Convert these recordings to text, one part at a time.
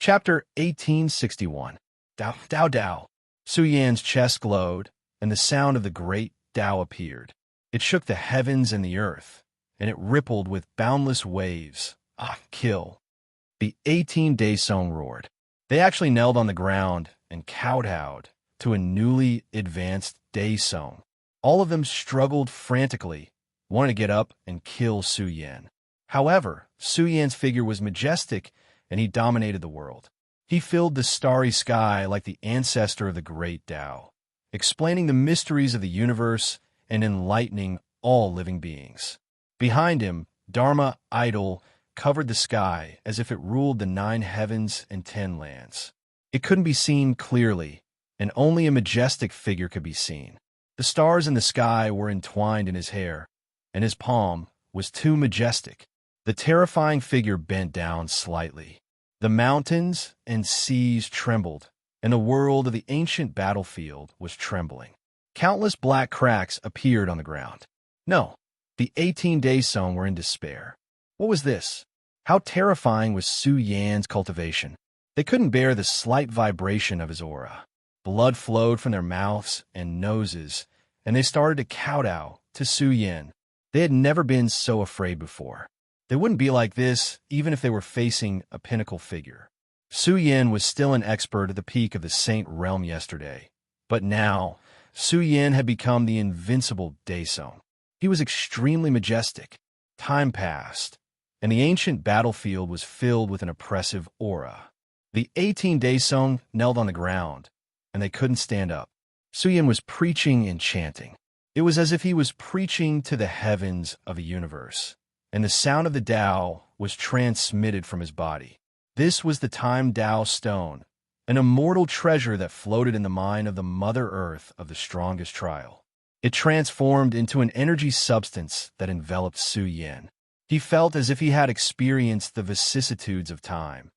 Chapter 1861. Dao, Dao, Dao. Su Yan's chest glowed, and the sound of the great Dao appeared. It shook the heavens and the earth, and it rippled with boundless waves. Kill. The 18-day song roared. They actually knelt on the ground and kowtowed to a newly advanced day song. All of them struggled frantically, wanting to get up and kill Su Yan. However, Su Yan's figure was majestic, and he dominated the world. He filled the starry sky like the ancestor of the great Tao, explaining the mysteries of the universe and enlightening all living beings. Behind him, Dharma idol covered the sky as if it ruled the 9 heavens and 10 lands. It couldn't be seen clearly, and only a majestic figure could be seen. The stars in the sky were entwined in his hair, and his palm was too majestic. The terrifying figure bent down slightly. The mountains and seas trembled, and the world of the ancient battlefield was trembling. Countless black cracks appeared on the ground. No, the 18-day song were in despair. What was this? How terrifying was Su Yan's cultivation? They couldn't bear the slight vibration of his aura. Blood flowed from their mouths and noses, and they started to kowtow to Su Yan. They had never been so afraid before. They wouldn't be like this even if they were facing a pinnacle figure. Su Yan was still an expert at the peak of the Saint Realm yesterday, but now Su Yan had become the invincible Daesong. He was extremely majestic. Time passed, and the ancient battlefield was filled with an oppressive aura. The 18 Daesong knelt on the ground, and they couldn't stand up. Su Yan was preaching and chanting. It was as if he was preaching to the heavens of a universe, and the sound of the Tao was transmitted from his body. This was the Time Tao Stone, an immortal treasure that floated in the mind of the Mother Earth of the strongest trial. It transformed into an energy substance that enveloped Su Yan. He felt as if he had experienced the vicissitudes of time,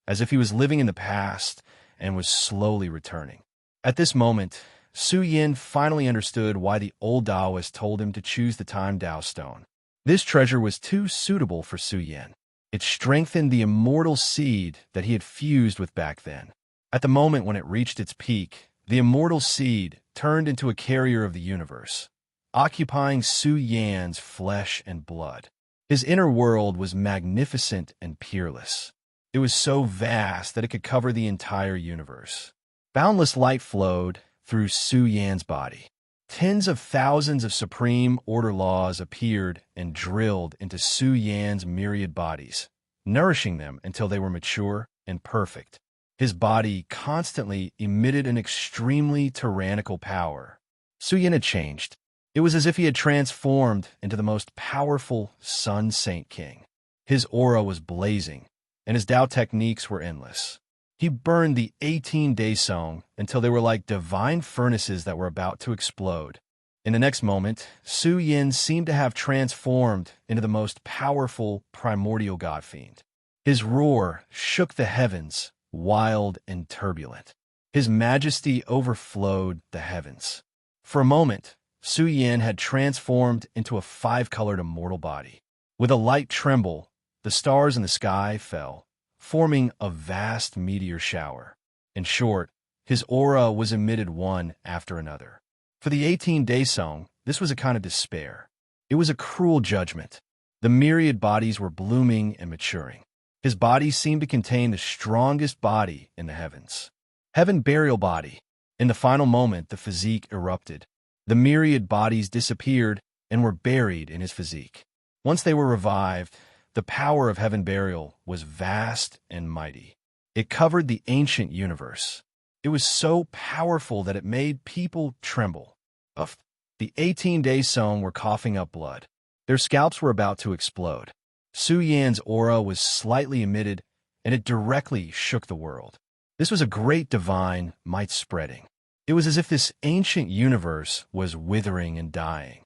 as if he was living in the past and was slowly returning. At this moment, Su Yan finally understood why the old Taoist told him to choose the Time Tao Stone. This treasure was too suitable for Su Yan. It strengthened the immortal seed that he had fused with back then. At the moment when it reached its peak, the immortal seed turned into a carrier of the universe, occupying Su Yan's flesh and blood. His inner world was magnificent and peerless. It was so vast that it could cover the entire universe. Boundless light flowed through Su Yan's body. Tens of thousands of supreme order laws appeared and drilled into Su Yan's myriad bodies, nourishing them until they were mature and perfect. His body constantly emitted an extremely tyrannical power. Su Yan had changed. It was as if he had transformed into the most powerful Sun Saint King. His aura was blazing, and his Tao techniques were endless. He burned the 18 Daesong until they were like divine furnaces that were about to explode. In the next moment, Su Yan seemed to have transformed into the most powerful primordial god fiend. His roar shook the heavens, wild and turbulent. His majesty overflowed the heavens. For a moment, Su Yan had transformed into a 5-colored immortal body. With a light tremble, the stars in the sky fell, forming a vast meteor shower. In short, his aura was emitted one after another. For the 18 Daesong, this was a kind of despair. It was a cruel judgment. The myriad bodies were blooming and maturing. His body seemed to contain the strongest body in the heavens. Heaven burial body. In the final moment, the physique erupted. The myriad bodies disappeared and were buried in his physique. Once they were revived, the power of heaven burial was vast and mighty. It covered the ancient universe. It was so powerful that it made people tremble. The 18 Daesong were coughing up blood. Their scalps were about to explode. Su Yan's aura was slightly emitted, and it directly shook the world. This was a great divine might spreading. It was as if this ancient universe was withering and dying.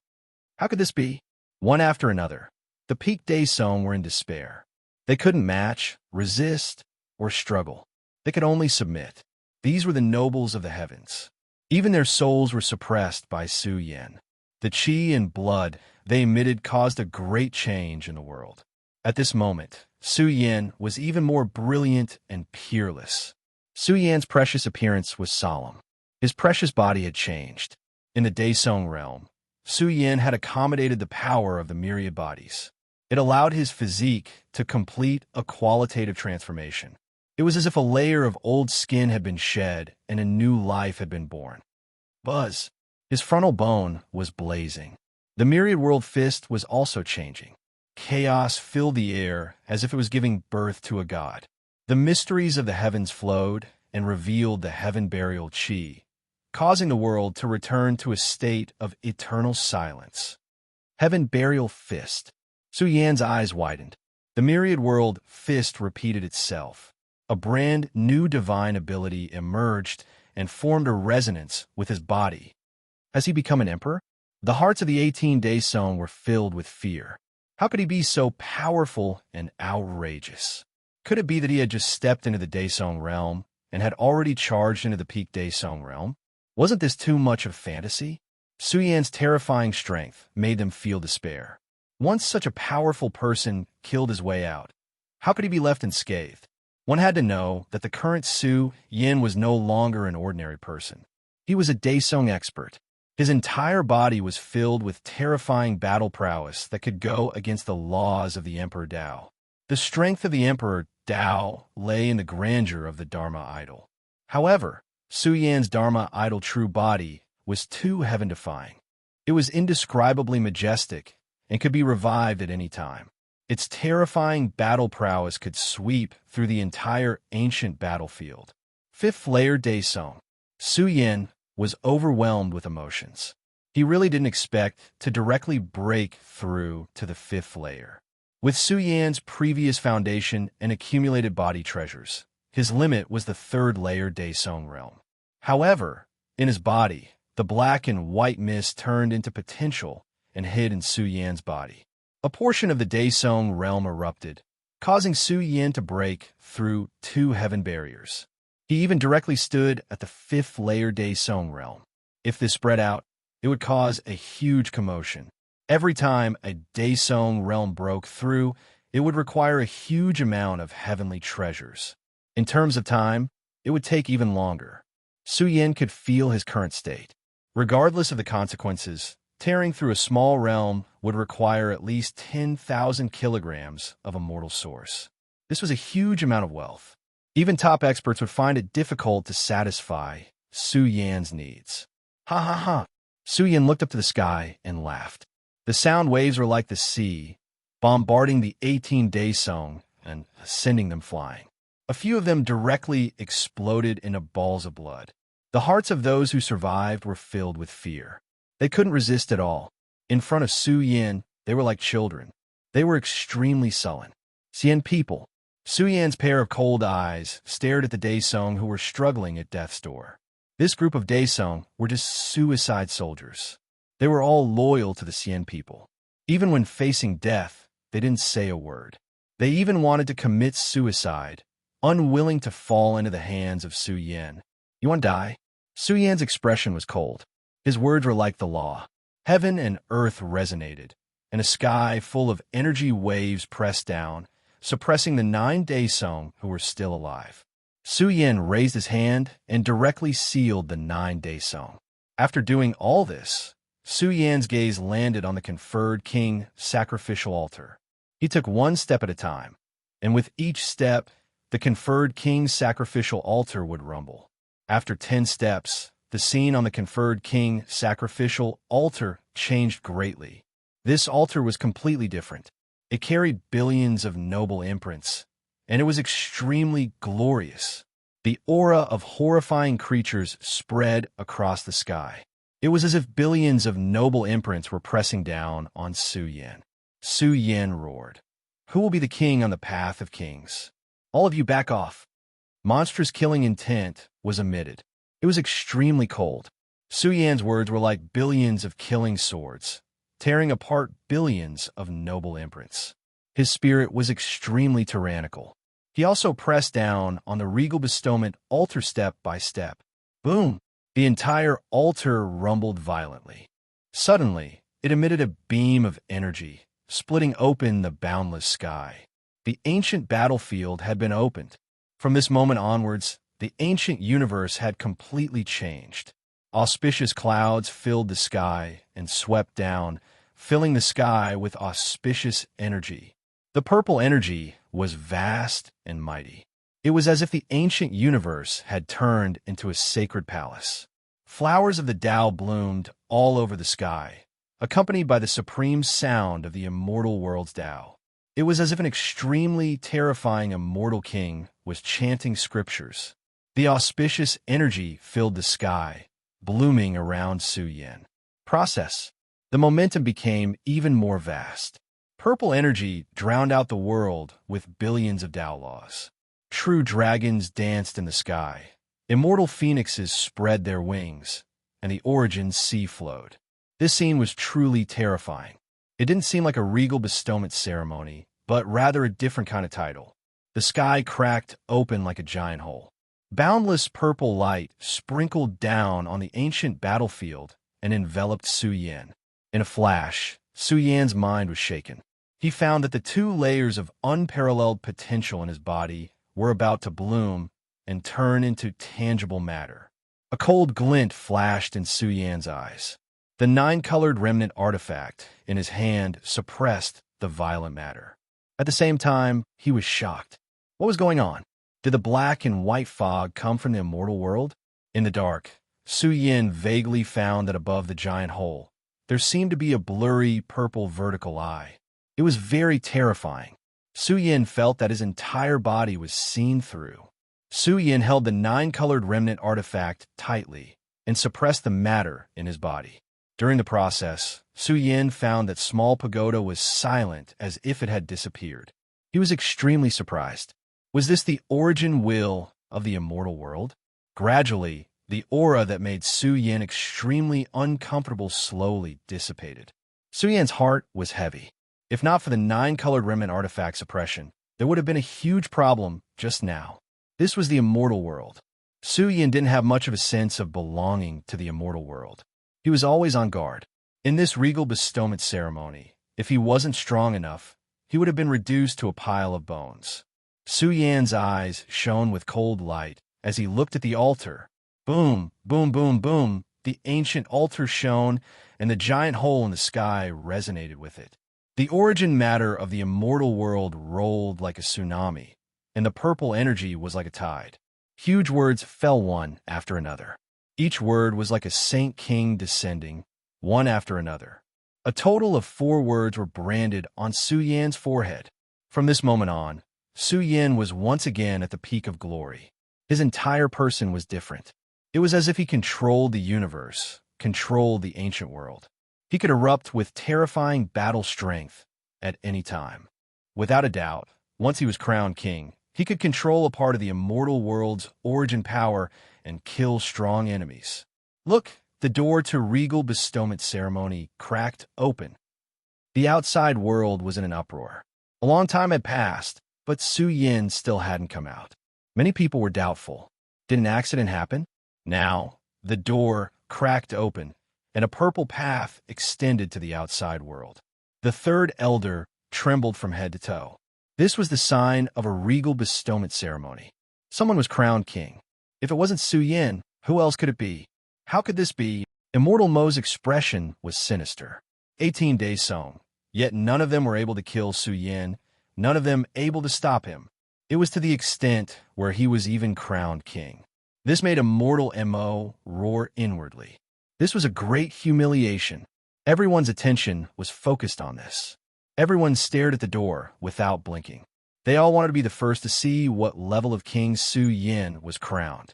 How could this be? One after another, the peak Daesong were in despair. They couldn't match, resist, or struggle. They could only submit. These were the nobles of the heavens. Even their souls were suppressed by Su Yan. The qi and blood they emitted caused a great change in the world. At this moment, Su Yan was even more brilliant and peerless. Su Yan's precious appearance was solemn. His precious body had changed. In the Daesong realm, Su Yan had accommodated the power of the myriad bodies. It allowed his physique to complete a qualitative transformation. It was as if a layer of old skin had been shed and a new life had been born. Buzz. His frontal bone was blazing. The myriad world fist was also changing. Chaos filled the air as if it was giving birth to a god. The mysteries of the heavens flowed and revealed the heaven burial chi, causing the world to return to a state of eternal silence. Heaven burial fist. Su Yan's eyes widened. The myriad world fist repeated itself. A brand new divine ability emerged and formed a resonance with his body. Has he become an emperor? The hearts of the 18 Daesong were filled with fear. How could he be so powerful and outrageous? Could it be that he had just stepped into the Daesong realm and had already charged into the peak Daesong realm? Wasn't this too much of fantasy? Su Yan's terrifying strength made them feel despair. Once such a powerful person killed his way out, how could he be left unscathed? One had to know that the current Su Yan was no longer an ordinary person. He was a Daesong expert. His entire body was filled with terrifying battle prowess that could go against the laws of the Emperor Dao. The strength of the Emperor Dao lay in the grandeur of the Dharma idol. However, Su Yan's Dharma idol true body was too heaven-defying. It was indescribably majestic and could be revived at any time. Its terrifying battle prowess could sweep through the entire ancient battlefield. Fifth layer Daesong. Su Yan was overwhelmed with emotions. He really didn't expect to directly break through to the fifth layer. With Su Yan's previous foundation and accumulated body treasures, his limit was the third layer Daesong realm. However, in his body, the black and white mist turned into potential and hid in Su Yan's body. A portion of the Daesong realm erupted, causing Su Yan to break through 2 heaven barriers. He even directly stood at the 5th layer Daesong realm. If this spread out, it would cause a huge commotion. Every time a Daesong realm broke through, it would require a huge amount of heavenly treasures. In terms of time, it would take even longer. Su Yan could feel his current state. Regardless of the consequences, tearing through a small realm would require at least 10,000 kilograms of immortal source. This was a huge amount of wealth. Even top experts would find it difficult to satisfy Su Yan's needs. Ha ha ha! Su Yan looked up to the sky and laughed. The sound waves were like the sea, bombarding the 18 Daesong and sending them flying. A few of them directly exploded into balls of blood. The hearts of those who survived were filled with fear. They couldn't resist at all. In front of Su Yan, they were like children. They were extremely sullen. Xian people. Su Yan's pair of cold eyes stared at the Daesong who were struggling at death's door. This group of Daesong were just suicide soldiers. They were all loyal to the Xian people. Even when facing death, they didn't say a word. They even wanted to commit suicide, unwilling to fall into the hands of Su Yan. You want to die? Su Yan's expression was cold. His words were like the law. Heaven and earth resonated, and a sky full of energy waves pressed down, suppressing the 9 Daesong who were still alive. Su Yan raised his hand and directly sealed the 9 Daesong. After doing all this, Su Yan's gaze landed on the conferred king sacrificial altar. He took one step at a time, and with each step, the conferred king's sacrificial altar would rumble. After 10 steps, the scene on the conferred king sacrificial altar changed greatly. This altar was completely different. It carried billions of noble imprints, and it was extremely glorious. The aura of horrifying creatures spread across the sky. It was as if billions of noble imprints were pressing down on Su Yan. Su Yan roared. Who will be the king on the path of kings? All of you back off. Monstrous killing intent was emitted. It was extremely cold. Su Yan's words were like billions of killing swords, tearing apart billions of noble imprints. His spirit was extremely tyrannical. He also pressed down on the regal bestowment altar step by step. Boom! The entire altar rumbled violently. Suddenly, it emitted a beam of energy, splitting open the boundless sky. The ancient battlefield had been opened. From this moment onwards, the ancient universe had completely changed. Auspicious clouds filled the sky and swept down, filling the sky with auspicious energy. The purple energy was vast and mighty. It was as if the ancient universe had turned into a sacred palace. Flowers of the Tao bloomed all over the sky, accompanied by the supreme sound of the immortal world's Tao. It was as if an extremely terrifying immortal king was chanting scriptures. The auspicious energy filled the sky, blooming around Su Yin. Process. The momentum became even more vast. Purple energy drowned out the world with billions of Tao laws. True dragons danced in the sky. Immortal phoenixes spread their wings, and the origin sea flowed. This scene was truly terrifying. It didn't seem like a regal bestowment ceremony, but rather a different kind of title. The sky cracked open like a giant hole. Boundless purple light sprinkled down on the ancient battlefield and enveloped Su Yin. In a flash, Su Yan's mind was shaken. He found that the two layers of unparalleled potential in his body were about to bloom and turn into tangible matter. A cold glint flashed in Su Yan's eyes. The nine-colored remnant artifact in his hand suppressed the violent matter. At the same time, he was shocked. What was going on? Did the black and white fog come from the immortal world? In the dark, Su Yin vaguely found that above the giant hole, there seemed to be a blurry purple vertical eye. It was very terrifying. Su Yin felt that his entire body was seen through. Su Yin held the nine-colored remnant artifact tightly and suppressed the matter in his body. During the process, Su Yin found that Small Pagoda was silent as if it had disappeared. He was extremely surprised. Was this the origin will of the immortal world? Gradually, the aura that made Su Yin extremely uncomfortable slowly dissipated. Su Yin's heart was heavy. If not for the nine-colored remnant artifact suppression, there would have been a huge problem just now. This was the immortal world. Su Yin didn't have much of a sense of belonging to the immortal world. He was always on guard. In this regal bestowment ceremony, if he wasn't strong enough, he would have been reduced to a pile of bones. Su Yan's eyes shone with cold light as he looked at the altar. Boom, boom, boom, boom. The ancient altar shone, and the giant hole in the sky resonated with it. The origin matter of the immortal world rolled like a tsunami, and the purple energy was like a tide. Huge words fell one after another. Each word was like a saint king descending, one after another. A total of 4 words were branded on Su Yan's forehead. From this moment on, Su Yin was once again at the peak of glory. His entire person was different. It was as if he controlled the universe, controlled the ancient world. He could erupt with terrifying battle strength at any time. Without a doubt, once he was crowned king, he could control a part of the immortal world's origin power and kill strong enemies. Look, the door to regal bestowment ceremony cracked open. The outside world was in an uproar. A long time had passed, but Su Yin still hadn't come out. Many people were doubtful. Did an accident happen? Now, the door cracked open, and a purple path extended to the outside world. The third elder trembled from head to toe. This was the sign of a regal bestowment ceremony. Someone was crowned king. If it wasn't Su Yin, who else could it be? How could this be? Immortal Mo's expression was sinister. 18 days sown, yet none of them were able to kill Su Yin, none of them able to stop him. It was to the extent where he was even crowned king. This made immortal Mo roar inwardly. This was a great humiliation. Everyone's attention was focused on this. Everyone stared at the door without blinking. They all wanted to be the first to see what level of King Su Yin was crowned.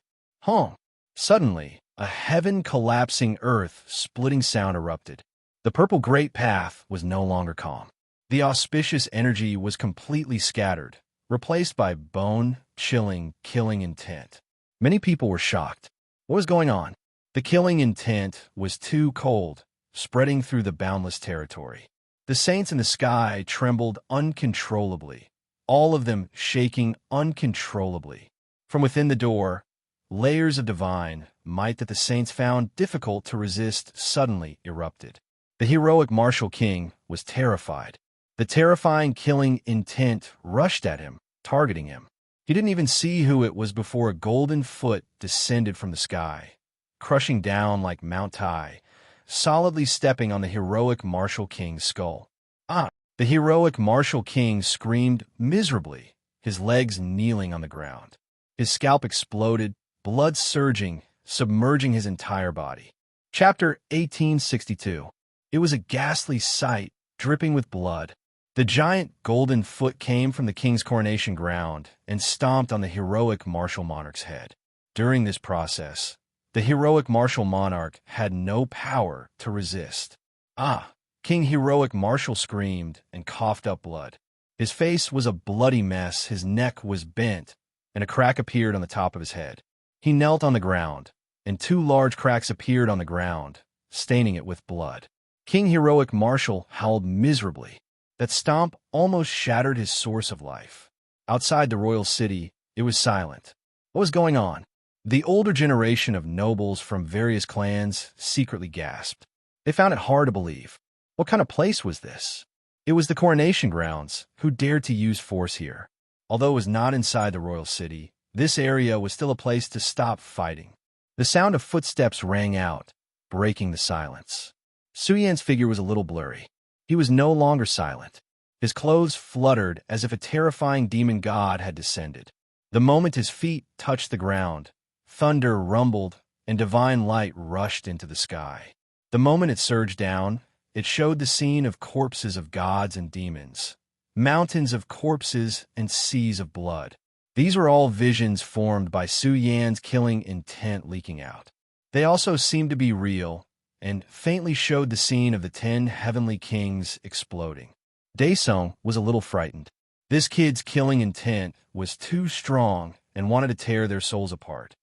Suddenly, a heaven-collapsing earth-splitting sound erupted. The purple great path was no longer calm. The auspicious energy was completely scattered, replaced by bone-chilling, killing intent. Many people were shocked. What was going on? The killing intent was too cold, spreading through the boundless territory. The saints in the sky trembled uncontrollably, all of them shaking uncontrollably. From within the door, layers of divine might that the saints found difficult to resist suddenly erupted. The heroic martial king was terrified. The terrifying killing intent rushed at him, targeting him. He didn't even see who it was before a golden foot descended from the sky, crushing down like Mount Tai, solidly stepping on the heroic martial king's skull. Ah! The heroic martial king screamed miserably, his legs kneeling on the ground. His scalp exploded, blood surging, submerging his entire body. Chapter 1862. It was a ghastly sight, dripping with blood. The giant golden foot came from the king's coronation ground and stomped on the heroic martial monarch's head. During this process, the heroic martial monarch had no power to resist. Ah! King Heroic Martial screamed and coughed up blood. His face was a bloody mess, his neck was bent, and a crack appeared on the top of his head. He knelt on the ground, and 2 large cracks appeared on the ground, staining it with blood. King Heroic Martial howled miserably. That stomp almost shattered his source of life. Outside the royal city, it was silent. What was going on? The older generation of nobles from various clans secretly gasped. They found it hard to believe. What kind of place was this? It was the coronation grounds. Who dared to use force here? Although it was not inside the royal city, this area was still a place to stop fighting. The sound of footsteps rang out, breaking the silence. Su Yan's figure was a little blurry. He was no longer silent. His clothes fluttered as if a terrifying demon god had descended. The moment his feet touched the ground, thunder rumbled and divine light rushed into the sky. The moment it surged down, it showed the scene of corpses of gods and demons, mountains of corpses and seas of blood. These were all visions formed by Su Yan's killing intent leaking out. They also seemed to be real, and faintly showed the scene of the 10 heavenly kings exploding. Daesung was a little frightened. This kid's killing intent was too strong and wanted to tear their souls apart.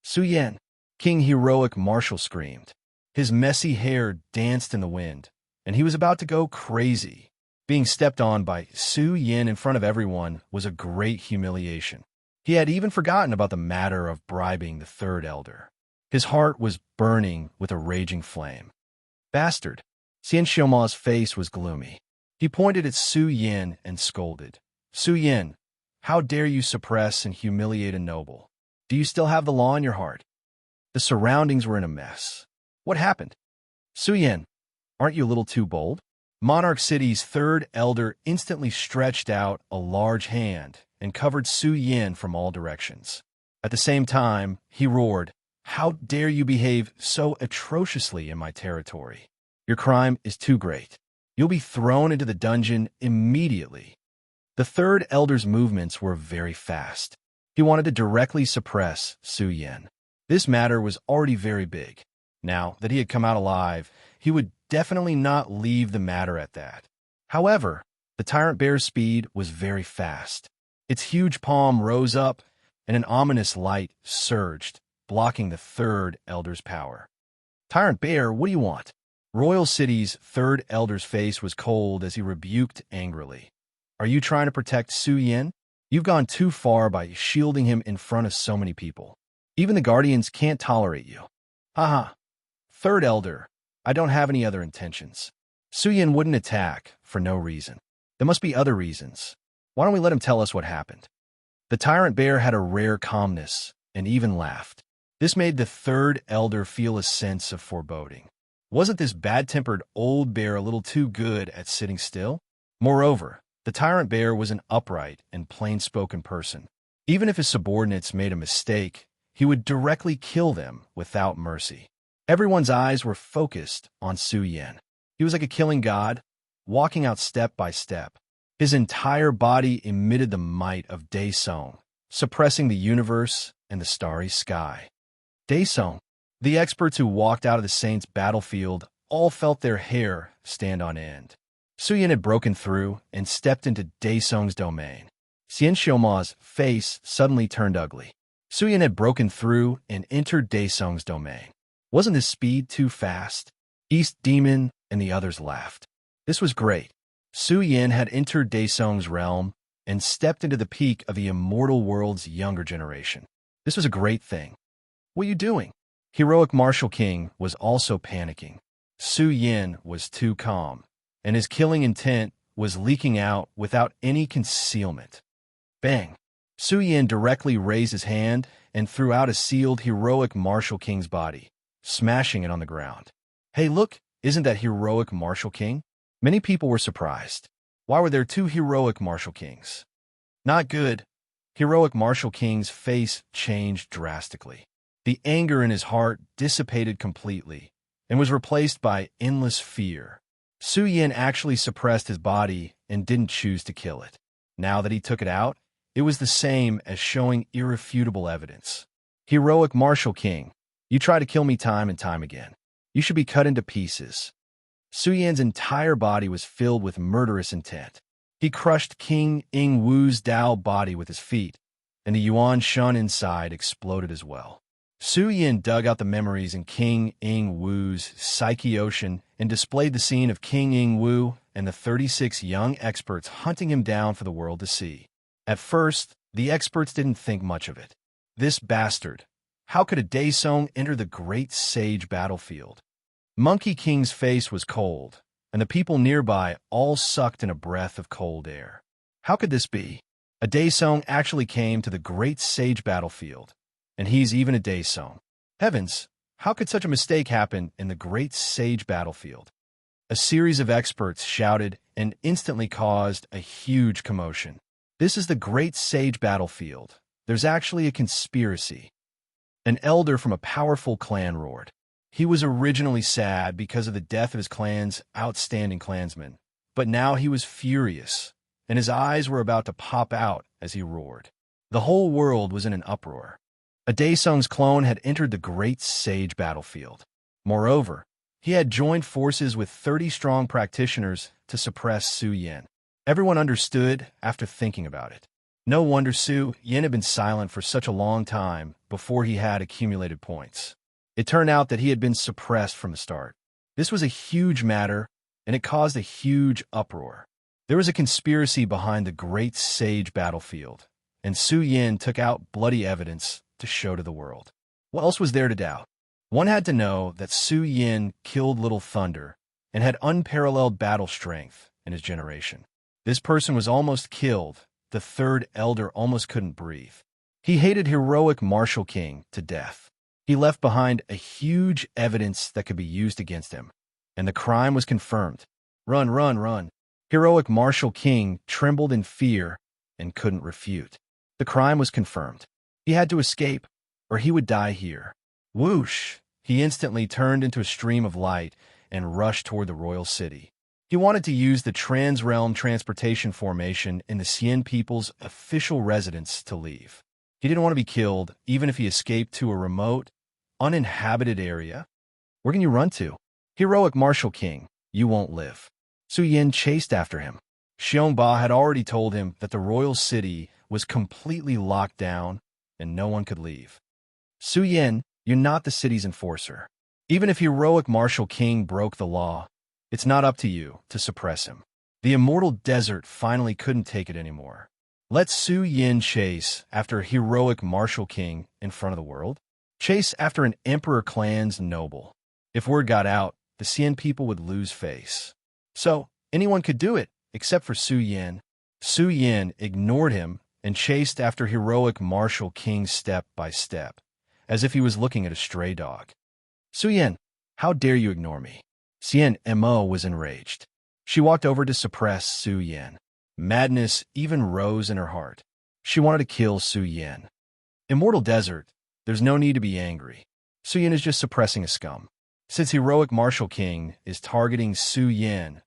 Su Yan, King Heroic Martial screamed. His messy hair danced in the wind, and he was about to go crazy. Being stepped on by Su Yan in front of everyone was a great humiliation. He had even forgotten about the matter of bribing the 3rd elder. His heart was burning with a raging flame. Bastard! Xian Xiaoma's face was gloomy. He pointed at Su Yan and scolded. Su Yan, how dare you suppress and humiliate a noble? Do you still have the law in your heart? The surroundings were in a mess. What happened? Su Yan, aren't you a little too bold? Monarch City's 3rd elder instantly stretched out a large hand and covered Su Yan from all directions. At the same time, he roared, "How dare you behave so atrociously in my territory? Your crime is too great. You'll be thrown into the dungeon immediately." The 3rd elder's movements were very fast. He wanted to directly suppress Su Yan. This matter was already very big. Now that he had come out alive, he would definitely not leave the matter at that. However, the tyrant bear's speed was very fast. Its huge palm rose up, and an ominous light surged, blocking the 3rd elder's power. Tyrant Bear, what do you want? Royal City's 3rd elder's face was cold as he rebuked angrily. Are you trying to protect Su Yan? You've gone too far by shielding him in front of so many people. Even the guardians can't tolerate you. Haha. 3rd elder, I don't have any other intentions. Su Yan wouldn't attack for no reason. There must be other reasons. Why don't we let him tell us what happened? The tyrant bear had a rare calmness and even laughed. This made the 3rd elder feel a sense of foreboding. Wasn't this bad-tempered old bear a little too good at sitting still? Moreover, the tyrant bear was an upright and plain-spoken person. Even if his subordinates made a mistake, he would directly kill them without mercy. Everyone's eyes were focused on Su Yan. He was like a killing god, walking out step by step. His entire body emitted the might of Daesung, suppressing the universe and the starry sky. Daesung, the experts who walked out of the saints' battlefield, all felt their hair stand on end. Su Yan had broken through and stepped into Daesung's domain. Xian Xiaoma's face suddenly turned ugly. Su Yan had broken through and entered Daesung's domain. Wasn't his speed too fast? East Demon and the others laughed. This was great. Su Yan had entered Daesung's realm and stepped into the peak of the immortal world's younger generation. This was a great thing. What are you doing? Heroic Martial King was also panicking. Su Yan was too calm, and his killing intent was leaking out without any concealment. Bang! Su Yin directly raised his hand and threw out a sealed heroic martial king's body, smashing it on the ground. Hey, look, isn't that heroic martial king? Many people were surprised. Why were there two heroic martial kings? Not good. Heroic martial king's face changed drastically. The anger in his heart dissipated completely and was replaced by endless fear. Su Yin actually suppressed his body and didn't choose to kill it. Now that he took it out, it was the same as showing irrefutable evidence. Heroic martial king, you try to kill me time and time again. You should be cut into pieces. Su Yin's entire body was filled with murderous intent. He crushed King Ing Wu's Dao body with his feet, and the Yuan Shun inside exploded as well. Su Yin dug out the memories in King Ing Wu's psyche ocean and displayed the scene of King Ing Wu and the 36 young experts hunting him down for the world to see. At first, the experts didn't think much of it. This bastard. How could a Daesong enter the great sage battlefield? Monkey King's face was cold, and the people nearby all sucked in a breath of cold air. How could this be? A Daesong actually came to the great sage battlefield, and he's even a Daesong. Heavens, how could such a mistake happen in the great sage battlefield? A series of experts shouted and instantly caused a huge commotion. This is the great sage battlefield. There's actually a conspiracy. An elder from a powerful clan roared. He was originally sad because of the death of his clan's outstanding clansman, but now he was furious, and his eyes were about to pop out as he roared. The whole world was in an uproar. A Daesong's clone had entered the great sage battlefield. Moreover, he had joined forces with 30 strong practitioners to suppress Su Yin. Everyone understood after thinking about it. No wonder Su Yin had been silent for such a long time before he had accumulated points. It turned out that he had been suppressed from the start. This was a huge matter, and it caused a huge uproar. There was a conspiracy behind the great sage battlefield, and Su Yin took out bloody evidence to show to the world. What else was there to doubt? One had to know that Su Yin killed Little Thunder and had unparalleled battle strength in his generation. This person was almost killed. The third elder almost couldn't breathe. He hated heroic martial king to death. He left behind a huge evidence that could be used against him, and the crime was confirmed. Run, run, run. Heroic martial king trembled in fear and couldn't refute. The crime was confirmed. He had to escape, or he would die here. Whoosh! He instantly turned into a stream of light and rushed toward the royal city. He wanted to use the Trans-Realm Transportation Formation in the Xian people's official residence to leave. He didn't want to be killed, even if he escaped to a remote, uninhabited area. Where can you run to? Heroic martial king, you won't live. Su Yin chased after him. Xiongba had already told him that the royal city was completely locked down and no one could leave. Su Yin, you're not the city's enforcer. Even if heroic martial king broke the law, it's not up to you to suppress him. The immortal desert finally couldn't take it anymore. Let Su Yin chase after a heroic martial king in front of the world. Chase after an emperor clan's noble. If word got out, the Xian people would lose face. So, anyone could do it, except for Su Yin. Su Yin ignored him and chased after heroic martial king step by step, as if he was looking at a stray dog. Su Yin, how dare you ignore me? Xian Mo was enraged. She walked over to suppress Su Yin. Madness even rose in her heart. She wanted to kill Su Yin. Immortal Desert, there's no need to be angry. Su Yin is just suppressing a scum. Since heroic martial king is targeting Su Yin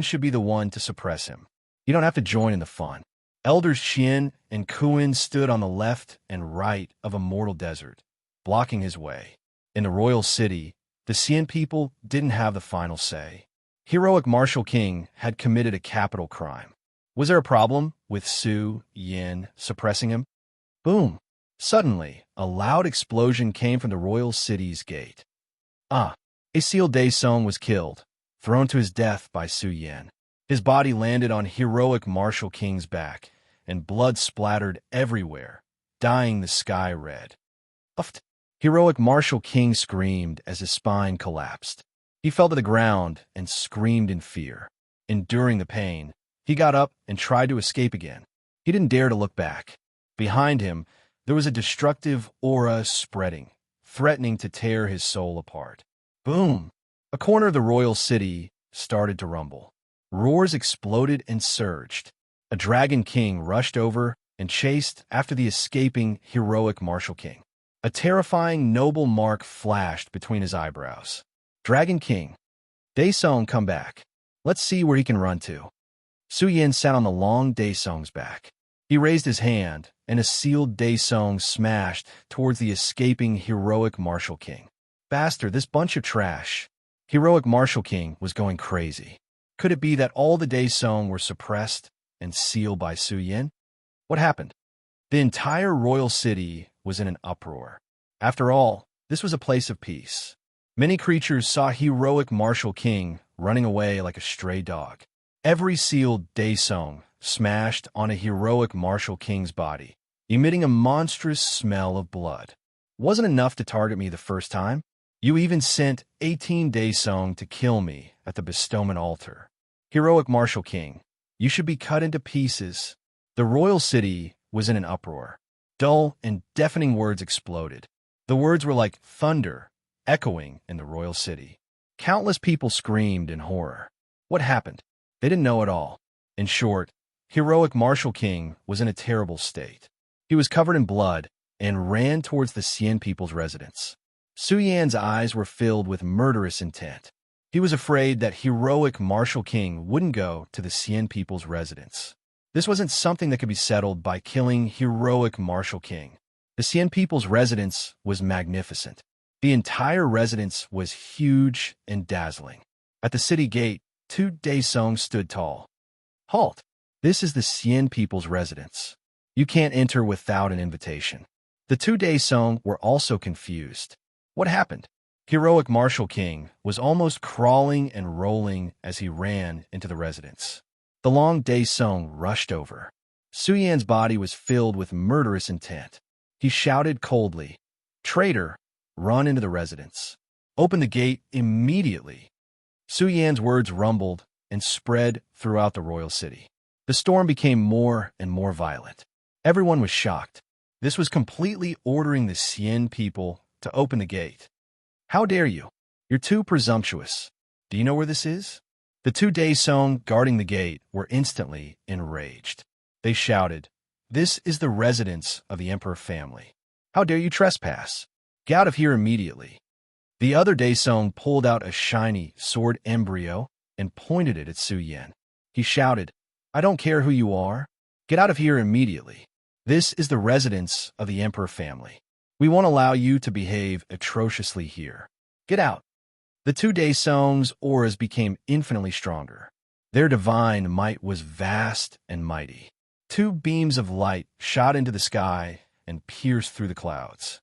should be the one to suppress him. You don't have to join in the fun. Elders Qian and Kuin stood on the left and right of Immortal Desert, blocking his way. In the royal city, the Xian people didn't have the final say. Heroic martial king had committed a capital crime. Was there a problem with Su Yin suppressing him? Boom! Suddenly, a loud explosion came from the royal city's gate. A sealed Daesong was killed, thrown to his death by Su Yin. His body landed on heroic martial king's back, and blood splattered everywhere, dyeing the sky red. Uft! Heroic martial king screamed as his spine collapsed. He fell to the ground and screamed in fear. enduring the pain. He got up and tried to escape again. He didn't dare to look back. Behind him, there was a destructive aura spreading, threatening to tear his soul apart. Boom! A corner of the royal city started to rumble. Roars exploded and surged. A dragon king rushed over and chased after the escaping heroic martial king. A terrifying noble mark flashed between his eyebrows. Dragon King. Daesong, come back. Let's see where he can run to. Su Yin sat on the long Daesong's back. He raised his hand, and a sealed Daesong smashed towards the escaping heroic martial king. Bastard, this bunch of trash. Heroic martial king was going crazy. Could it be that all the Daesong were suppressed and sealed by Su Yin? What happened? The entire royal city was in an uproar. After all, this was a place of peace. Many creatures saw heroic martial king running away like a stray dog. Every sealed Daesong smashed on a heroic martial king's body, emitting a monstrous smell of blood. Wasn't enough to target me the first time. You even sent 18 Daesong to kill me at the bestowment altar. Heroic martial king, you should be cut into pieces. The royal city was in an uproar. Dull and deafening words exploded. The words were like thunder, echoing in the royal city. Countless people screamed in horror. What happened? They didn't know at all. In short, heroic martial king was in a terrible state. He was covered in blood and ran towards the Xian people's residence. Su Yan's eyes were filled with murderous intent. He was afraid that heroic martial king wouldn't go to the Xian people's residence. This wasn't something that could be settled by killing heroic martial king. The Xian people's residence was magnificent. The entire residence was huge and dazzling. At the city gate, 2 Daesong stood tall. Halt! This is the Xian people's residence. You can't enter without an invitation. The 2 Daesong were also confused. What happened? Heroic martial king was almost crawling and rolling as he ran into the residence. The long Daesong rushed over. Su Yan's body was filled with murderous intent. He shouted coldly, "Traitor, run into the residence. Open the gate immediately." Su Yan's words rumbled and spread throughout the royal city. The storm became more and more violent. Everyone was shocked. This was completely ordering the Xian people to open the gate. How dare you? You're too presumptuous. Do you know where this is? The 2 Daesong guarding the gate were instantly enraged. They shouted, "This is the residence of the emperor family. How dare you trespass? Get out of here immediately." The other Daesong pulled out a shiny sword embryo and pointed it at Su Yan. He shouted, "I don't care who you are. Get out of here immediately. This is the residence of the emperor family. We won't allow you to behave atrociously here. Get out." The 2 Daesong's auras became infinitely stronger. Their divine might was vast and mighty. 2 beams of light shot into the sky and pierced through the clouds.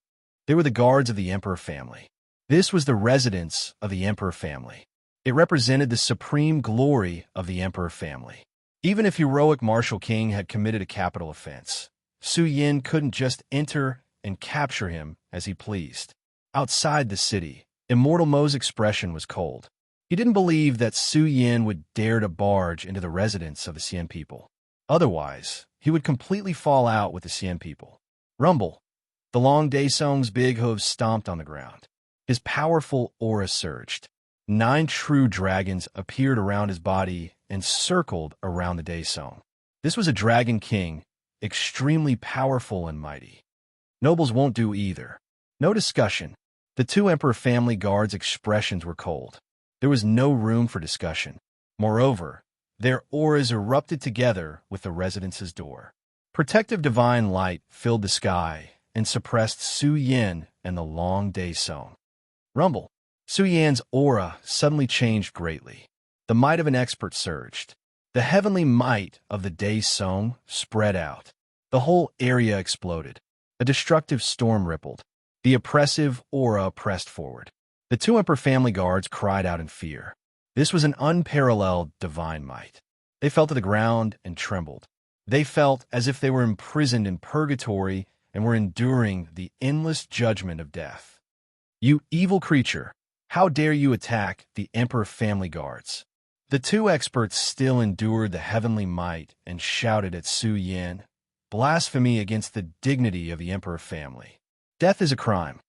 They were the guards of the emperor family. This was the residence of the emperor family. It represented the supreme glory of the emperor family. Even if heroic martial king had committed a capital offense, Su Yin couldn't just enter and capture him as he pleased. Outside the city, Immortal Mo's expression was cold. He didn't believe that Su Yin would dare to barge into the residence of the Xian people. Otherwise, he would completely fall out with the Xian people. Rumble. The long Daesong's big hooves stomped on the ground. His powerful aura surged. 9 true dragons appeared around his body and circled around the Daesong. This was a dragon king, extremely powerful and mighty. Nobles won't do either. No discussion. The 2 emperor family guards' expressions were cold. There was no room for discussion. Moreover, their auras erupted together with the residence's door. Protective divine light filled the sky and suppressed Su Yin and the long Daesong. Rumble. Su Yan's aura suddenly changed greatly. The might of an expert surged. The heavenly might of the Daesong spread out. The whole area exploded. A destructive storm rippled. The oppressive aura pressed forward. The 2 emperor family guards cried out in fear. This was an unparalleled divine might. They fell to the ground and trembled. They felt as if they were imprisoned in purgatory and were enduring the endless judgment of death. "You evil creature! How dare you attack the emperor family guards?" The two experts still endured the heavenly might and shouted at Su Yan, "Blasphemy against the dignity of the emperor family. Death is a crime.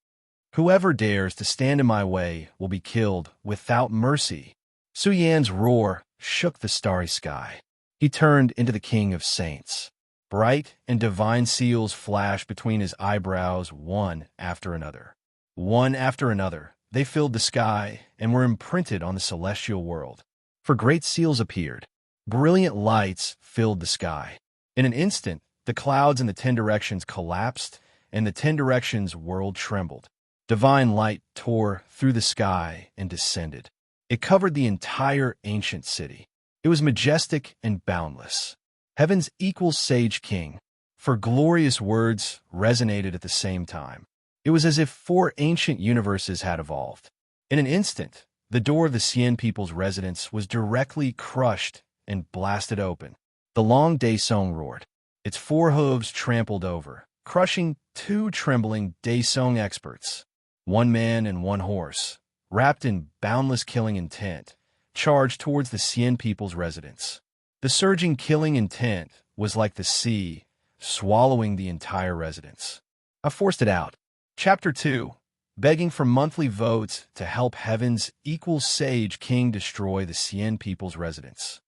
Whoever dares to stand in my way will be killed without mercy." Su Yan's roar shook the starry sky. He turned into the king of saints. Bright and divine seals flashed between his eyebrows, one after another. One after another, they filled the sky and were imprinted on the celestial world. For great seals appeared. Brilliant lights filled the sky. In an instant, the clouds in the 10 directions collapsed, and the 10 directions world trembled. Divine light tore through the sky and descended. It covered the entire ancient city. It was majestic and boundless. Heaven's equal sage king, for glorious words resonated at the same time. It was as if 4 ancient universes had evolved. In an instant, the door of the Xian people's residence was directly crushed and blasted open. The long Daesong roared. Its 4 hooves trampled over, crushing 2 trembling Daesong experts. 1 man and 1 horse, wrapped in boundless killing intent, charged towards the Xian people's residence. The surging killing intent was like the sea, swallowing the entire residence. I forced it out. Chapter 2. Begging for monthly votes to help Heaven's equal sage king destroy the Xian people's residence.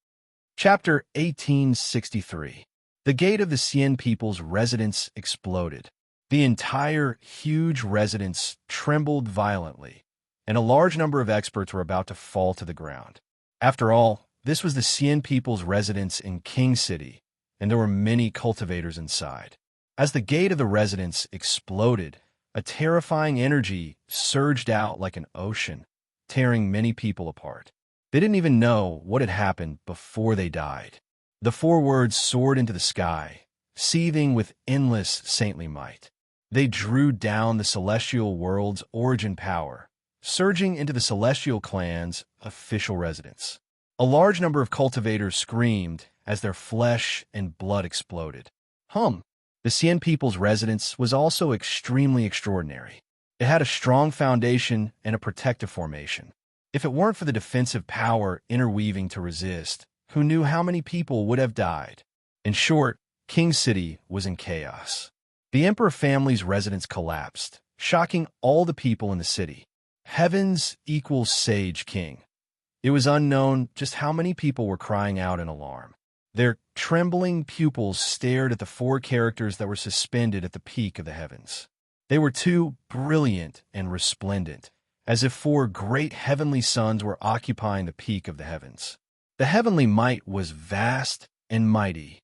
Chapter 1863. The gate of the Xian people's residence exploded. The entire huge residence trembled violently, and a large number of experts were about to fall to the ground. After all, this was the Xian people's residence in King City, and there were many cultivators inside. As the gate of the residence exploded, a terrifying energy surged out like an ocean, tearing many people apart. They didn't even know what had happened before they died. The 4 words soared into the sky, seething with endless saintly might. They drew down the celestial world's origin power, surging into the celestial clan's official residence. A large number of cultivators screamed as their flesh and blood exploded. The Xian people's residence was also extremely extraordinary. It had a strong foundation and a protective formation. If it weren't for the defensive power interweaving to resist, who knew how many people would have died? In short, King City was in chaos. The emperor family's residence collapsed, shocking all the people in the city. Heaven's equal sage king. It was unknown just how many people were crying out in alarm. Their trembling pupils stared at the 4 characters that were suspended at the peak of the heavens. They were too brilliant and resplendent, as if 4 great heavenly suns were occupying the peak of the heavens. The heavenly might was vast and mighty.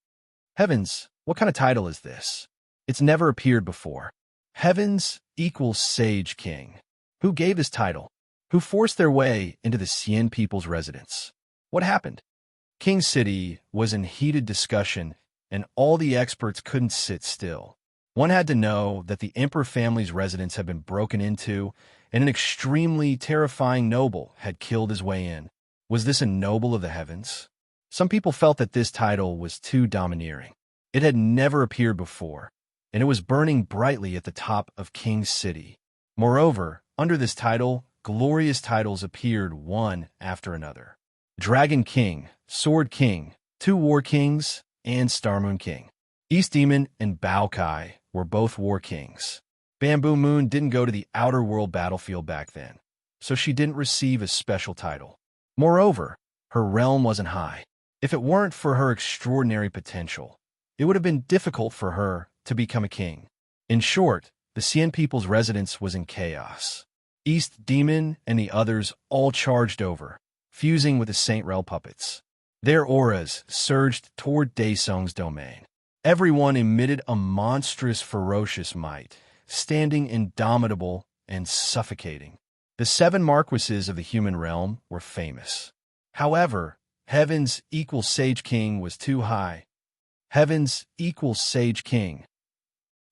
Heavens, what kind of title is this? It's never appeared before. Heaven's equal sage king. Who gave this title? Who forced their way into the Xian people's residence? What happened? King City was in heated discussion, and all the experts couldn't sit still. One had to know that the emperor family's residence had been broken into, and an extremely terrifying noble had killed his way in. Was this a noble of the heavens? Some people felt that this title was too domineering. It had never appeared before, and it was burning brightly at the top of King City. Moreover, under this title, glorious titles appeared one after another. Dragon King, Sword King, 2 War Kings, and Star Moon King. East Demon and Bao Kai were both War Kings. Bamboo Moon didn't go to the outer world battlefield back then, so she didn't receive a special title. Moreover, her realm wasn't high. If it weren't for her extraordinary potential, it would have been difficult for her to become a king. In short, the Xian people's residence was in chaos. East Demon and the others all charged over, fusing with the Saint Rel puppets. Their auras surged toward Daesong's domain. Everyone emitted a monstrous, ferocious might, standing indomitable and suffocating. The 7 marquises of the human realm were famous. However, Heaven's equal sage king was too high. Heaven's equal sage king.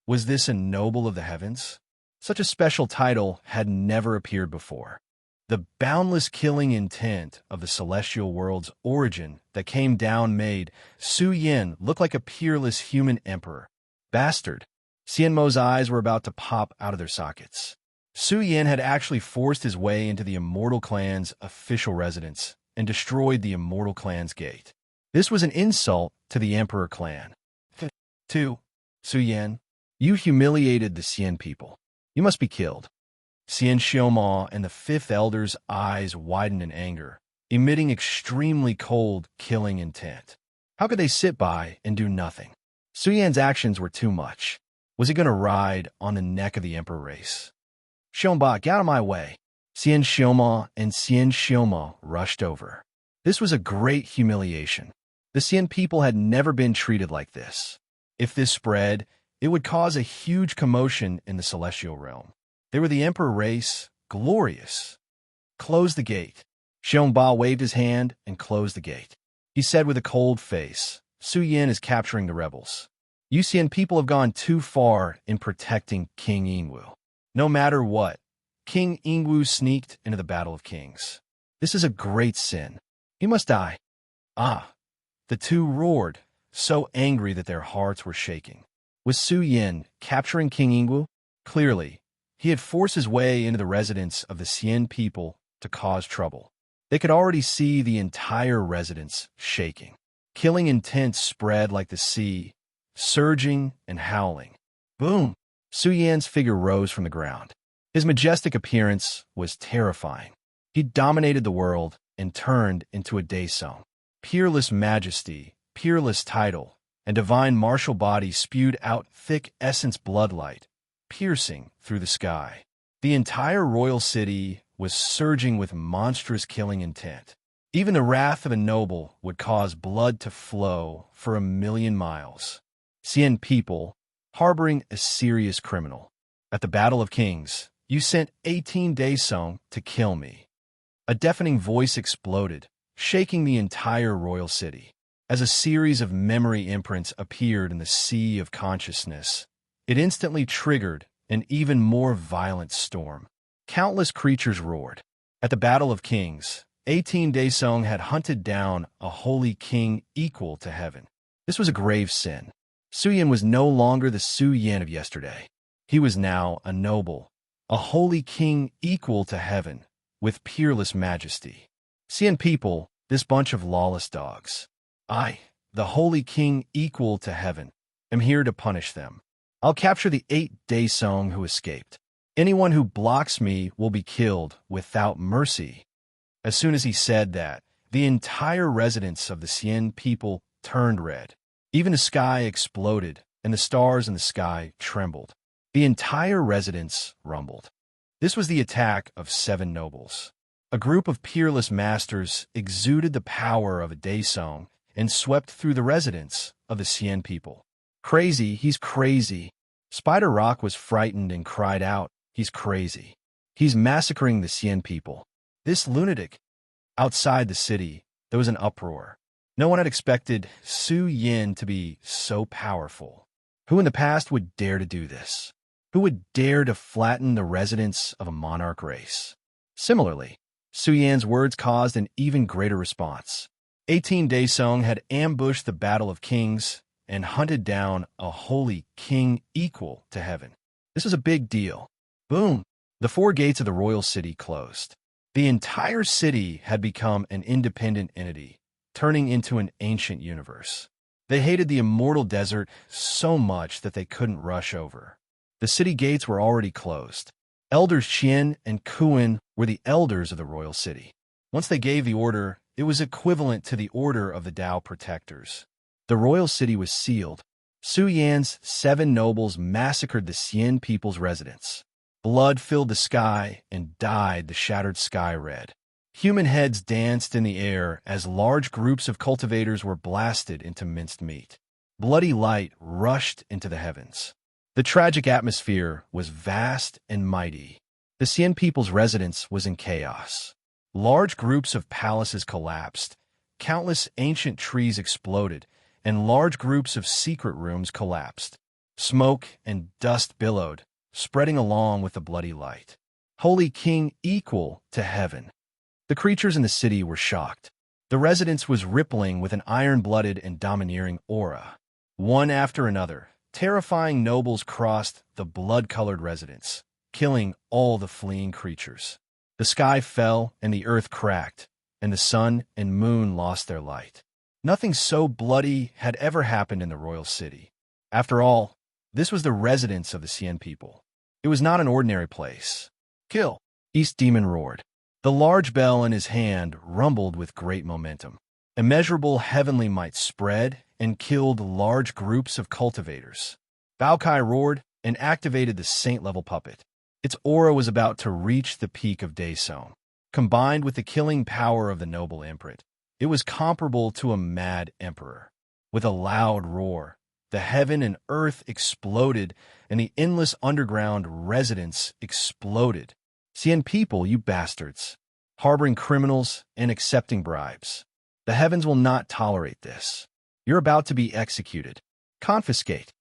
Was this a noble of the heavens? Such a special title had never appeared before. The boundless killing intent of the celestial world's origin that came down made Su Yan look like a peerless human emperor. Bastard. Xian Mo's eyes were about to pop out of their sockets. Su Yan had actually forced his way into the immortal clan's official residence, and destroyed the immortal clan's gate. This was an insult to the Emperor clan. 2. Su Yan, you humiliated the Xian people. You must be killed. Xian Xiaoma and the fifth elder's eyes widened in anger, emitting extremely cold, killing intent. How could they sit by and do nothing? Su Yan's actions were too much. Was he going to ride on the neck of the emperor race? Xiaoma, get out of my way. Xian Xiaoma and Xian Xiaoma rushed over. This was a great humiliation. The Xian people had never been treated like this. If this spread, it would cause a huge commotion in the celestial realm. They were the emperor race, glorious. Close the gate. Xiaoma waved his hand and closed the gate. He said with a cold face, Su Yan is capturing the rebels. You Xian people have gone too far in protecting King Yingwu. No matter what, King Yingwu sneaked into the Battle of Kings. This is a great sin. He must die. Ah! The two roared, so angry that their hearts were shaking. Was Su Yan capturing King Yingwu? Clearly, he had forced his way into the residence of the Xian people to cause trouble. They could already see the entire residence shaking. Killing intent spread like the sea, surging and howling. Boom! Su Yan's figure rose from the ground. His majestic appearance was terrifying. He dominated the world and turned into a daesong. Peerless majesty, peerless title, and divine martial body spewed out thick essence bloodlight, piercing through the sky. The entire royal city was surging with monstrous killing intent. Even the wrath of a noble would cause blood to flow for 1,000,000 miles. Xian people, harboring a serious criminal. At the Battle of Kings, you sent 18 daesong to kill me. A deafening voice exploded, shaking the entire royal city. As a series of memory imprints appeared in the sea of consciousness, it instantly triggered an even more violent storm. Countless creatures roared. At the Battle of Kings, 18 daesong had hunted down a holy king equal to heaven. This was a grave sin. Su Yan was no longer the Su Yan of yesterday. He was now a noble, a holy king equal to heaven, with peerless majesty. Xian people, this bunch of lawless dogs. I, the holy king equal to heaven, am here to punish them. I'll capture the 8 daesong who escaped. Anyone who blocks me will be killed without mercy. As soon as he said that, the entire residence of the Xian people turned red. Even the sky exploded, and the stars in the sky trembled. The entire residence rumbled. This was the attack of 7 nobles. A group of peerless masters exuded the power of a daesong and swept through the residence of the Xian people. Crazy, he's crazy. Spider Rock was frightened and cried out, he's crazy. He's massacring the Xian people. This lunatic. Outside the city, there was an uproar. No one had expected Su Yan to be so powerful. Who in the past would dare to do this? Who would dare to flatten the residence of a monarch race? Similarly, Su Yan's words caused an even greater response. 18 daesong had ambushed the Battle of Kings and hunted down a holy king equal to heaven. This was a big deal. Boom! The 4 gates of the royal city closed. The entire city had become an independent entity, turning into an ancient universe. They hated the immortal desert so much that they couldn't rush over. The city gates were already closed. Elders Qian and Kuan were the elders of the royal city. Once they gave the order, it was equivalent to the order of the Tao protectors. The royal city was sealed. Su Yan's 7 nobles massacred the Xian people's residence. Blood filled the sky and dyed the shattered sky red. Human heads danced in the air as large groups of cultivators were blasted into minced meat. Bloody light rushed into the heavens. The tragic atmosphere was vast and mighty. The Xian people's residence was in chaos. Large groups of palaces collapsed, countless ancient trees exploded, and large groups of secret rooms collapsed. Smoke and dust billowed, spreading along with the bloody light. Holy King equal to heaven. The creatures in the city were shocked. The residence was rippling with an iron-blooded and domineering aura. One after another, terrifying nobles crossed the blood-colored residence, killing all the fleeing creatures. The sky fell and the earth cracked, and the sun and moon lost their light. Nothing so bloody had ever happened in the royal city. After all, this was the residence of the Cien people. It was not an ordinary place. Kill! East Demon roared. The large bell in his hand rumbled with great momentum. Immeasurable heavenly might spread and killed large groups of cultivators. Baokai roared and activated the saint-level puppet. Its aura was about to reach the peak of Daesong. Combined with the killing power of the noble imprint, it was comparable to a mad emperor. With a loud roar, the heaven and earth exploded, and the endless underground residence exploded. Cien people, you bastards, harboring criminals and accepting bribes. The heavens will not tolerate this. You're about to be executed. Confiscate.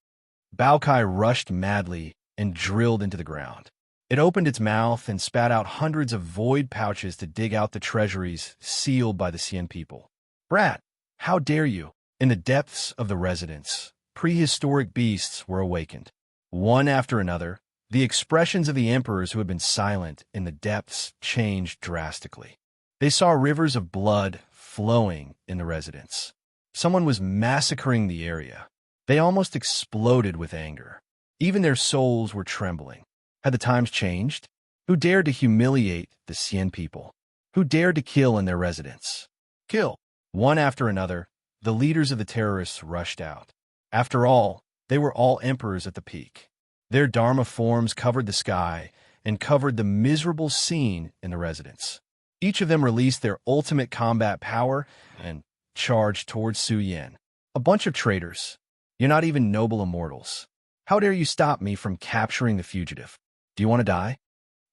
Baokai rushed madly and drilled into the ground. It opened its mouth and spat out hundreds of void pouches to dig out the treasuries sealed by the Cien people. Brat, how dare you? In the depths of the residence, prehistoric beasts were awakened. One after another, the expressions of the emperors who had been silent in the depths changed drastically. They saw rivers of blood flowing in the residence. Someone was massacring the area. They almost exploded with anger. Even their souls were trembling. Had the times changed? Who dared to humiliate the Cien people? Who dared to kill in their residence? Kill! One after another, the leaders of the terrorists rushed out. After all, they were all emperors at the peak. Their Dharma forms covered the sky and covered the miserable scene in the residence. Each of them released their ultimate combat power and charged towards Su Yan. A bunch of traitors. You're not even noble immortals. How dare you stop me from capturing the fugitive? Do you want to die?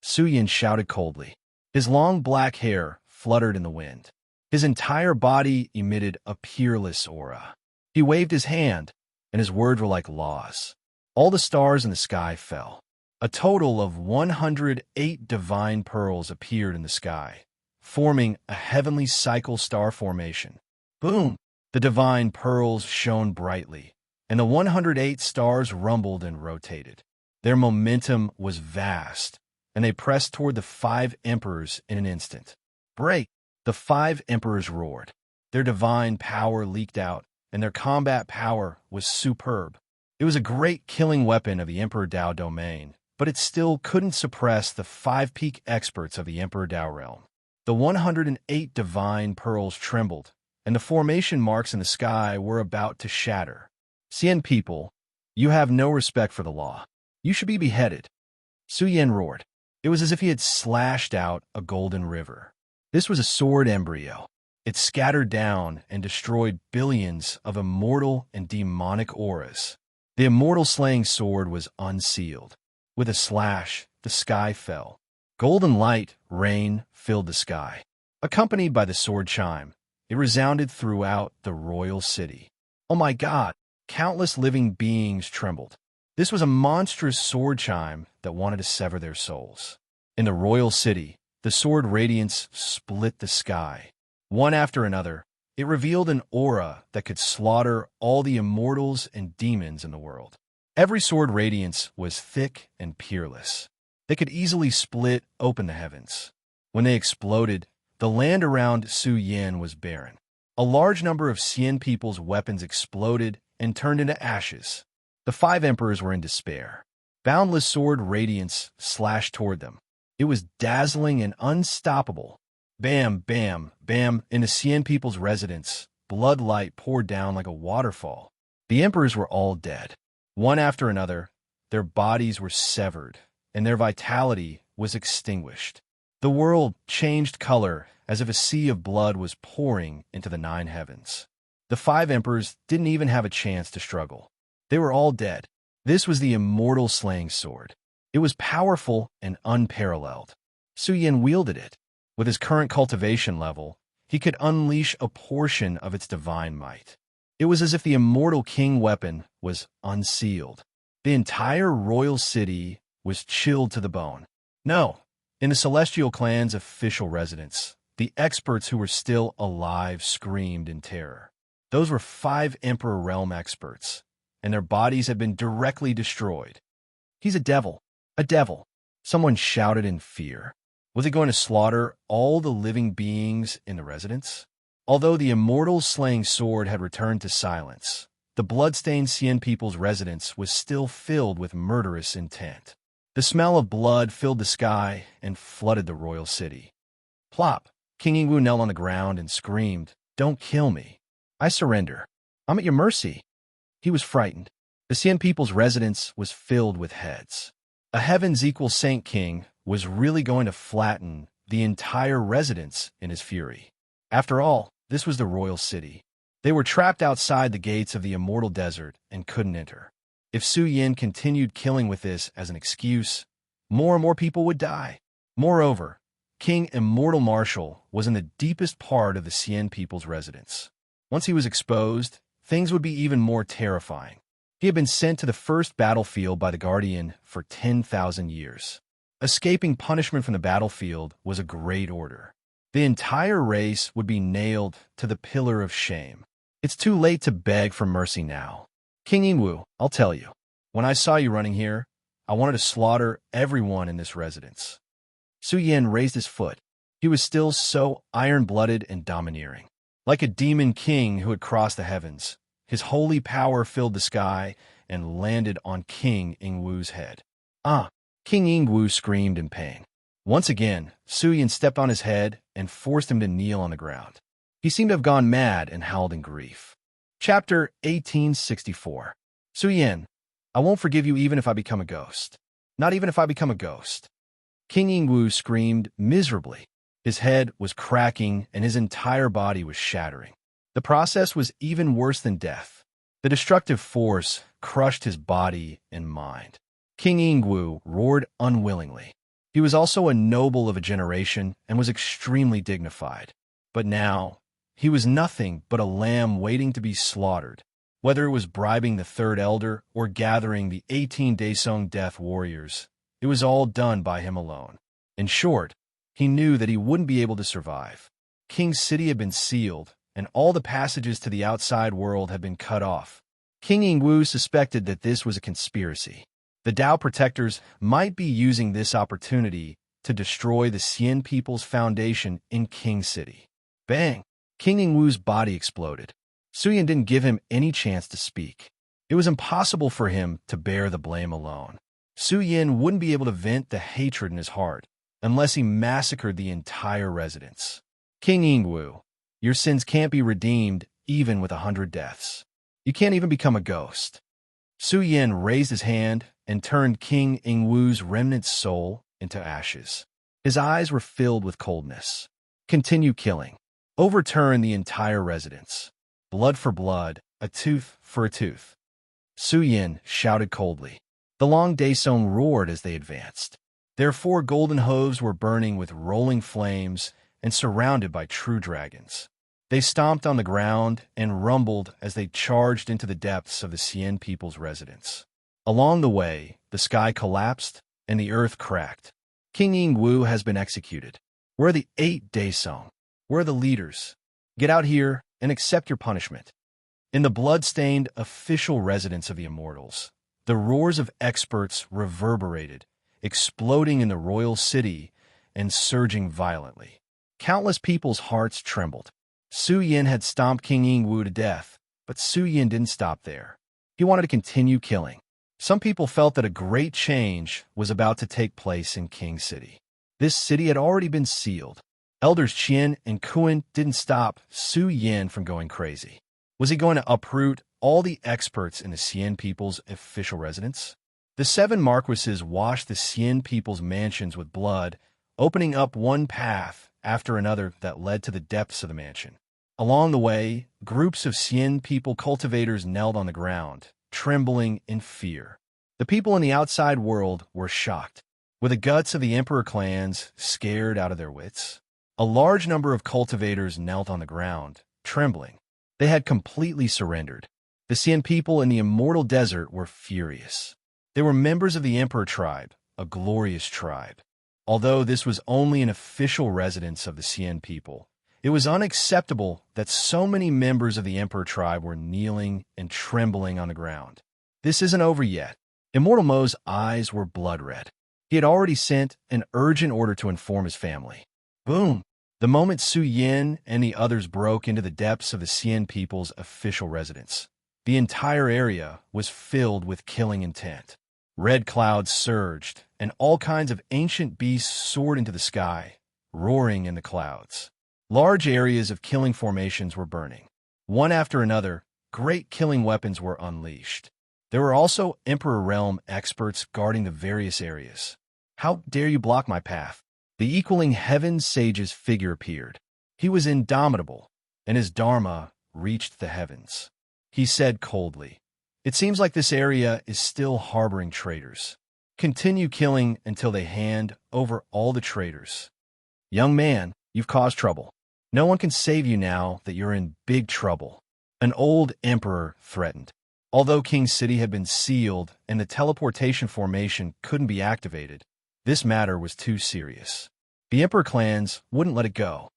Su Yan shouted coldly. His long black hair fluttered in the wind. His entire body emitted a peerless aura. He waved his hand, and his words were like laws. All the stars in the sky fell. A total of 108 divine pearls appeared in the sky, forming a heavenly cycle star formation. Boom! The divine pearls shone brightly, and the 108 stars rumbled and rotated. Their momentum was vast, and they pressed toward the 5 emperors in an instant. Break! The 5 emperors roared. Their divine power leaked out, and their combat power was superb. It was a great killing weapon of the Emperor Dao domain, but it still couldn't suppress the 5 peak experts of the Emperor Dao realm. The 108 divine pearls trembled, and the formation marks in the sky were about to shatter. Cien people, you have no respect for the law. You should be beheaded. Su Yan roared. It was as if he had slashed out a golden river. This was a sword embryo. It scattered down and destroyed billions of immortal and demonic auras. The immortal slaying sword was unsealed. With a slash, the sky fell. Golden light, rain, filled the sky. Accompanied by the sword chime, it resounded throughout the royal city. Oh my God! Countless living beings trembled. This was a monstrous sword chime that wanted to sever their souls. In the royal city, the sword radiance split the sky. One after another, it revealed an aura that could slaughter all the immortals and demons in the world. Every sword radiance was thick and peerless. They could easily split open the heavens. When they exploded, the land around Su Yan was barren. A large number of Cien people's weapons exploded and turned into ashes. The 5 emperors were in despair. Boundless sword radiance slashed toward them. It was dazzling and unstoppable. Bam, bam, bam, in the Cien people's residence, blood light poured down like a waterfall. The emperors were all dead. One after another, their bodies were severed, and their vitality was extinguished. The world changed color as if a sea of blood was pouring into the 9 heavens. The 5 emperors didn't even have a chance to struggle. They were all dead. This was the immortal slaying sword. It was powerful and unparalleled. Su Yan wielded it. With his current cultivation level, he could unleash a portion of its divine might. It was as if the immortal king weapon was unsealed. The entire royal city was chilled to the bone. No, in the Celestial Clan's official residence, the experts who were still alive screamed in terror. Those were 5 Emperor Realm experts, and their bodies had been directly destroyed. He's a devil. A devil. Someone shouted in fear. Was he going to slaughter all the living beings in the residence? Although the immortal slaying sword had returned to silence, the blood-stained Cien people's residence was still filled with murderous intent. The smell of blood filled the sky and flooded the royal city. Plop! King Ingwu knelt on the ground and screamed, "Don't kill me. I surrender. I'm at your mercy." He was frightened. The Cien people's residence was filled with heads. A heavens equal Saint King was really going to flatten the entire residence in his fury. After all, this was the royal city. They were trapped outside the gates of the immortal desert and couldn't enter. If Su Yin continued killing with this as an excuse, more and more people would die. Moreover, King Immortal Marshal was in the deepest part of the Cien people's residence. Once he was exposed, things would be even more terrifying. He had been sent to the first battlefield by the Guardian for 10,000 years. Escaping punishment from the battlefield was a great order. The entire race would be nailed to the pillar of shame. It's too late to beg for mercy now. King Ingwu, I'll tell you, when I saw you running here, I wanted to slaughter everyone in this residence. Su Yin raised his foot. He was still so iron-blooded and domineering. Like a demon king who had crossed the heavens, his holy power filled the sky and landed on King Ingwu's head. "Ah!" King Ingwu screamed in pain. Once again, Su Yin stepped on his head and forced him to kneel on the ground. He seemed to have gone mad and howled in grief. Chapter 1864. Su Yin, I won't forgive you even if I become a ghost. Not even if I become a ghost. King Ingwu screamed miserably. His head was cracking and his entire body was shattering. The process was even worse than death. The destructive force crushed his body and mind. King Ingwu roared unwillingly. He was also a noble of a generation and was extremely dignified. But now, he was nothing but a lamb waiting to be slaughtered. Whether it was bribing the third elder or gathering the 18 Daesung death warriors, it was all done by him alone. In short, he knew that he wouldn't be able to survive. King's city had been sealed, and all the passages to the outside world had been cut off. King Ingwu suspected that this was a conspiracy. The Tao protectors might be using this opportunity to destroy the Cien people's foundation in King City. Bang! King Ingwu's body exploded. Su Yin didn't give him any chance to speak. It was impossible for him to bear the blame alone. Su Yin wouldn't be able to vent the hatred in his heart unless he massacred the entire residence. King Ingwu, your sins can't be redeemed even with 100 deaths. You can't even become a ghost. Su Yin raised his hand and turned King Ingwu's remnant soul into ashes. His eyes were filled with coldness. Continue killing. Overturn the entire residence. Blood for blood, a tooth for a tooth. Su Yin shouted coldly. The long Daesung roared as they advanced. Their 4 golden hooves were burning with rolling flames and surrounded by true dragons. They stomped on the ground and rumbled as they charged into the depths of the Cien people's residence. Along the way, the sky collapsed and the earth cracked. King Ingwu has been executed. Where are the 8 Daesung? Where are the leaders? Get out here and accept your punishment. In the blood-stained official residence of the immortals, the roars of experts reverberated, exploding in the royal city and surging violently. Countless people's hearts trembled. Su Yin had stomped King Ingwu to death, but Su Yin didn't stop there. He wanted to continue killing. Some people felt that a great change was about to take place in King City. This city had already been sealed. Elders Qian and Kuan didn't stop Su Yin from going crazy. Was he going to uproot all the experts in the Cien people's official residence? The 7 marquises washed the Cien people's mansions with blood, opening up one path after another that led to the depths of the mansion. Along the way, groups of Cien people cultivators knelt on the ground, trembling in fear. The people in the outside world were shocked, with the guts of the emperor clans scared out of their wits. A large number of cultivators knelt on the ground, trembling. They had completely surrendered. The Cien people in the immortal desert were furious. They were members of the Emperor tribe, a glorious tribe. Although this was only an official residence of the Cien people, it was unacceptable that so many members of the Emperor tribe were kneeling and trembling on the ground. This isn't over yet. Immortal Mo's eyes were blood red. He had already sent an urgent order to inform his family. Boom! The moment Su Yin and the others broke into the depths of the Xian people's official residence, the entire area was filled with killing intent. Red clouds surged, and all kinds of ancient beasts soared into the sky, roaring in the clouds. Large areas of killing formations were burning. One after another, great killing weapons were unleashed. There were also Emperor Realm experts guarding the various areas. How dare you block my path? The equaling heaven sage's figure appeared. He was indomitable, and his dharma reached the heavens. He said coldly, "It seems like this area is still harboring traitors. Continue killing until they hand over all the traitors. Young man, you've caused trouble. No one can save you now that you're in big trouble." An old emperor threatened. Although King's City had been sealed and the teleportation formation couldn't be activated, this matter was too serious. The emperor clans wouldn't let it go.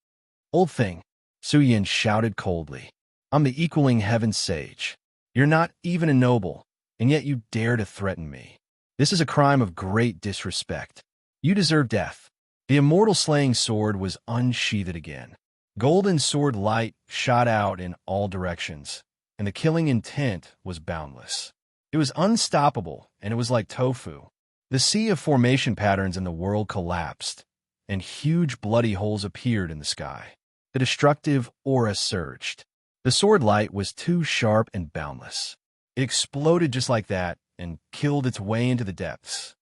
"Old thing," Su Yin shouted coldly. "I'm the equaling heaven sage. You're not even a noble, and yet you dare to threaten me. This is a crime of great disrespect. You deserve death." The immortal slaying sword was unsheathed again. Golden sword light shot out in all directions, and the killing intent was boundless. It was unstoppable, and it was like tofu. The sea of formation patterns in the world collapsed, and huge bloody holes appeared in the sky. The destructive aura surged. The sword light was too sharp and boundless. It exploded just like that and killed its way into the depths.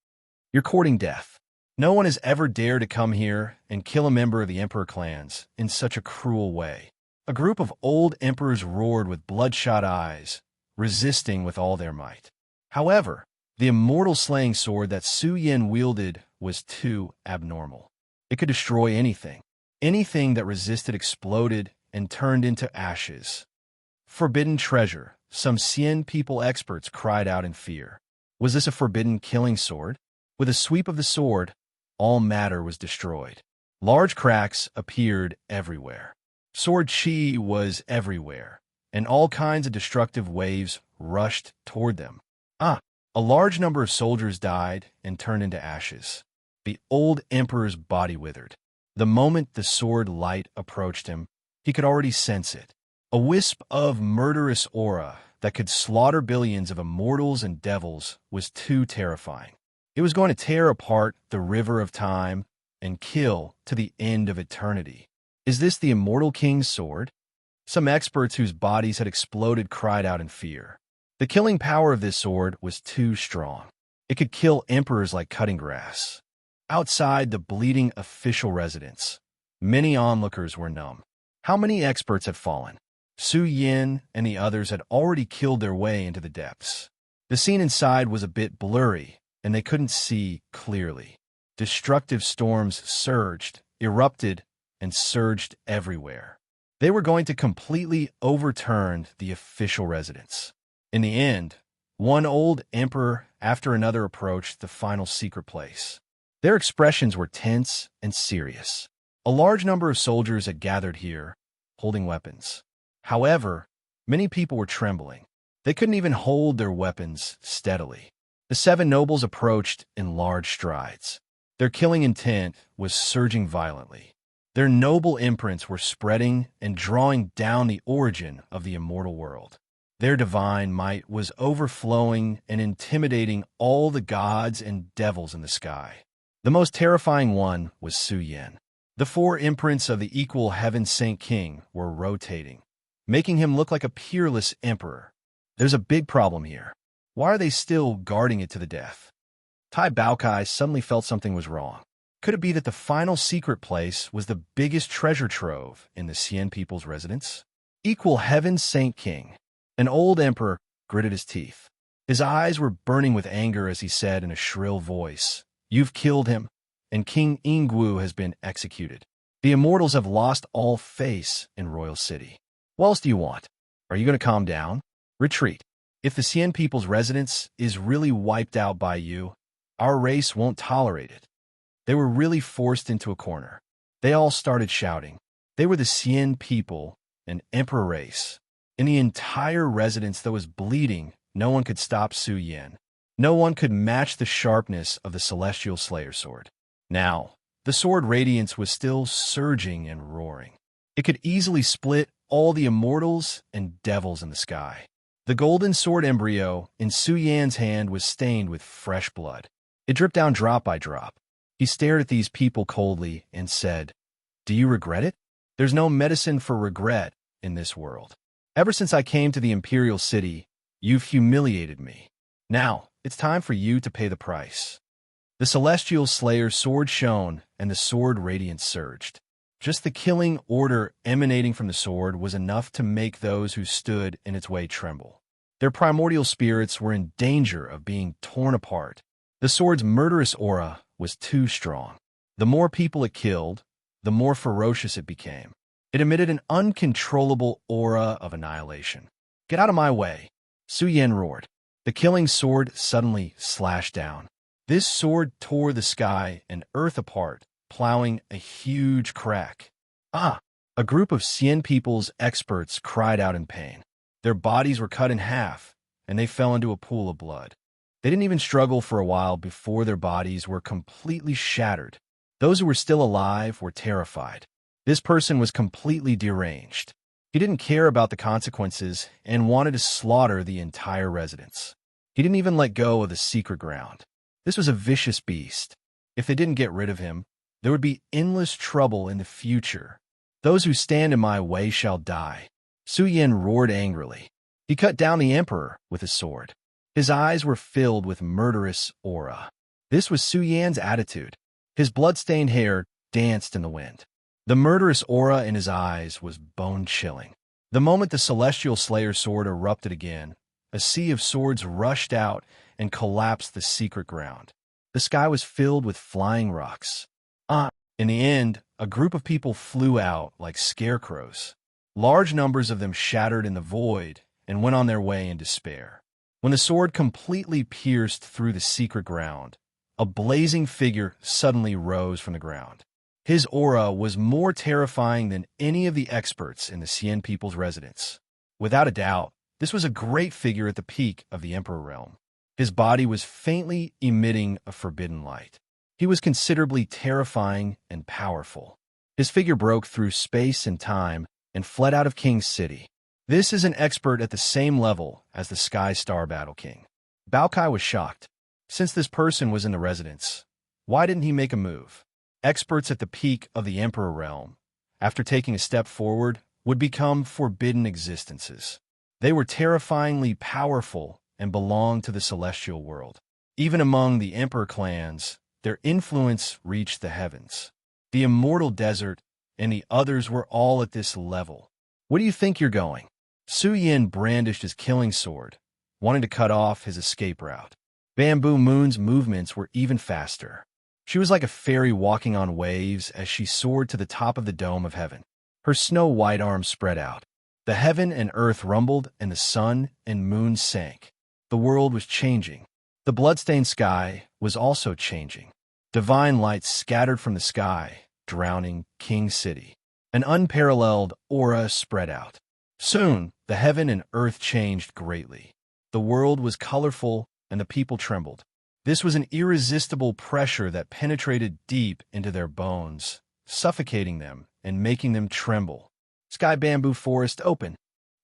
"You're courting death. No one has ever dared to come here and kill a member of the Emperor clans in such a cruel way." A group of old emperors roared with bloodshot eyes, resisting with all their might. However, the immortal slaying sword that Su Yin wielded was too abnormal. It could destroy anything. Anything that resisted exploded and turned into ashes. "Forbidden treasure," some Xian people experts cried out in fear. Was this a forbidden killing sword? With a sweep of the sword, all matter was destroyed. Large cracks appeared everywhere. Sword chi was everywhere, and all kinds of destructive waves rushed toward them. A large number of soldiers died and turned into ashes. The old emperor's body withered. The moment the sword light approached him, he could already sense it. A wisp of murderous aura that could slaughter billions of immortals and devils was too terrifying. It was going to tear apart the river of time and kill to the end of eternity. Is this the immortal king's sword? Some experts whose bodies had exploded cried out in fear. The killing power of this sword was too strong. It could kill emperors like cutting grass. Outside the bleeding official residence, many onlookers were numb. How many experts had fallen? Su Yin and the others had already killed their way into the depths. The scene inside was a bit blurry, and they couldn't see clearly. Destructive storms surged, erupted, and surged everywhere. They were going to completely overturn the official residence. In the end, one old emperor after another approached the final secret place. Their expressions were tense and serious. A large number of soldiers had gathered here, holding weapons. However, many people were trembling. They couldn't even hold their weapons steadily. The 7 nobles approached in large strides. Their killing intent was surging violently. Their noble imprints were spreading and drawing down the origin of the immortal world. Their divine might was overflowing and intimidating all the gods and devils in the sky. The most terrifying one was Su Yin. The 4 imprints of the equal Heaven Saint King were rotating, making him look like a peerless emperor. There's a big problem here. Why are they still guarding it to the death? Tai Baokai suddenly felt something was wrong. Could it be that the final secret place was the biggest treasure trove in the Xian people's residence? Equal Heaven Saint King. An old emperor gritted his teeth. His eyes were burning with anger as he said in a shrill voice, "You've killed him, and King Ingwu has been executed. The immortals have lost all face in Royal City. What else do you want? Are you going to calm down? Retreat. If the Xian people's residence is really wiped out by you, our race won't tolerate it." They were really forced into a corner. They all started shouting. They were the Xian people, an emperor race. In the entire residence that was bleeding, no one could stop Su Yin. No one could match the sharpness of the Celestial Slayer sword. Now, the sword radiance was still surging and roaring. It could easily split all the immortals and devils in the sky. The golden sword embryo in Su Yan's hand was stained with fresh blood. It dripped down drop by drop. He stared at these people coldly and said, "Do you regret it? There's no medicine for regret in this world. Ever since I came to the Imperial City, you've humiliated me. Now, it's time for you to pay the price." The Celestial Slayer's sword shone, and the sword radiance surged. Just the killing order emanating from the sword was enough to make those who stood in its way tremble. Their primordial spirits were in danger of being torn apart. The sword's murderous aura was too strong. The more people it killed, the more ferocious it became. It emitted an uncontrollable aura of annihilation. "Get out of my way!" Su Yan roared. The killing sword suddenly slashed down. This sword tore the sky and earth apart, plowing a huge crack. "Ah!" A group of Xian people's experts cried out in pain. Their bodies were cut in half, and they fell into a pool of blood. They didn't even struggle for a while before their bodies were completely shattered. Those who were still alive were terrified. This person was completely deranged. He didn't care about the consequences and wanted to slaughter the entire residence. He didn't even let go of the secret ground. This was a vicious beast. If they didn't get rid of him, there would be endless trouble in the future. "Those who stand in my way shall die." Su Yan roared angrily. He cut down the emperor with his sword. His eyes were filled with murderous aura. This was Su Yan's attitude. His blood-stained hair danced in the wind. The murderous aura in his eyes was bone-chilling. The moment the Celestial Slayer's sword erupted again, a sea of swords rushed out and collapsed the secret ground. The sky was filled with flying rocks. In the end, a group of people flew out like scarecrows. Large numbers of them shattered in the void and went on their way in despair. When the sword completely pierced through the secret ground, a blazing figure suddenly rose from the ground. His aura was more terrifying than any of the experts in the Xian people's residence. Without a doubt, this was a great figure at the peak of the Emperor realm. His body was faintly emitting a forbidden light. He was considerably terrifying and powerful. His figure broke through space and time and fled out of King's City. This is an expert at the same level as the Sky Star Battle King. Bao Kai was shocked. Since this person was in the residence, why didn't he make a move? Experts at the peak of the Emperor realm, after taking a step forward, would become forbidden existences. They were terrifyingly powerful and belonged to the celestial world. Even among the Emperor clans, their influence reached the heavens. The Immortal Desert and the others were all at this level. "Where do you think you're going?" Su Yan brandished his killing sword, wanting to cut off his escape route. Bamboo Moon's movements were even faster. She was like a fairy walking on waves as she soared to the top of the dome of heaven. Her snow-white arms spread out. The heaven and earth rumbled, and the sun and moon sank. The world was changing. The bloodstained sky was also changing. Divine light scattered from the sky, drowning King's City. An unparalleled aura spread out. Soon, the heaven and earth changed greatly. The world was colorful, and the people trembled. This was an irresistible pressure that penetrated deep into their bones, suffocating them and making them tremble. Sky Bamboo Forest opened.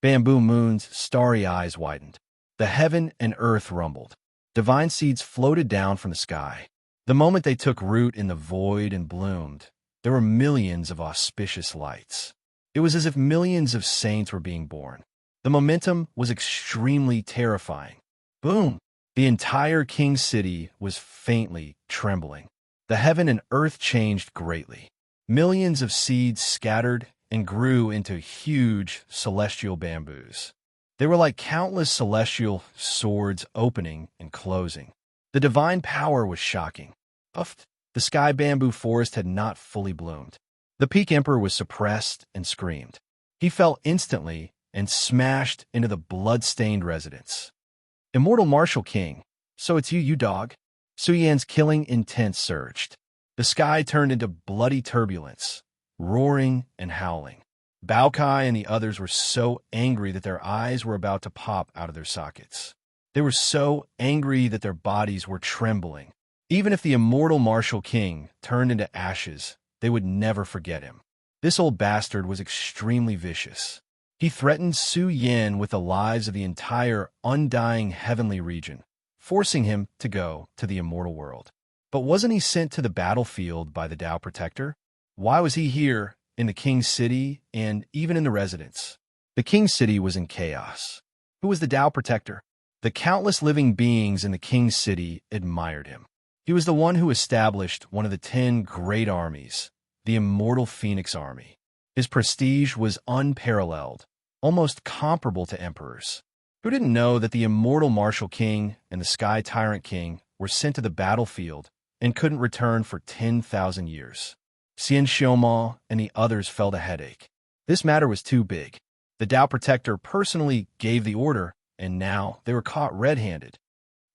Bamboo Moon's starry eyes widened. The heaven and earth rumbled. Divine seeds floated down from the sky. The moment they took root in the void and bloomed, there were millions of auspicious lights. It was as if millions of saints were being born. The momentum was extremely terrifying. Boom! The entire King's City was faintly trembling. The heaven and earth changed greatly. Millions of seeds scattered and grew into huge celestial bamboos. They were like countless celestial swords opening and closing. The divine power was shocking. The Sky Bamboo Forest had not fully bloomed. The Peak Emperor was suppressed and screamed. He fell instantly and smashed into the blood-stained residence. "Immortal Martial King, so it's you dog?" Su Yan's killing intent surged. The sky turned into bloody turbulence, roaring and howling. Bao Kai and the others were so angry that their eyes were about to pop out of their sockets. They were so angry that their bodies were trembling. Even if the immortal martial king turned into ashes, they would never forget him. This old bastard was extremely vicious. He threatened Su Yan with the lives of the entire undying heavenly region, forcing him to go to the immortal world. But wasn't he sent to the battlefield by the Tao Protector? Why was he here, in the king's city, and even in the residence? The king's city was in chaos. Who was the Tao Protector? The countless living beings in the king's city admired him. He was the one who established one of the 10 great armies, the Immortal Phoenix Army. His prestige was unparalleled, almost comparable to emperors. Who didn't know that the Immortal Martial King and the Sky Tyrant King were sent to the battlefield and couldn't return for 10,000 years? Xian Xiaoma and the others felt a headache. This matter was too big. The Tao Protector personally gave the order, and now they were caught red-handed.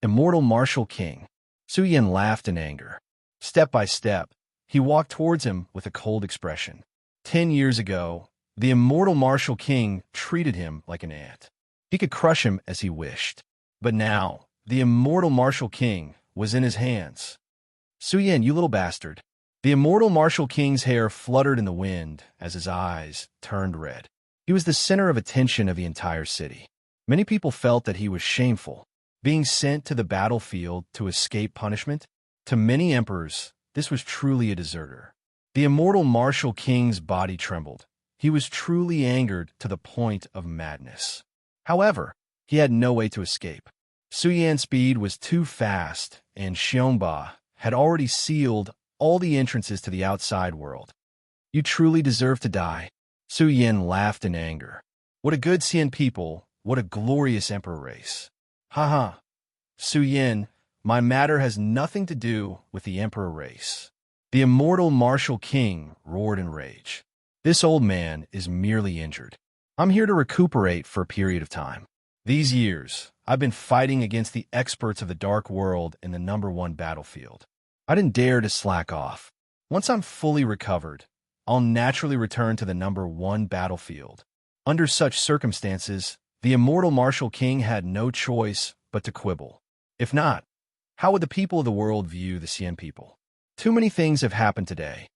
Immortal Martial King. Su Yan laughed in anger. Step by step, he walked towards him with a cold expression. 10 years ago, the Immortal Martial King treated him like an ant. He could crush him as he wished. But now, the Immortal Martial King was in his hands. Su Yan, you little bastard. The Immortal Martial King's hair fluttered in the wind as his eyes turned red. He was the center of attention of the entire city. Many people felt that he was shameful, being sent to the battlefield to escape punishment. To many emperors, this was truly a deserter. The Immortal Martial King's body trembled. He was truly angered to the point of madness. However, he had no way to escape. Su Yan's speed was too fast, and Xiongba had already sealed all the entrances to the outside world. You truly deserve to die. Su Yan laughed in anger. What a good Xian people, what a glorious emperor race. Ha. Su Yan, my matter has nothing to do with the emperor race. The Immortal Martial King roared in rage. This old man is merely injured. I'm here to recuperate for a period of time. These years, I've been fighting against the experts of the Dark World in the #1 battlefield. I didn't dare to slack off. Once I'm fully recovered, I'll naturally return to the #1 battlefield. Under such circumstances, the Immortal Martial King had no choice but to quibble. If not, how would the people of the world view the Xian people? Too many things have happened today.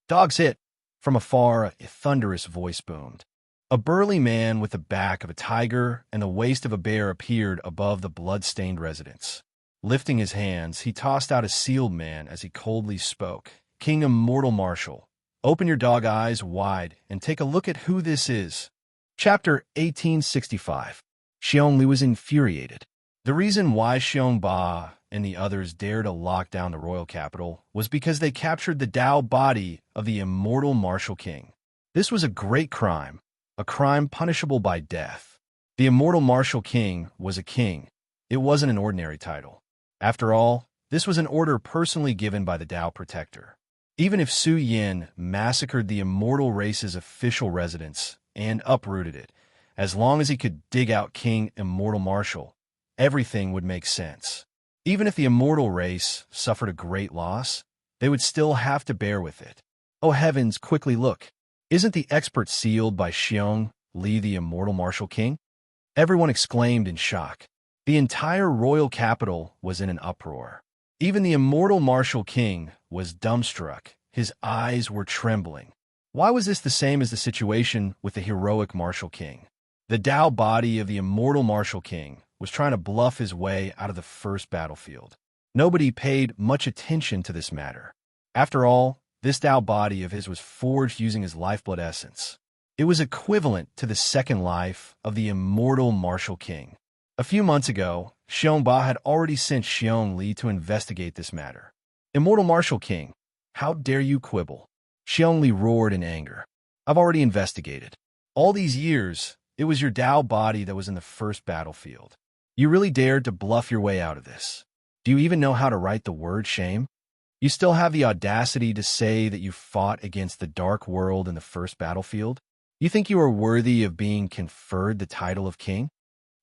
Dogs hit. From afar, a thunderous voice boomed. A burly man with the back of a tiger and the waist of a bear appeared above the blood-stained residence. Lifting his hands, he tossed out a sealed man as he coldly spoke. King Immortal Martial, open your dog eyes wide and take a look at who this is. Chapter 1865. Xiongli was infuriated. The reason why Xiongba and the others dared to lock down the royal capital was because they captured the Tao body of the Immortal Martial King. This was a great crime, a crime punishable by death. The Immortal Martial King was a king. It wasn't an ordinary title. After all, this was an order personally given by the Tao Protector. Even if Su Yan massacred the immortal race's official residence and uprooted it, as long as he could dig out King Immortal Martial, everything would make sense. Even if the immortal race suffered a great loss, they would still have to bear with it. Oh heavens, quickly look. Isn't the expert sealed by Xiong Li, the Immortal Martial King? Everyone exclaimed in shock. The entire royal capital was in an uproar. Even the Immortal Martial King was dumbstruck. His eyes were trembling. Why was this the same as the situation with the heroic Martial King? The Tao body of the Immortal Martial King was trying to bluff his way out of the first battlefield. Nobody paid much attention to this matter. After all, this Tao body of his was forged using his lifeblood essence. It was equivalent to the second life of the Immortal Martial King. A few months ago, Xiongba had already sent Xiong Li to investigate this matter. Immortal Martial King, how dare you quibble? Xiong Li roared in anger. I've already investigated. All these years, it was your Tao body that was in the first battlefield. You really dared to bluff your way out of this. Do you even know how to write the word shame? You still have the audacity to say that you fought against the Dark World in the first battlefield? You think you are worthy of being conferred the title of king?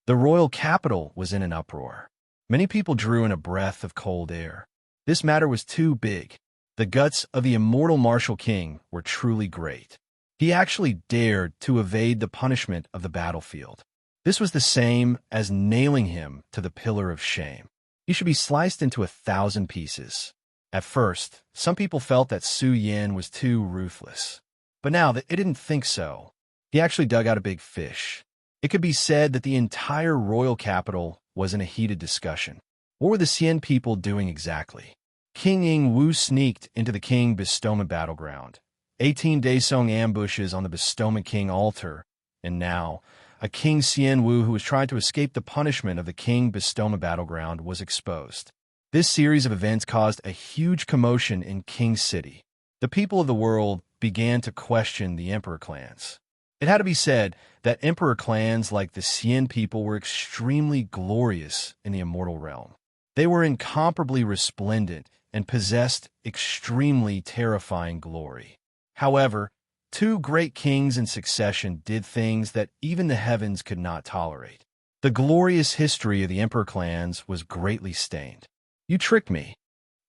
The royal capital was in an uproar. Many people drew in a breath of cold air. This matter was too big. The guts of the Immortal Martial King were truly great. He actually dared to evade the punishment of the battlefield. This was the same as nailing him to the pillar of shame. He should be sliced into 1,000 pieces. At first, some people felt that Su Yan was too ruthless. But now they didn't think so. He actually dug out a big fish. It could be said that the entire royal capital was in a heated discussion. What were the Xian people doing exactly? King Ying Wu sneaked into the King Bestowment battleground. 18 Daesong ambushes on the Bestowment King altar. And now, a King Xian Wu who was trying to escape the punishment of the King Bestowment battleground was exposed. This series of events caused a huge commotion in King City. The people of the world began to question the emperor clans. It had to be said that emperor clans like the Xian people were extremely glorious in the immortal realm. They were incomparably resplendent and possessed extremely terrifying glory. However, two great kings in succession did things that even the heavens could not tolerate. The glorious history of the emperor clans was greatly stained. You tricked me.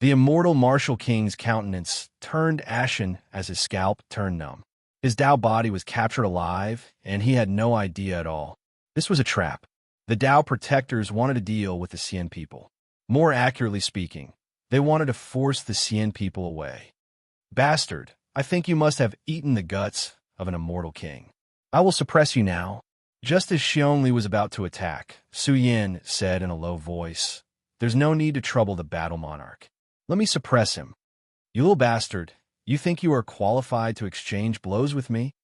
The immortal martial king's countenance turned ashen as his scalp turned numb. His Dao body was captured alive, and he had no idea at all. This was a trap. The Dao protectors wanted to deal with the Xian people. More accurately speaking, they wanted to force the Xian people away. Bastard, I think you must have eaten the guts of an immortal king. I will suppress you now. Just as Xiongli was about to attack, Su Yan said in a low voice, "There's no need to trouble the battle monarch. Let me suppress him. You little bastard, you think you are qualified to exchange blows with me?"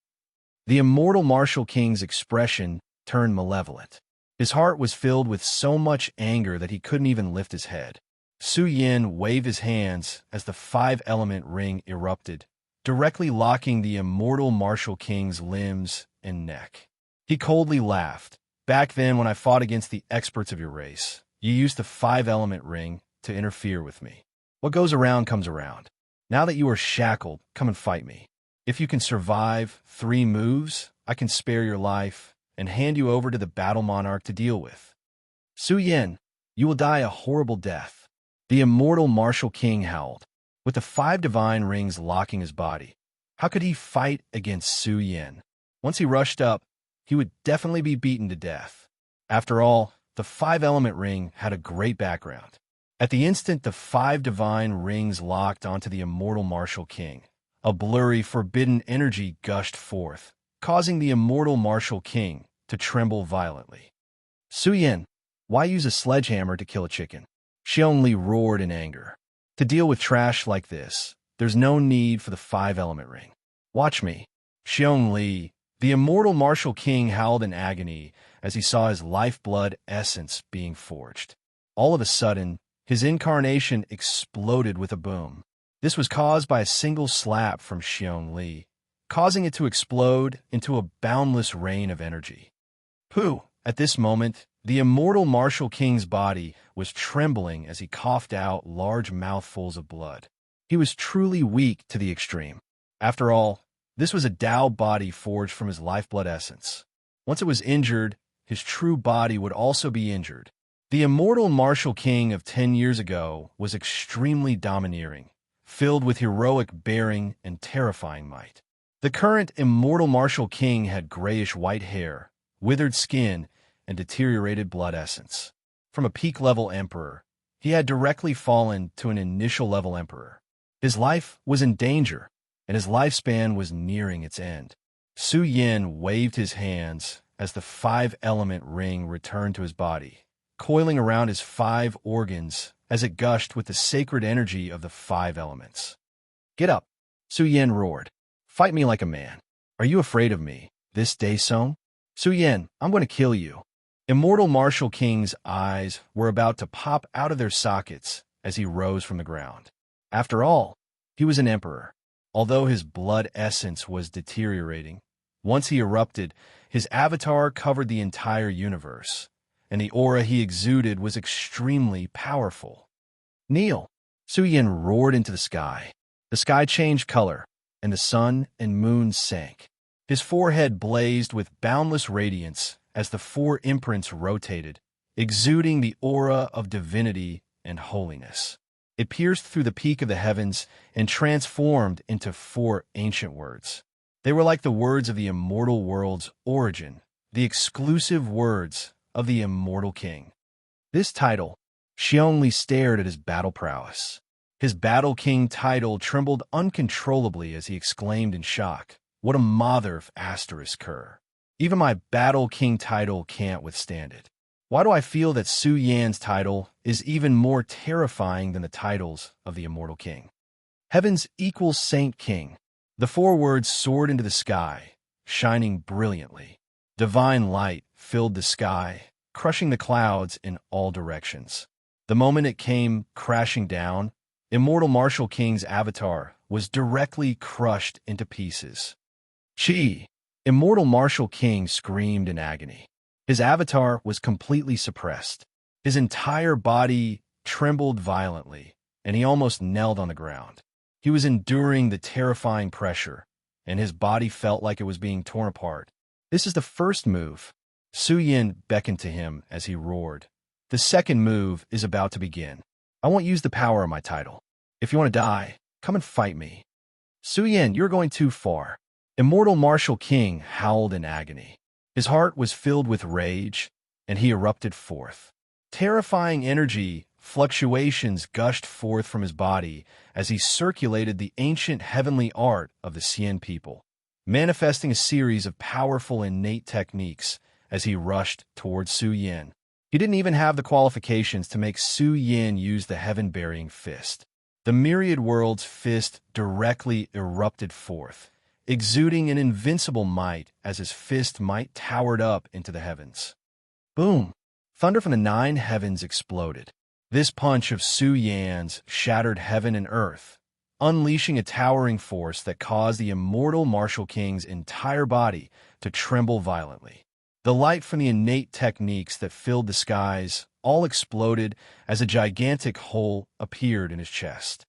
The immortal martial king's expression turned malevolent. His heart was filled with so much anger that he couldn't even lift his head. Su Yan waved his hands as the 5-element ring erupted, directly locking the immortal martial king's limbs and neck. He coldly laughed. "Back then, when I fought against the experts of your race, you used the 5-element ring to interfere with me. What goes around comes around. Now that you are shackled, come and fight me. If you can survive 3 moves, I can spare your life and hand you over to the battle monarch to deal with." "Su Yan, you will die a horrible death." The immortal martial king howled. With the 5 divine rings locking his body, how could he fight against Su Yan? Once he rushed up, he would definitely be beaten to death. After all, the 5-element ring had a great background. At the instant the 5 divine rings locked onto the immortal martial king, a blurry, forbidden energy gushed forth, causing the immortal martial king to tremble violently. "Su Yan, why use a sledgehammer to kill a chicken?" Xiongli roared in anger. "To deal with trash like this, there's no need for the 5-element ring. Watch me." Xiongli, the immortal martial king, howled in agony as he saw his lifeblood essence being forged. All of a sudden, his incarnation exploded with a boom. This was caused by a single slap from Xiongli, causing it to explode into a boundless rain of energy. Pooh! At this moment, the immortal martial king's body was trembling as he coughed out large mouthfuls of blood. He was truly weak to the extreme. After all, this was a Dao body forged from his lifeblood essence. Once it was injured, his true body would also be injured. The immortal martial king of 10 years ago was extremely domineering, filled with heroic bearing and terrifying might. The current immortal martial king had grayish-white hair, withered skin, and deteriorated blood essence. From a peak-level emperor, he had directly fallen to an initial-level emperor. His life was in danger, and his lifespan was nearing its end. Su Yan waved his hands as the 5-element ring returned to his body, coiling around his 5 organs as it gushed with the sacred energy of the 5 elements. "Get up!" Su Yan roared. "Fight me like a man. Are you afraid of me, this Daesong? Su Yan, I'm going to kill you." Immortal martial king's eyes were about to pop out of their sockets as he rose from the ground. After all, he was an emperor. Although his blood essence was deteriorating, once he erupted, his avatar covered the entire universe, and the aura he exuded was extremely powerful. "Kneel!" Su Yan roared into the sky. The sky changed color, and the sun and moon sank. His forehead blazed with boundless radiance as the 4 imprints rotated, exuding the aura of divinity and holiness. It pierced through the peak of the heavens and transformed into 4 ancient words. They were like the words of the immortal world's origin, the exclusive words of the immortal king. This title, she only stared at his battle prowess. His Battle King title trembled uncontrollably as he exclaimed in shock, "What a mother of asterisk cur! Even my Battle King title can't withstand it. Why do I feel that Su Yan's title is even more terrifying than the titles of the immortal king? Heaven's equal Saint King." The four words soared into the sky, shining brilliantly. Divine light filled the sky, crushing the clouds in all directions. The moment it came crashing down, Immortal Martial King's avatar was directly crushed into pieces. Chi! Immortal Martial King screamed in agony. His avatar was completely suppressed. His entire body trembled violently, and he almost knelt on the ground. He was enduring the terrifying pressure, and his body felt like it was being torn apart. "This is the first move." Su Yan beckoned to him as he roared. "The second move is about to begin. I won't use the power of my title. If you want to die, come and fight me." "Su Yan, you're going too far." Immortal Martial King howled in agony. His heart was filled with rage, and he erupted forth. Terrifying energy fluctuations gushed forth from his body as he circulated the ancient heavenly art of the Xian people, manifesting a series of powerful innate techniques as he rushed towards Su Yan. He didn't even have the qualifications to make Su Yan use the heaven-burying fist. The myriad world's fist directly erupted forth, exuding an invincible might as his fist might towered up into the heavens. Boom! Thunder from the 9 heavens exploded. This punch of Su Yan's shattered heaven and earth, unleashing a towering force that caused the immortal Martial King's entire body to tremble violently. The light from the innate techniques that filled the skies all exploded as a gigantic hole appeared in his chest.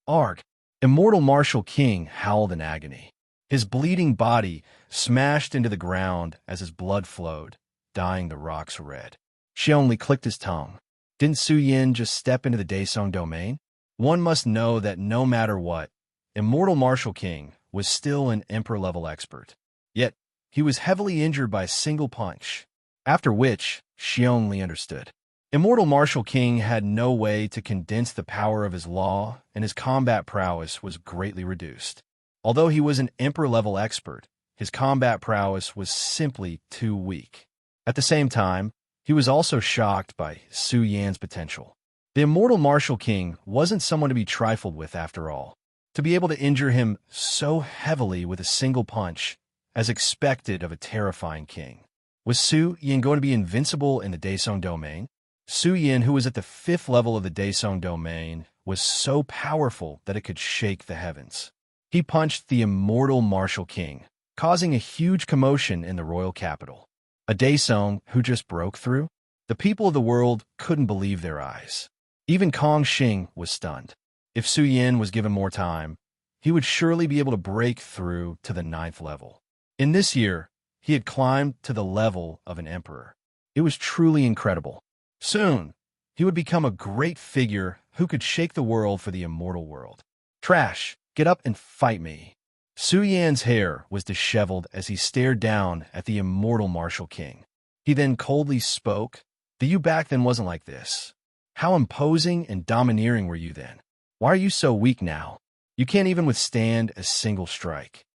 Arg! Immortal Martial King howled in agony. His bleeding body smashed into the ground as his blood flowed, dyeing the rocks red. She only clicked his tongue. Didn't Su Yan just step into the Daesung domain? One must know that no matter what, Immortal Martial King was still an Emperor-level expert. Yet, he was heavily injured by a single punch, after which she only understood. Immortal Martial King had no way to condense the power of his law, and his combat prowess was greatly reduced. Although he was an Emperor-level expert, his combat prowess was simply too weak. At the same time, he was also shocked by Su Yan's potential. The Immortal Martial King wasn't someone to be trifled with after all. To be able to injure him so heavily with a single punch, as expected of a terrifying king. Was Su Yan going to be invincible in the Daesung domain? Su Yan, who was at the 5th level of the Daesung domain, was so powerful that it could shake the heavens. He punched the Immortal Martial King, causing a huge commotion in the royal capital. A Daesung who just broke through? The people of the world couldn't believe their eyes. Even Kong Xing was stunned. If Su Yan was given more time, he would surely be able to break through to the 9th level. In this year, he had climbed to the level of an emperor. It was truly incredible. Soon, he would become a great figure who could shake the world for the immortal world. Trash, get up and fight me. Su Yan's hair was disheveled as he stared down at the Immortal Martial King. He then coldly spoke, "The you back then wasn't like this. How imposing and domineering were you then? Why are you so weak now? You can't even withstand a single strike."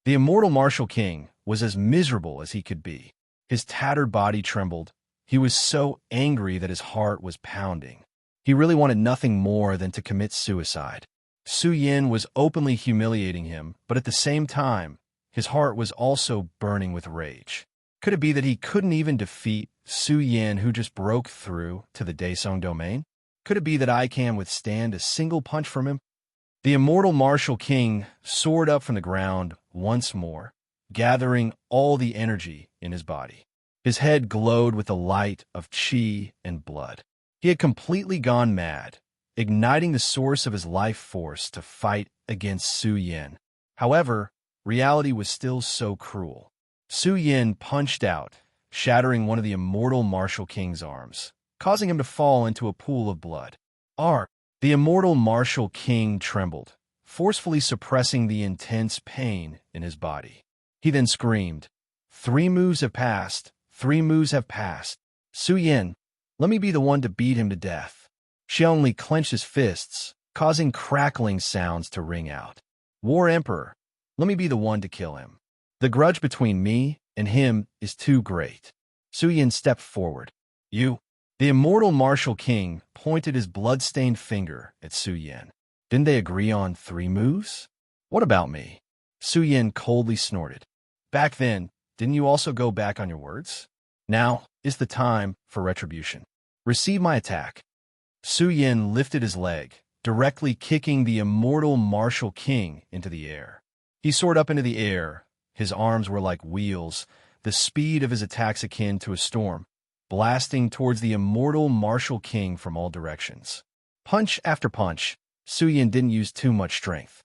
The Immortal Martial King was as miserable as he could be. His tattered body trembled. He was so angry that his heart was pounding. He really wanted nothing more than to commit suicide. Su Yan was openly humiliating him, but at the same time, his heart was also burning with rage. Could it be that he couldn't even defeat Su Yan, who just broke through to the Daesung domain? Could it be that I can withstand a single punch from him? The Immortal Martial King soared up from the ground once more, gathering all the energy in his body. His head glowed with the light of chi and blood. He had completely gone mad, igniting the source of his life force to fight against Su Yan. However, reality was still so cruel. Su Yan punched out, shattering one of the Immortal Martial King's arms, causing him to fall into a pool of blood. The Immortal Martial King trembled, forcefully suppressing the intense pain in his body. He then screamed, 3 moves have passed. 3 moves have passed. Su Yin, let me be the one to beat him to death. Xiaonli clenched his fists, causing crackling sounds to ring out. War Emperor, let me be the one to kill him. The grudge between me and him is too great. Su Yin stepped forward. You. The immortal martial king pointed his blood-stained finger at Su Yin. Didn't they agree on 3 moves? What about me? Su Yin coldly snorted. Back then, didn't you also go back on your words? Now is the time for retribution. Receive my attack. Su Yin lifted his leg, directly kicking the immortal martial king into the air. He soared up into the air. His arms were like wheels, the speed of his attacks akin to a storm, blasting towards the immortal martial king from all directions. Punch after punch, Su Yin didn't use too much strength.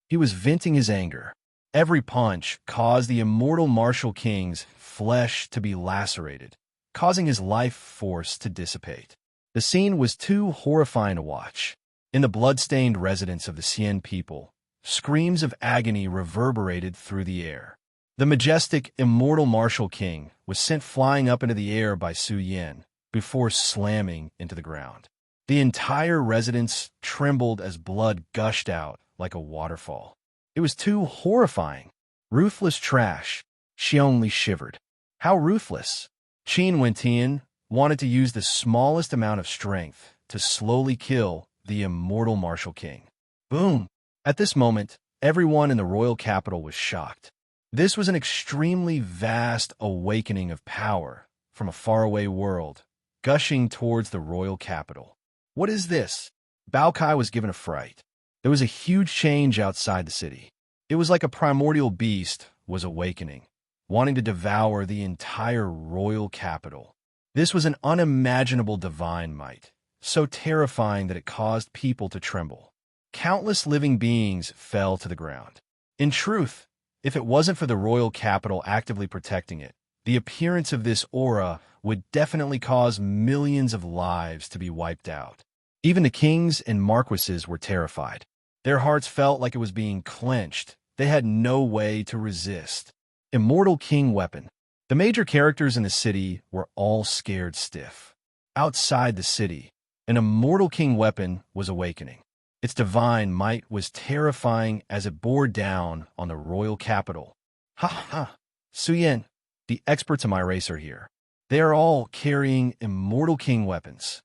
He was venting his anger. Every punch caused the immortal martial king's flesh to be lacerated, causing his life force to dissipate. The scene was too horrifying to watch. In the blood-stained residence of the Xian people, screams of agony reverberated through the air. The majestic, immortal martial king was sent flying up into the air by Su Yin before slamming into the ground. The entire residence trembled as blood gushed out like a waterfall. It was too horrifying. Ruthless trash. She only shivered. How ruthless. Qin Wentian wanted to use the smallest amount of strength to slowly kill the immortal martial king. Boom! At this moment, everyone in the royal capital was shocked. This was an extremely vast awakening of power from a faraway world, gushing towards the royal capital. What is this? Bao Kai was given a fright. There was a huge change outside the city. It was like a primordial beast was awakening, wanting to devour the entire royal capital. This was an unimaginable divine might, so terrifying that it caused people to tremble. Countless living beings fell to the ground. In truth, if it wasn't for the royal capital actively protecting it, the appearance of this aura would definitely cause millions of lives to be wiped out. Even the kings and marquises were terrified. Their hearts felt like it was being clenched. They had no way to resist. Immortal King Weapon. The major characters in the city were all scared stiff. Outside the city, an Immortal King Weapon was awakening. Its divine might was terrifying as it bore down on the royal capital. Ha ha! Su Yin, the experts of my race are here. They are all carrying Immortal King weapons.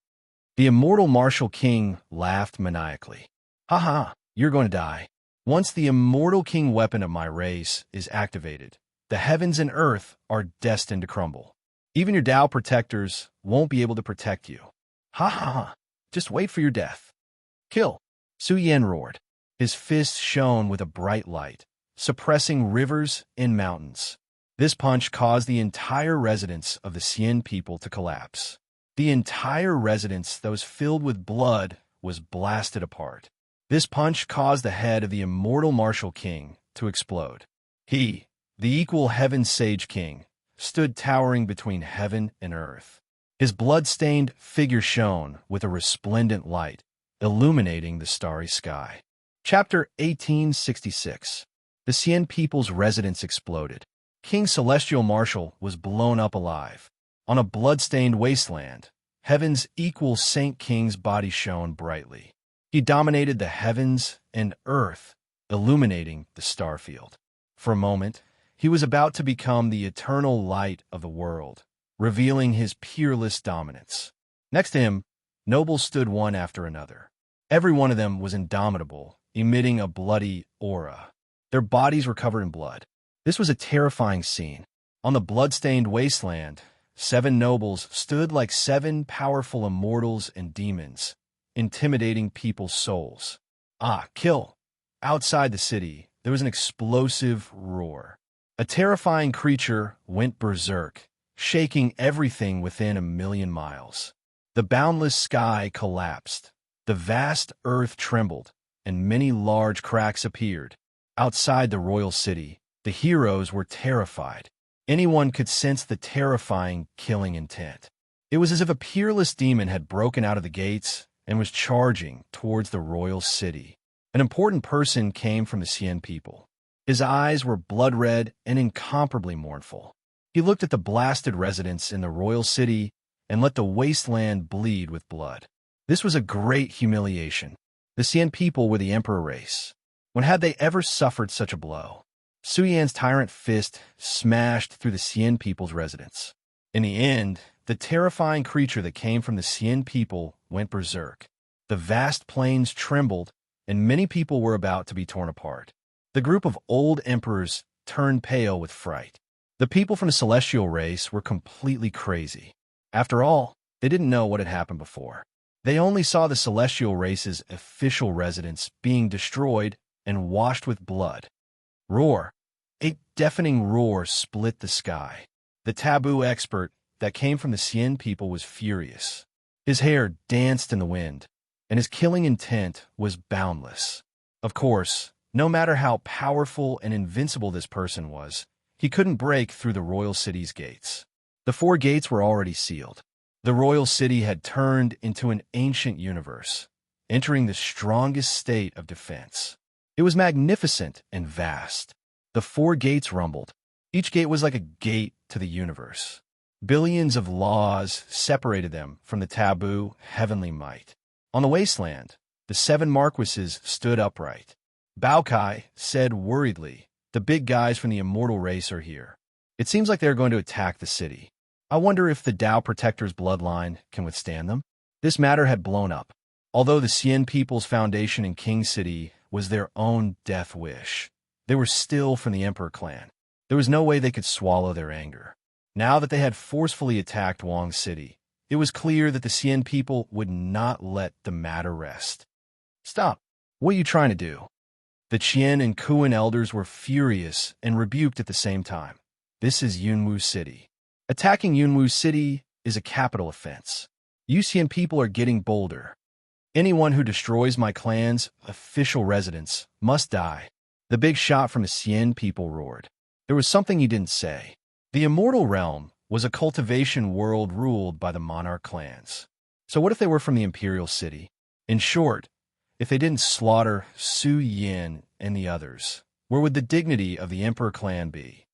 The immortal martial king laughed maniacally. Ha ha! You're going to die. Once the Immortal King weapon of my race is activated, the heavens and earth are destined to crumble. Even your Tao protectors won't be able to protect you. Ha ha ha! Just wait for your death. Kill! Su Yin roared. His fists shone with a bright light, suppressing rivers and mountains. This punch caused the entire residence of the Xian people to collapse. The entire residence that was filled with blood was blasted apart. This punch caused the head of the immortal martial king to explode. He, the equal heaven sage king, stood towering between heaven and earth. His blood-stained figure shone with a resplendent light, illuminating the starry sky. Chapter 1866. The Xian people's residence exploded. King Celestial Marshal was blown up alive. On a blood-stained wasteland, heaven's equal Saint King's body shone brightly. He dominated the heavens and earth, illuminating the starfield. For a moment, he was about to become the eternal light of the world, revealing his peerless dominance. Next to him, nobles stood one after another. Every one of them was indomitable, emitting a bloody aura. Their bodies were covered in blood. This was a terrifying scene. On the blood-stained wasteland, 7 nobles stood like 7 powerful immortals and demons, intimidating people's souls. Kill! Outside the city, there was an explosive roar. A terrifying creature went berserk, shaking everything within 1,000,000 miles. The boundless sky collapsed. The vast earth trembled, and many large cracks appeared. Outside the royal city, the heroes were terrified. Anyone could sense the terrifying killing intent. It was as if a peerless demon had broken out of the gates and was charging towards the royal city. An important person came from the Xian people. His eyes were blood-red and incomparably mournful. He looked at the blasted residents in the royal city and let the wasteland bleed with blood. This was a great humiliation. The Xian people were the emperor race. When had they ever suffered such a blow? Su Yan's tyrant fist smashed through the Xian people's residence. In the end, the terrifying creature that came from the Xian people went berserk. The vast plains trembled, and many people were about to be torn apart. The group of old emperors turned pale with fright. The people from the celestial race were completely crazy. After all, they didn't know what had happened before. They only saw the celestial race's official residence being destroyed and washed with blood. Roar! A deafening roar split the sky. The taboo expert that came from the Xian people was furious. His hair danced in the wind, and his killing intent was boundless. Of course, no matter how powerful and invincible this person was, he couldn't break through the royal city's gates. The 4 gates were already sealed. The royal city had turned into an ancient universe, entering the strongest state of defense. It was magnificent and vast. The 4 gates rumbled. Each gate was like a gate to the universe. Billions of laws separated them from the taboo heavenly might. On the wasteland, the 7 marquises stood upright. Bao Kai said worriedly, "The big guys from the immortal race are here. It seems like they're going to attack the city. I wonder if the Tao Protector's bloodline can withstand them." This matter had blown up. Although the Xian people's foundation in King City was their own death wish, they were still from the Emperor clan. There was no way they could swallow their anger. Now that they had forcefully attacked Wang City, it was clear that the Xian people would not let the matter rest. "Stop! What are you trying to do?" The Qian and Kuan elders were furious and rebuked at the same time. This is Yunwu City. Attacking Yunwu City is a capital offense. You Xian people are getting bolder. Anyone who destroys my clan's official residence must die. The big shot from the Xian people roared. There was something he didn't say. The immortal realm was a cultivation world ruled by the monarch clans. So what if they were from the imperial city? In short, if they didn't slaughter Su Yin and the others, where would the dignity of the emperor clan be?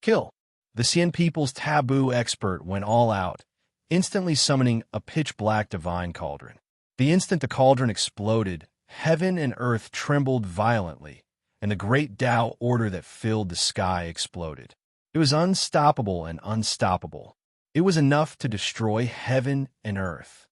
Kill. The Xian people's taboo expert went all out, instantly summoning a pitch-black divine cauldron. The instant the cauldron exploded, heaven and earth trembled violently, and the great Tao order that filled the sky exploded. It was unstoppable and unstoppable. It was enough to destroy heaven and earth.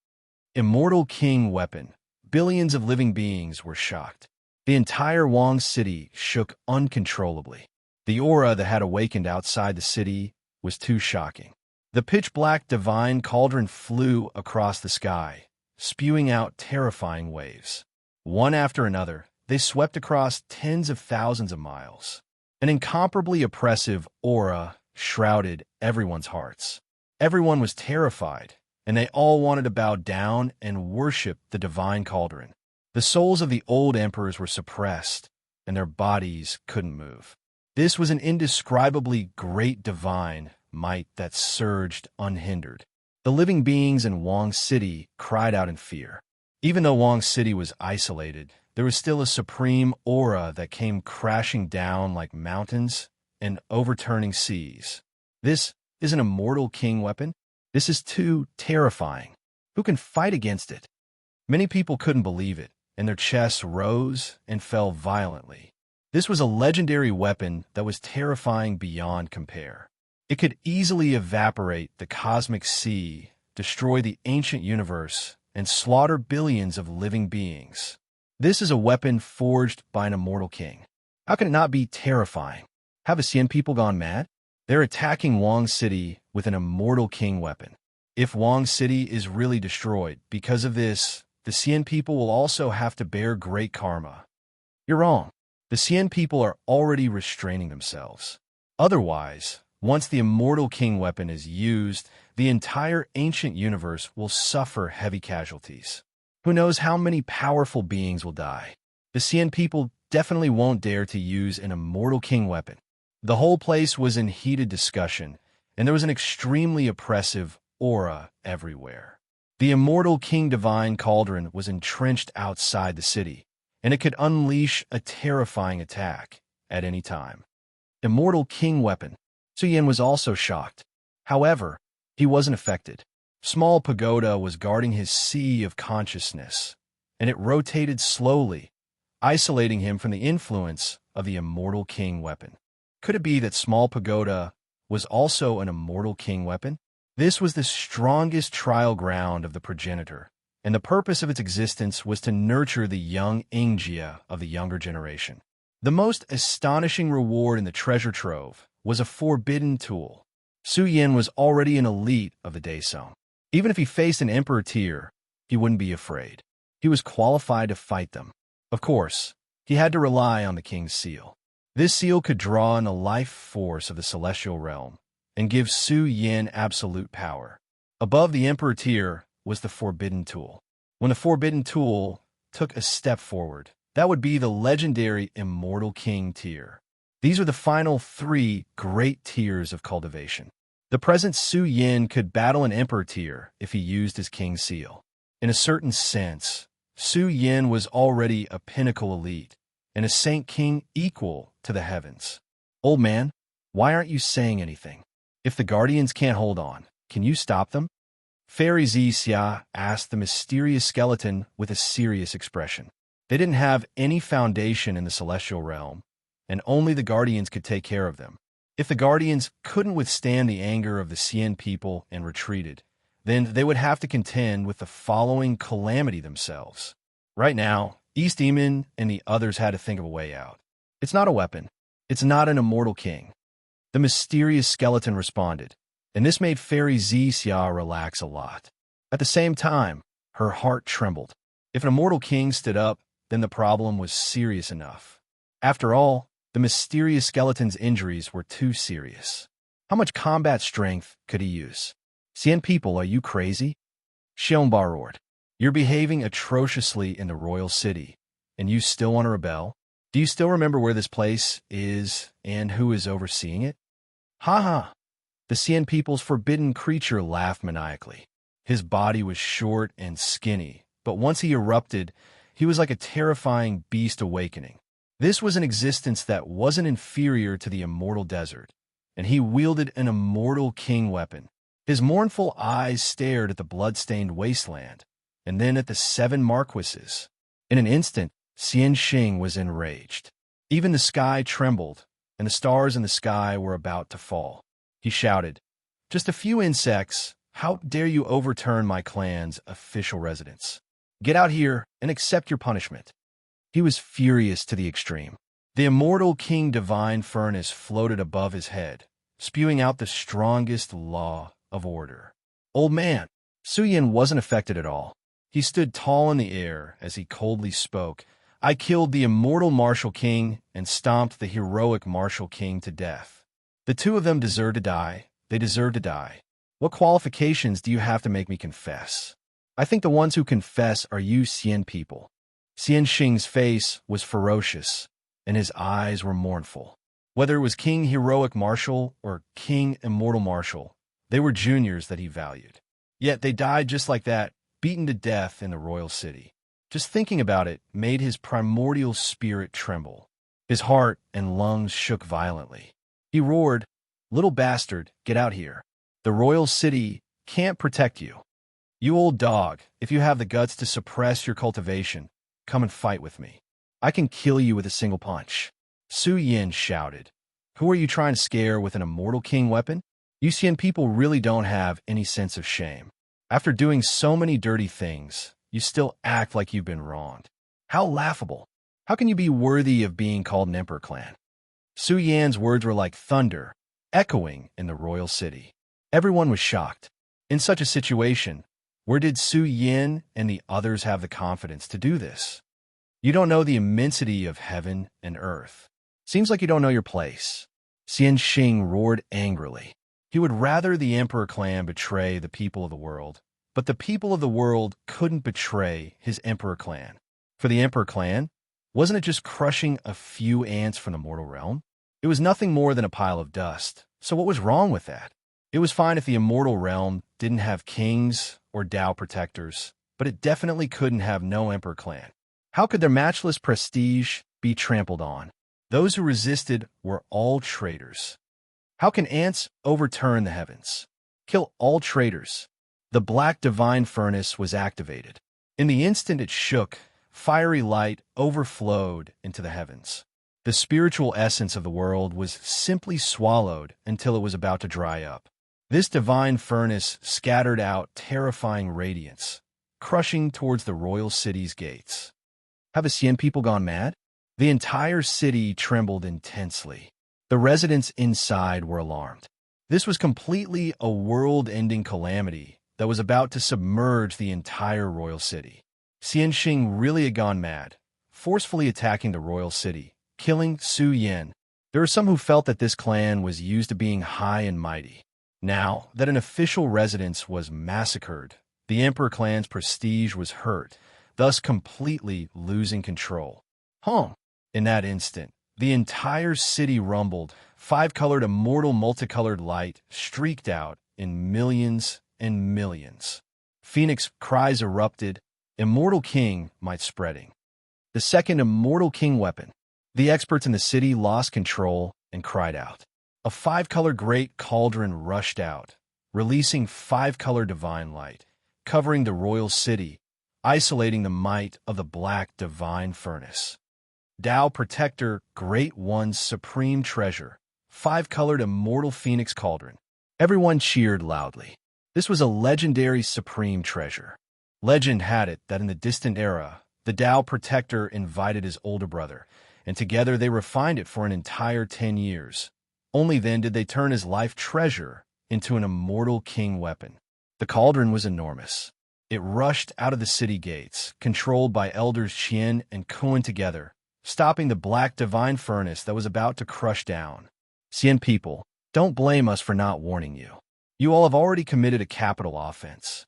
Immortal King weapon. Billions of living beings were shocked. The entire Wang city shook uncontrollably. The aura that had awakened outside the city was too shocking. The pitch-black divine cauldron flew across the sky, spewing out terrifying waves. One after another, they swept across tens of thousands of miles. An incomparably oppressive aura shrouded everyone's hearts. Everyone was terrified, and they all wanted to bow down and worship the divine cauldron. The souls of the old emperors were suppressed, and their bodies couldn't move. This was an indescribably great divine might that surged unhindered. The living beings in Wang City cried out in fear. Even though Wang City was isolated, there was still a supreme aura that came crashing down like mountains and overturning seas. This is an immortal king weapon. This is too terrifying. Who can fight against it? Many people couldn't believe it, and their chests rose and fell violently. This was a legendary weapon that was terrifying beyond compare. It could easily evaporate the cosmic sea, destroy the ancient universe, and slaughter billions of living beings. This is a weapon forged by an immortal king. How can it not be terrifying? Have the Xian people gone mad? They're attacking Wang City with an immortal king weapon. If Wang City is really destroyed because of this, the Xian people will also have to bear great karma. You're wrong. The Xian people are already restraining themselves. Otherwise, once the immortal king weapon is used, the entire ancient universe will suffer heavy casualties. Who knows how many powerful beings will die? The Xian people definitely won't dare to use an immortal king weapon. The whole place was in heated discussion, and there was an extremely oppressive aura everywhere. The immortal king divine cauldron was entrenched outside the city, and it could unleash a terrifying attack at any time. Immortal king weapon. Su Yan was also shocked. However, he wasn't affected. Small pagoda was guarding his sea of consciousness, and it rotated slowly, isolating him from the influence of the immortal king weapon. Could it be that small pagoda was also an immortal king weapon? This was the strongest trial ground of the progenitor, and the purpose of its existence was to nurture the young Ingjia of the younger generation. The most astonishing reward in the treasure trove was a forbidden tool. Su Yan was already an elite of the Daesong. Even if he faced an emperor tier, he wouldn't be afraid. He was qualified to fight them. Of course, he had to rely on the king's seal. This seal could draw in the life force of the celestial realm and give Su Yan absolute power. Above the emperor tier was the forbidden tool. When the forbidden tool took a step forward, that would be the legendary immortal king tier. These are the final 3 great tiers of cultivation. The present Su Yan could battle an emperor tier if he used his king's seal. In a certain sense, Su Yan was already a pinnacle elite and a saint king equal to the heavens. Old man, why aren't you saying anything? If the guardians can't hold on, can you stop them? Fairy Xia asked the mysterious skeleton with a serious expression. They didn't have any foundation in the celestial realm, and only the guardians could take care of them. If the guardians couldn't withstand the anger of the Xian people and retreated, then they would have to contend with the following calamity themselves. Right now, East Demon and the others had to think of a way out. It's not a weapon. It's not an immortal king. The mysterious skeleton responded, and this made Fairy Xia relax a lot. At the same time, her heart trembled. If an immortal king stood up, then the problem was serious enough. After all, the mysterious skeleton's injuries were too serious. How much combat strength could he use? Xian people, are you crazy? Xiongba roared. You're behaving atrociously in the royal city, and you still want to rebel? Do you still remember where this place is and who is overseeing it? Ha ha! The Xian people's forbidden creature laughed maniacally. His body was short and skinny, but once he erupted, he was like a terrifying beast awakening. This was an existence that wasn't inferior to the immortal desert, and he wielded an immortal king weapon. His mournful eyes stared at the blood-stained wasteland, and then at the 7 marquises. In an instant, Xian Xing was enraged. Even the sky trembled, and the stars in the sky were about to fall. He shouted, "Just a few insects. How dare you overturn my clan's official residence? Get out here and accept your punishment." He was furious to the extreme. The immortal King Divine Furnace floated above his head, spewing out the strongest law of order. Old man, Su Yan wasn't affected at all. He stood tall in the air as he coldly spoke. I killed the immortal Martial King and stomped the heroic Martial King to death. The 2 of them deserve to die. They deserve to die. What qualifications do you have to make me confess? I think the ones who confess are you Xian people. Xian Xing's face was ferocious, and his eyes were mournful. Whether it was King Heroic Martial or King Immortal Martial, they were juniors that he valued. Yet they died just like that, beaten to death in the royal city. Just thinking about it made his primordial spirit tremble. His heart and lungs shook violently. He roared, "Little bastard, get out here. The royal city can't protect you. You old dog, if you have the guts to suppress your cultivation, come and fight with me. I can kill you with a single punch." Su Yan shouted. Who are you trying to scare with an immortal king weapon? You Xian people really don't have any sense of shame. After doing so many dirty things, you still act like you've been wronged. How laughable. How can you be worthy of being called an emperor clan? Su Yan's words were like thunder, echoing in the royal city. Everyone was shocked. In such a situation, where did Su Yan and the others have the confidence to do this? You don't know the immensity of heaven and earth. Seems like you don't know your place. Xian Xing roared angrily. He would rather the Emperor clan betray the people of the world, but the people of the world couldn't betray his Emperor clan. For the Emperor clan, wasn't it just crushing a few ants from the mortal realm? It was nothing more than a pile of dust, so what was wrong with that? It was fine if the immortal realm didn't have kings or Tao protectors, but it definitely couldn't have no Emperor clan. How could their matchless prestige be trampled on? Those who resisted were all traitors. How can ants overturn the heavens? Kill all traitors. The black divine furnace was activated. In the instant it shook, fiery light overflowed into the heavens. The spiritual essence of the world was simply swallowed until it was about to dry up. This divine furnace scattered out terrifying radiance, crushing towards the royal city's gates. Have the Cien people gone mad? The entire city trembled intensely. The residents inside were alarmed. This was completely a world-ending calamity that was about to submerge the entire royal city. Xianxing really had gone mad, forcefully attacking the royal city, killing Su Yan. There were some who felt that this clan was used to being high and mighty. Now that an official residence was massacred, the Emperor clan's prestige was hurt, thus completely losing control. In that instant, the entire city rumbled. Five-colored immortal multicolored light streaked out in millions and millions. Phoenix cries erupted. Immortal King might spreading. The second Immortal King weapon. The experts in the city lost control and cried out. A five-color great cauldron rushed out, releasing five-color divine light, covering the royal city, isolating the might of the black divine furnace. Tao Protector, Great One's supreme treasure, five-colored immortal phoenix cauldron. Everyone cheered loudly. This was a legendary supreme treasure. Legend had it that in the distant era, the Tao Protector invited his older brother, and together they refined it for an entire 10 years. Only then did they turn his life treasure into an immortal king weapon. The cauldron was enormous. It rushed out of the city gates, controlled by elders Qian and Kuan together, stopping the black divine furnace that was about to crush down. Xian people, don't blame us for not warning you. You all have already committed a capital offense.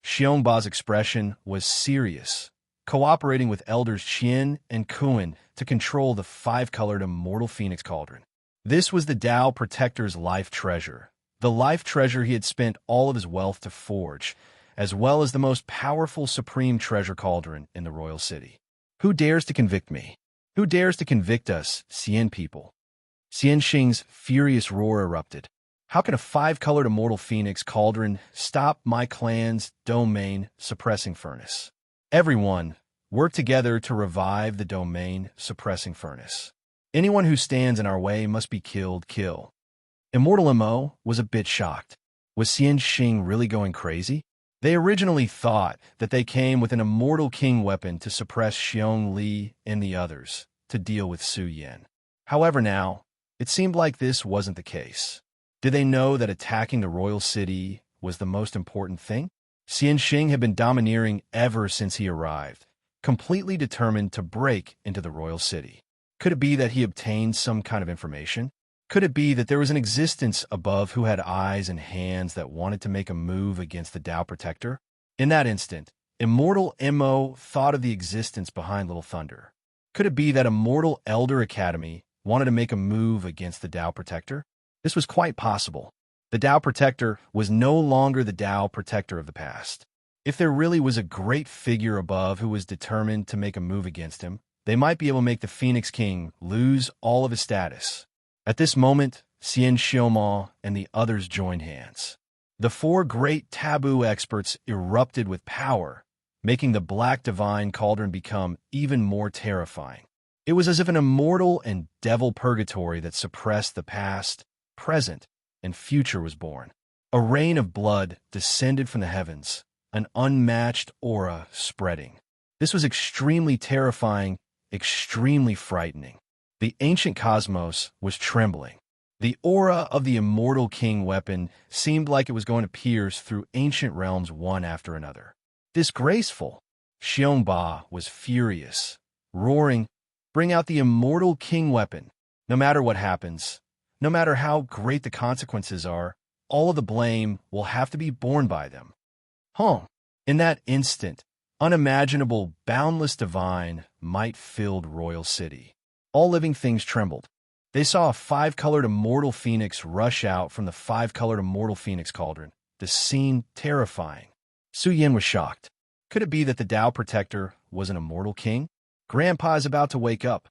Xiongba's expression was serious, cooperating with elders Qian and Kuan to control the five-colored immortal phoenix cauldron. This was the Tao Protector's life treasure, the life treasure he had spent all of his wealth to forge, as well as the most powerful supreme treasure cauldron in the royal city. Who dares to convict me? Who dares to convict us, Xian people? Xianxing's furious roar erupted. How can a five-colored immortal phoenix cauldron stop my clan's domain-suppressing furnace? Everyone, work together to revive the domain-suppressing furnace. Anyone who stands in our way must be killed. Kill. Immortal Mo was a bit shocked. Was Xianxing really going crazy? They originally thought that they came with an immortal king weapon to suppress Xiong Li and the others, to deal with Su Yan. However now, it seemed like this wasn't the case. Did they know that attacking the royal city was the most important thing? Xianxing had been domineering ever since he arrived, completely determined to break into the royal city. Could it be that he obtained some kind of information? Could it be that there was an existence above who had eyes and hands that wanted to make a move against the Tao Protector? In that instant, Immortal Mo thought of the existence behind Little Thunder. Could it be that Immortal Elder Academy wanted to make a move against the Tao Protector? This was quite possible. The Tao Protector was no longer the Tao Protector of the past. If there really was a great figure above who was determined to make a move against him, they might be able to make the Phoenix King lose all of his status. At this moment, Xian Xiaoma and the others joined hands. The four great taboo experts erupted with power, making the black divine cauldron become even more terrifying. It was as if an immortal and devil purgatory that suppressed the past, present, and future was born. A rain of blood descended from the heavens, an unmatched aura spreading. This was extremely terrifying, extremely frightening. The ancient cosmos was trembling. The aura of the immortal king weapon seemed like it was going to pierce through ancient realms one after another. Disgraceful! Xiongba was furious, roaring, "Bring out the immortal king weapon. No matter what happens, no matter how great the consequences are, all of the blame will have to be borne by them." In that instant, unimaginable, boundless divine might filled royal city. All living things trembled. They saw a five-colored immortal phoenix rush out from the five-colored immortal phoenix cauldron, the scene terrifying. Su Yan was shocked. Could it be that the Tao Protector was an immortal king? Grandpa is about to wake up.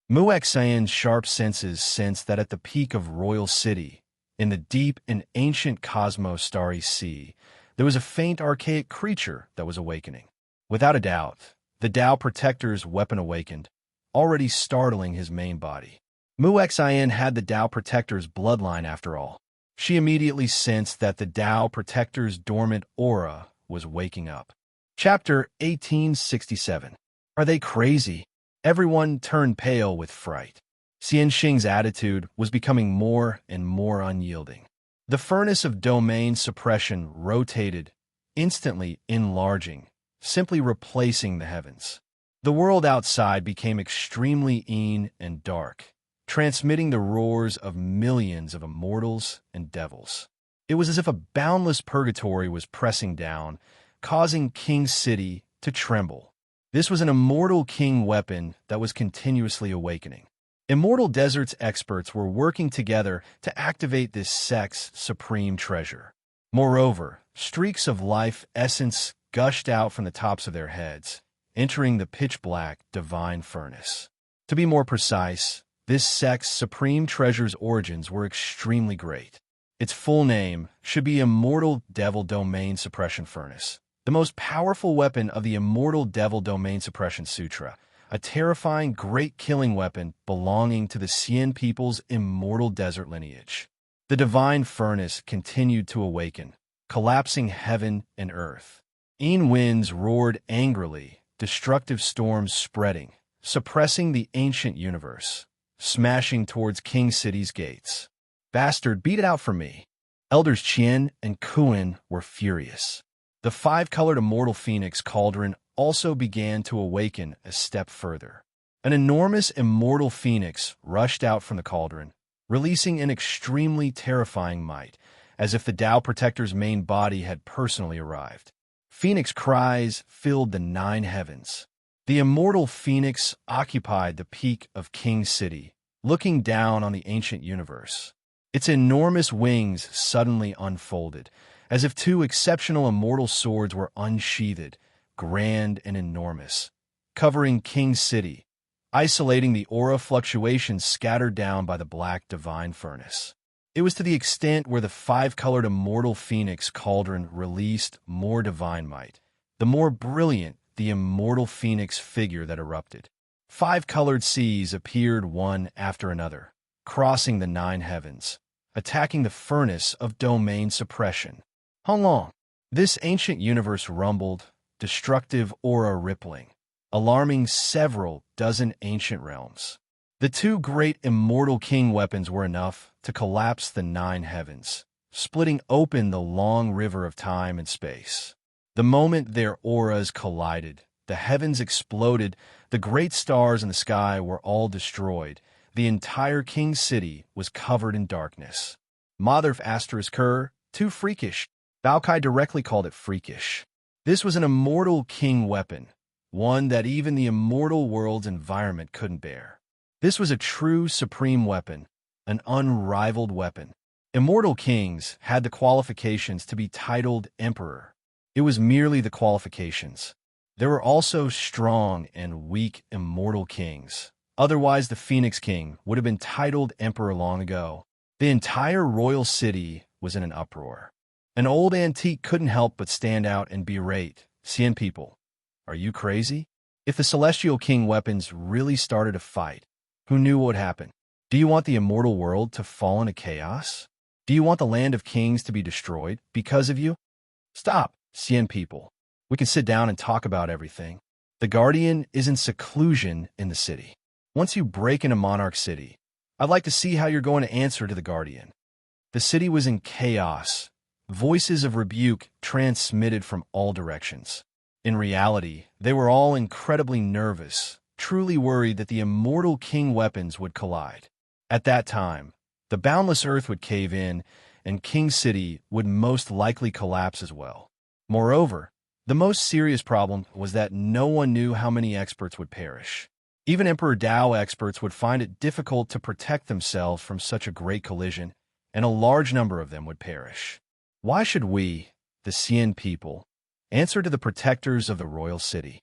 Muek Xian's sharp senses sensed that at the peak of royal city, In the deep and ancient cosmos starry sea, there was a faint archaic creature that was awakening. Without a doubt, the Tao Protector's weapon awakened, already startling his main body. Mu-Xin had the Tao Protector's bloodline after all. She immediately sensed that the Tao Protector's dormant aura was waking up. Chapter 1867. Are they crazy? Everyone turned pale with fright. Xianxing's attitude was becoming more and more unyielding. The furnace of domain suppression rotated, instantly enlarging, simply replacing the heavens. The world outside became extremely keen and dark, transmitting the roars of millions of immortals and devils. It was as if a boundless purgatory was pressing down, causing King City to tremble. This was an immortal king weapon that was continuously awakening. Immortal Desert's experts were working together to activate this sect's supreme treasure. Moreover, streaks of life essence gushed out from the tops of their heads, entering the pitch-black divine furnace. To be more precise, this sect's supreme treasure's origins were extremely great. Its full name should be Immortal Devil Domain Suppression Furnace, the most powerful weapon of the Immortal Devil Domain Suppression Sutra, a terrifying great killing weapon belonging to the Xian people's immortal desert lineage. The divine furnace continued to awaken, collapsing heaven and earth. Winds roared angrily, destructive storms spreading, suppressing the ancient universe, smashing towards King City's gates. Bastard, beat it out for me. Elders Qian and Kuan were furious. The five-colored immortal phoenix cauldron also began to awaken a step further. An enormous immortal phoenix rushed out from the cauldron, releasing an extremely terrifying might, as if the Tao Protector's main body had personally arrived. Phoenix cries filled the 9 heavens. The immortal phoenix occupied the peak of King City, looking down on the ancient universe. Its enormous wings suddenly unfolded, as if 2 exceptional immortal swords were unsheathed, grand and enormous, covering King City, isolating the aura fluctuations scattered down by the black divine furnace. It was to the extent where the 5-colored immortal phoenix cauldron released more divine might, the more brilliant the immortal phoenix figure that erupted. 5-colored seas appeared one after another, crossing the 9 heavens, attacking the furnace of domain suppression. How long? This ancient universe rumbled, destructive aura rippling, alarming several dozen ancient realms. The 2 great immortal king weapons were enough to collapse the 9 heavens, splitting open the long river of time and space. The moment their auras collided, the heavens exploded, the great stars in the sky were all destroyed, the entire King City was covered in darkness. Mother ***, too freakish. Bao Kai directly called it freakish. This was an immortal king weapon, one that even the immortal world's environment couldn't bear. This was a true supreme weapon, an unrivaled weapon. Immortal kings had the qualifications to be titled emperor. It was merely the qualifications. There were also strong and weak immortal kings. Otherwise, the Phoenix King would have been titled emperor long ago. The entire royal city was in an uproar. An old antique couldn't help but stand out and berate, Xian people, are you crazy? If the Celestial King weapons really started a fight, who knew what would happen? Do you want the immortal world to fall into chaos? Do you want the land of kings to be destroyed because of you? Stop, Xian people. We can sit down and talk about everything. The Guardian is in seclusion in the city. Once you break into Monarch City, I'd like to see how you're going to answer to the Guardian. The city was in chaos. Voices of rebuke transmitted from all directions. In reality, they were all incredibly nervous, truly worried that the immortal king weapons would collide. At that time, the boundless earth would cave in, and King City would most likely collapse as well. Moreover, the most serious problem was that no one knew how many experts would perish. Even Emperor Dao experts would find it difficult to protect themselves from such a great collision, and a large number of them would perish. Why should we, the Xian people, answer to the protectors of the royal city?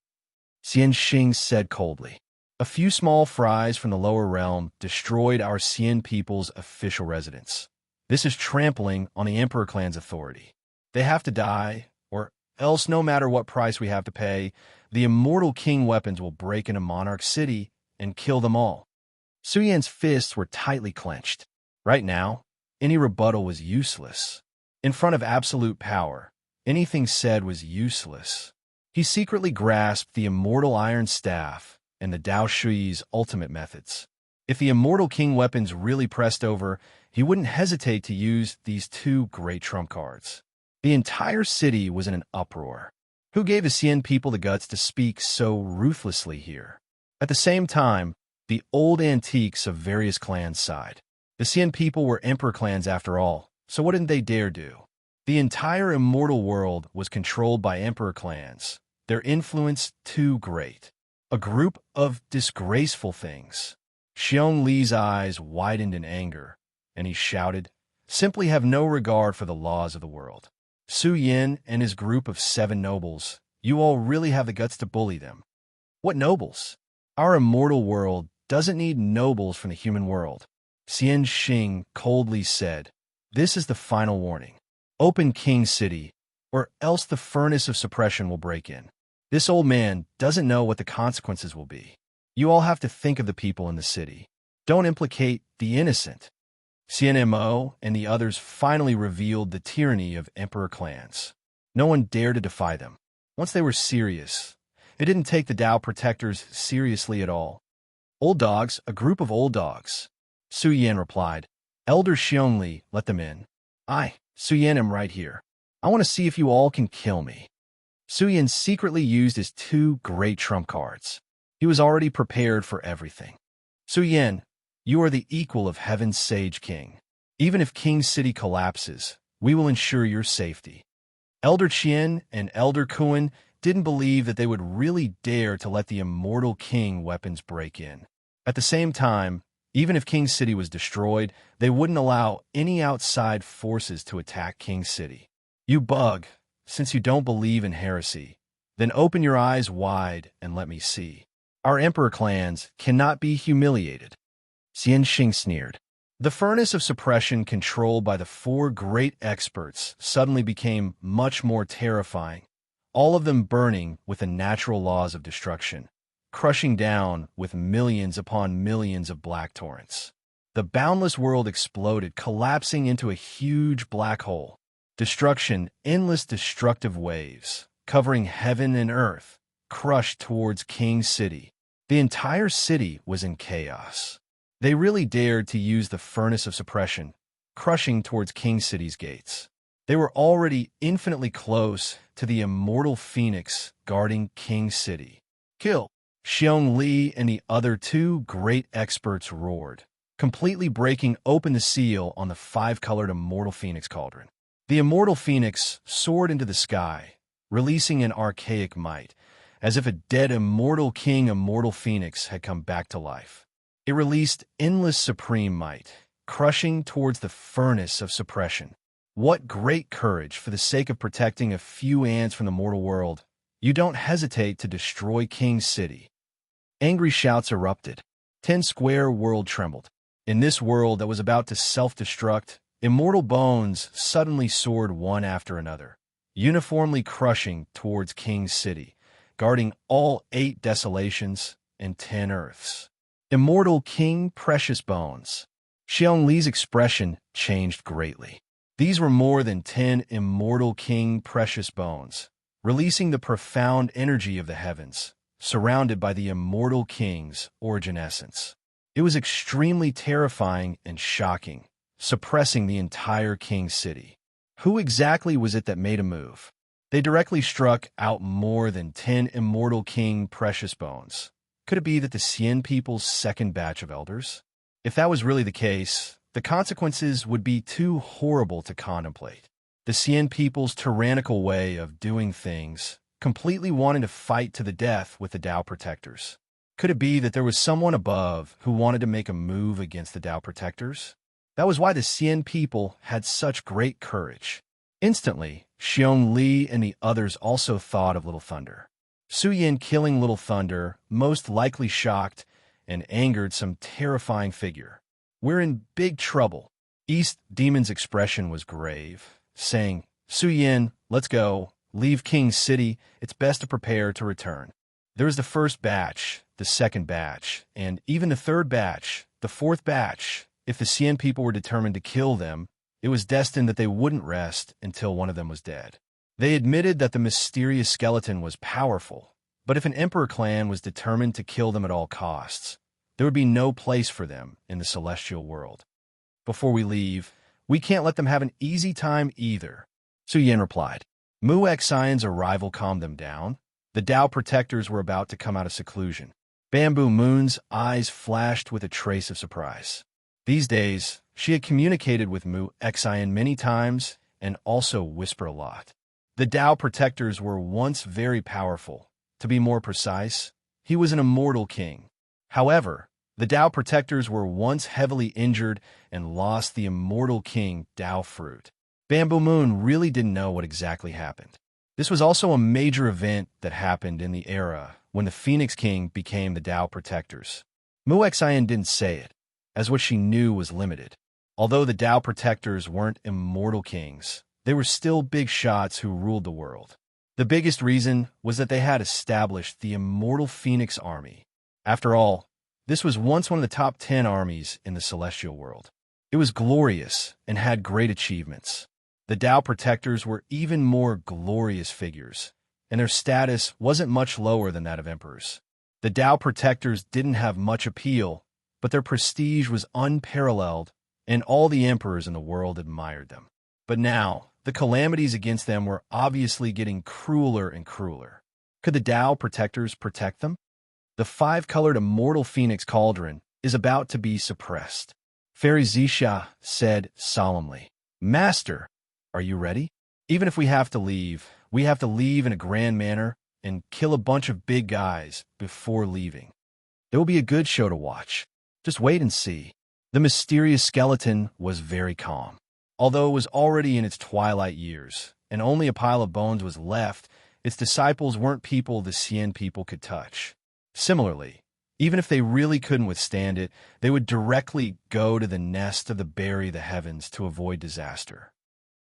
Xianxing said coldly. A few small fries from the lower realm destroyed our Xian people's official residence. This is trampling on the Emperor clan's authority. They have to die, or else no matter what price we have to pay, the immortal king weapons will break into Monarch City and kill them all. Su Yan's fists were tightly clenched. Right now, any rebuttal was useless. In front of absolute power, anything said was useless. He secretly grasped the immortal iron staff and the Dao Shui's ultimate methods. If the immortal king weapons really pressed over, he wouldn't hesitate to use these two great trump cards. The entire city was in an uproar. Who gave the Xian people the guts to speak so ruthlessly here? At the same time, the old antiques of various clans sighed. The Xian people were emperor clans after all, so what didn't they dare do? The entire immortal world was controlled by emperor clans, their influence too great. A group of disgraceful things. Xiong Li's eyes widened in anger, and he shouted, "Simply have no regard for the laws of the world. Su Yin and his group of 7 nobles, you all really have the guts to bully them." "What nobles? Our immortal world doesn't need nobles from the human world." Xian Xing coldly said, "This is the final warning. Open King City, or else the furnace of suppression will break in. This old man doesn't know what the consequences will be. You all have to think of the people in the city. Don't implicate the innocent." Xian Mo and the others finally revealed the tyranny of emperor clans. No one dared to defy them. Once they were serious, it didn't take the Dao protectors seriously at all. "Old dogs, a group of old dogs," Su Yan replied. "Elder Xiongli, let them in." "I, Su Yan, am right here. I want to see if you all can kill me." Su Yan secretly used his 2 great trump cards. He was already prepared for everything. "Su Yan, you are the equal of Heaven's Sage King. Even if King City collapses, we will ensure your safety." Elder Qian and Elder Kuan didn't believe that they would really dare to let the immortal king weapons break in. At the same time, even if King City was destroyed, they wouldn't allow any outside forces to attack King City. "You bug, since you don't believe in heresy, then open your eyes wide and let me see. Our emperor clans cannot be humiliated." Xian Xing sneered. The furnace of suppression controlled by the 4 great experts suddenly became much more terrifying, all of them burning with the natural laws of destruction, crushing down with millions upon millions of black torrents. The boundless world exploded, collapsing into a huge black hole. Destruction, endless destructive waves, covering heaven and earth, crushed towards King City. The entire city was in chaos. They really dared to use the furnace of suppression, crushing towards King City's gates. They were already infinitely close to the immortal phoenix guarding King City. "Kill!" Xiong Li and the other 2 great experts roared, completely breaking open the seal on the 5-colored immortal phoenix cauldron. The immortal phoenix soared into the sky, releasing an archaic might, as if a dead immortal phoenix had come back to life. It released endless supreme might, crushing towards the furnace of suppression. What great courage for the sake of protecting a few ants from the mortal world. You don't hesitate to destroy King City. Angry shouts erupted. 10 Square world trembled. In this world that was about to self-destruct, immortal bones suddenly soared one after another, uniformly crushing towards King City, guarding all 8 desolations and 10 earths. Immortal King Precious Bones. Xiong Li's expression changed greatly. These were more than 10 immortal King Precious Bones, releasing the profound energy of the heavens, surrounded by the immortal king's origin essence. It was extremely terrifying and shocking, suppressing the entire King City. Who exactly was it that made a move? They directly struck out more than 10 immortal King Precious Bones. Could it be that the Xian people's second batch of elders? If that was really the case, the consequences would be too horrible to contemplate. The Xian people's tyrannical way of doing things, completely wanting to fight to the death with the Dao protectors. Could it be that there was someone above who wanted to make a move against the Dao protectors? That was why the Xian people had such great courage. Instantly, Xiong Li and the others also thought of Little Thunder. Su Yin killing Little Thunder most likely shocked and angered some terrifying figure. We're in big trouble. East Demon's expression was grave, saying, Su Yin, let's go. Leave King's City. It's best to prepare to return. There was the first batch, the second batch, and even the third batch, the fourth batch. If the Xian people were determined to kill them, it was destined that they wouldn't rest until one of them was dead. They admitted that the mysterious skeleton was powerful, but if an emperor clan was determined to kill them at all costs, there would be no place for them in the celestial world. Before we leave, we can't let them have an easy time either, Su Yin replied. Mu Xian's arrival calmed them down. The Tao protectors were about to come out of seclusion. Bamboo Moon's eyes flashed with a trace of surprise. These days, she had communicated with Mu Xian many times and also whispered a lot. The Tao protectors were once very powerful. To be more precise, he was an immortal king. However, the Tao protectors were once heavily injured and lost the immortal king Tao fruit. Bamboo Moon really didn't know what exactly happened. This was also a major event that happened in the era when the Phoenix King became the Tao protectors. Mu Xian didn't say it, as what she knew was limited. Although the Tao protectors weren't immortal kings, they were still big shots who ruled the world. The biggest reason was that they had established the immortal Phoenix army. After all, this was once one of the top 10 armies in the celestial world. It was glorious and had great achievements. The Tao protectors were even more glorious figures, and their status wasn't much lower than that of emperors. The Tao protectors didn't have much appeal, but their prestige was unparalleled, and all the emperors in the world admired them. But now, the calamities against them were obviously getting crueler and crueler. Could the Tao protectors protect them? The five-colored immortal phoenix cauldron is about to be suppressed. Fairy Zixia said solemnly, Master, are you ready? Even if we have to leave in a grand manner and kill a bunch of big guys before leaving. There will be a good show to watch. Just wait and see. The mysterious skeleton was very calm. Although it was already in its twilight years, and only a pile of bones was left, its disciples weren't people the Xian people could touch. Similarly, even if they really couldn't withstand it, they would directly go to the nest of the Bury the Heavens to avoid disaster.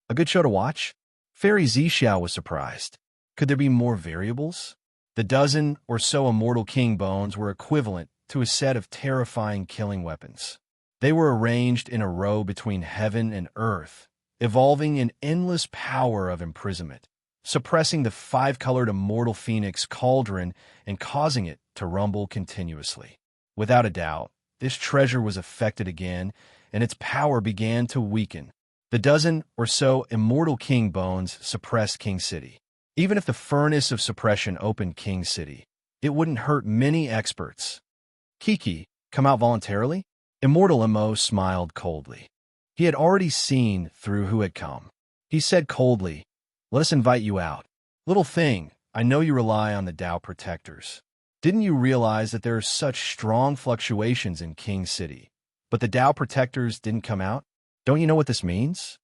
A good show to watch? Fairy Zixia was surprised. Could there be more variables? The dozen or so immortal king bones were equivalent to a set of terrifying killing weapons. They were arranged in a row between heaven and earth, evolving in endless power of imprisonment, suppressing the five-colored immortal phoenix cauldron and causing it to rumble continuously. Without a doubt, this treasure was affected again, and its power began to weaken. The dozen or so immortal king bones suppressed King City. Even if the furnace of suppression opened King City, it wouldn't hurt many experts. Kiki, come out voluntarily? Immortal Mo smiled coldly. He had already seen through who had come. He said coldly, Let us invite you out. Little thing, I know you rely on the Tao protectors. Didn't you realize that there are such strong fluctuations in King City, but the Tao protectors didn't come out? Don't you know what this means?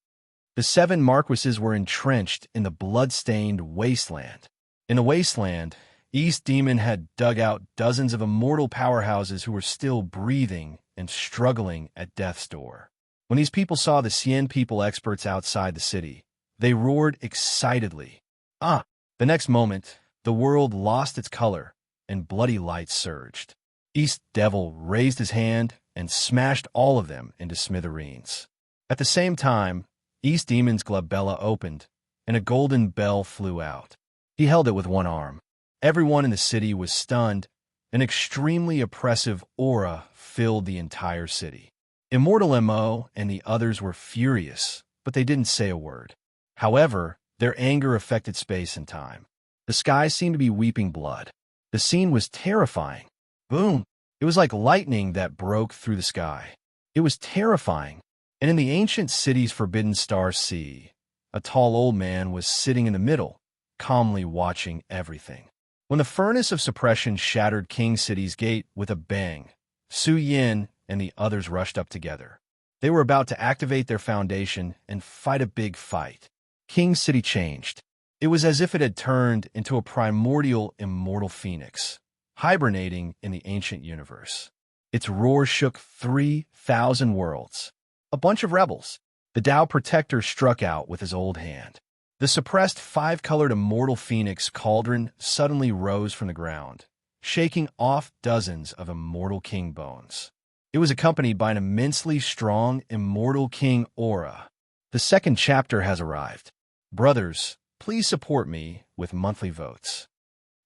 The 7 marquises were entrenched in the blood-stained wasteland. In the wasteland, East Demon had dug out dozens of immortal powerhouses who were still breathing and struggling at death's door. When these people saw the Xian people experts outside the city, they roared excitedly. The next moment, the world lost its color, and bloody light surged. East Devil raised his hand and smashed all of them into smithereens. At the same time, East Demon's glabella opened, and a golden bell flew out. He held it with one arm. Everyone in the city was stunned. An extremely oppressive aura filled the entire city. Immortal Mo and the others were furious, but they didn't say a word. However, their anger affected space and time. The sky seemed to be weeping blood. The scene was terrifying. Boom! It was like lightning that broke through the sky. It was terrifying. And in the ancient city's forbidden star sea, a tall old man was sitting in the middle, calmly watching everything. When the furnace of suppression shattered King City's gate with a bang, Su Yin and the others rushed up together. They were about to activate their foundation and fight a big fight. King City changed. It was as if it had turned into a primordial immortal phoenix, hibernating in the ancient universe. Its roar shook 3,000 worlds. A bunch of rebels. The Tao Protector struck out with his old hand. The suppressed five-colored immortal phoenix cauldron suddenly rose from the ground, shaking off dozens of immortal king bones. It was accompanied by an immensely strong immortal king aura. The second chapter has arrived. Brothers, please support me with monthly votes.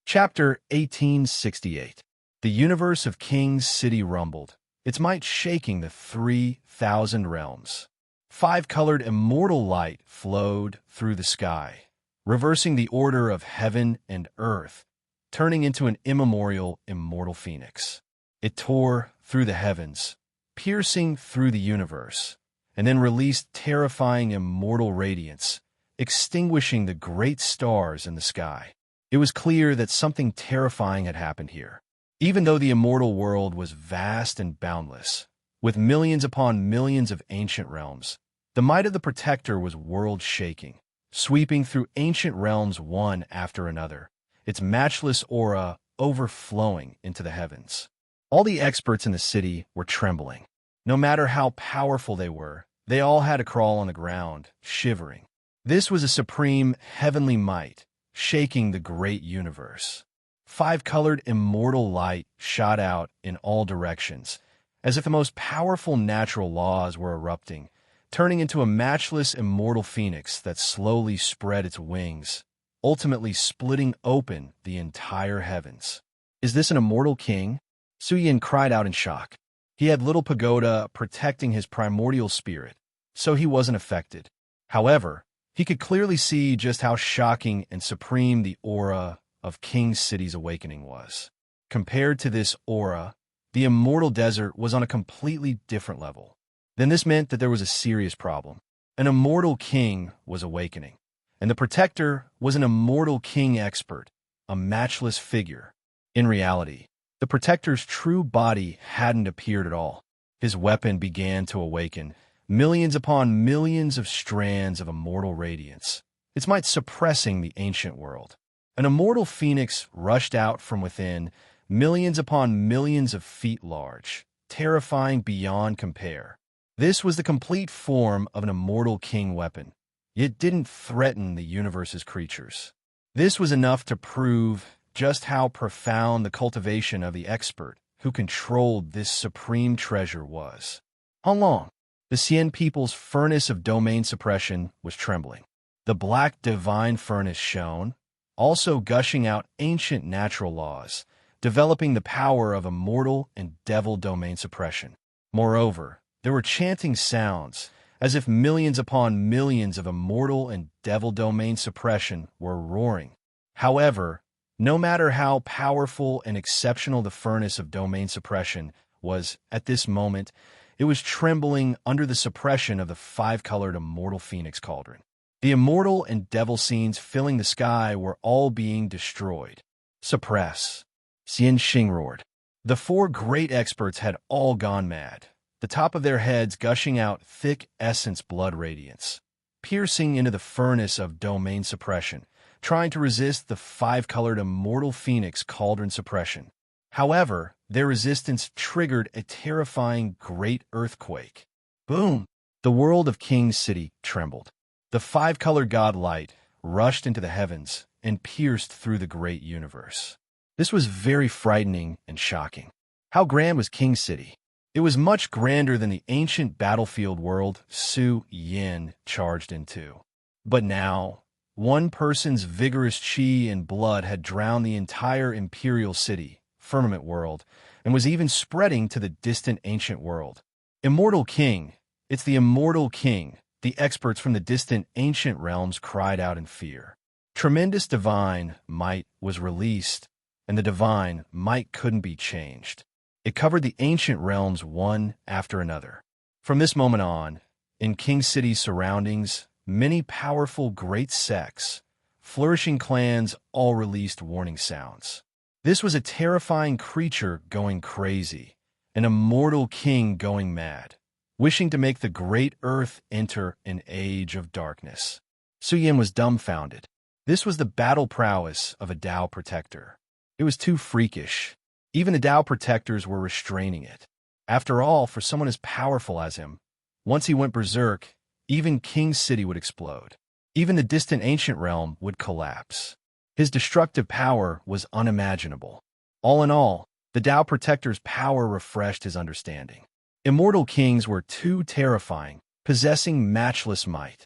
Chapter 1868. The universe of King's City rumbled, its might shaking the 3,000 realms. Five-colored immortal light flowed through the sky, reversing the order of heaven and earth, turning into an immemorial immortal phoenix. It tore through the heavens, piercing through the universe, and then released terrifying immortal radiance, extinguishing the great stars in the sky. It was clear that something terrifying had happened here. Even though the immortal world was vast and boundless, with millions upon millions of ancient realms, the might of the Protector was world-shaking, sweeping through ancient realms one after another, its matchless aura overflowing into the heavens. All the experts in the city were trembling. No matter how powerful they were, they all had to crawl on the ground, shivering. This was a supreme heavenly might, shaking the great universe. Five-colored immortal light shot out in all directions, as if the most powerful natural laws were erupting, turning into a matchless immortal phoenix that slowly spread its wings, ultimately splitting open the entire heavens. Is this an immortal king? Suyin cried out in shock. He had little pagoda protecting his primordial spirit, so he wasn't affected. However, he could clearly see just how shocking and supreme the aura of King City's awakening was. Compared to this aura, the immortal desert was on a completely different level. Then this meant that there was a serious problem. An immortal king was awakening, and the Protector was an immortal king expert, a matchless figure. In reality, the Protector's true body hadn't appeared at all. His weapon began to awaken, millions upon millions of strands of immortal radiance, its might suppressing the ancient world. An immortal phoenix rushed out from within, millions upon millions of feet large, terrifying beyond compare. This was the complete form of an immortal king weapon. It didn't threaten the universe's creatures. This was enough to prove just how profound the cultivation of the expert who controlled this supreme treasure was. How long? The Xian people's furnace of domain suppression was trembling. The black divine furnace shone, also gushing out ancient natural laws, developing the power of immortal and devil domain suppression. Moreover, there were chanting sounds, as if millions upon millions of immortal and devil domain suppression were roaring. However, no matter how powerful and exceptional the furnace of domain suppression was at this moment, it was trembling under the suppression of the five-colored immortal phoenix cauldron. The immortal and devil scenes filling the sky were all being destroyed. Suppress. Xian Xing roared. The four great experts had all gone mad, the top of their heads gushing out thick essence blood radiance, piercing into the furnace of domain suppression, trying to resist the five-colored immortal phoenix cauldron suppression. However, their resistance triggered a terrifying great earthquake. Boom! The world of King's City trembled. The five-colored god light rushed into the heavens and pierced through the great universe. This was very frightening and shocking. How grand was King's City? It was much grander than the ancient battlefield world Su Yin charged into. But now, one person's vigorous qi and blood had drowned the entire imperial city, firmament world, and was even spreading to the distant ancient world. Immortal King, it's the immortal king, the experts from the distant ancient realms cried out in fear. Tremendous divine might was released, and the divine might couldn't be changed. It covered the ancient realms one after another. From this moment on, in King City's surroundings, many powerful great sects, flourishing clans all released warning sounds. This was a terrifying creature going crazy, an immortal king going mad, wishing to make the great earth enter an age of darkness. Suyin was dumbfounded. This was the battle prowess of a Tao Protector. It was too freakish. Even the Tao Protectors were restraining it. After all, for someone as powerful as him, Once he went berserk, even King's City would explode. Even the distant ancient realm would collapse. His destructive power was unimaginable. All in all, the Tao Protector's power refreshed his understanding. Immortal kings were too terrifying, possessing matchless might.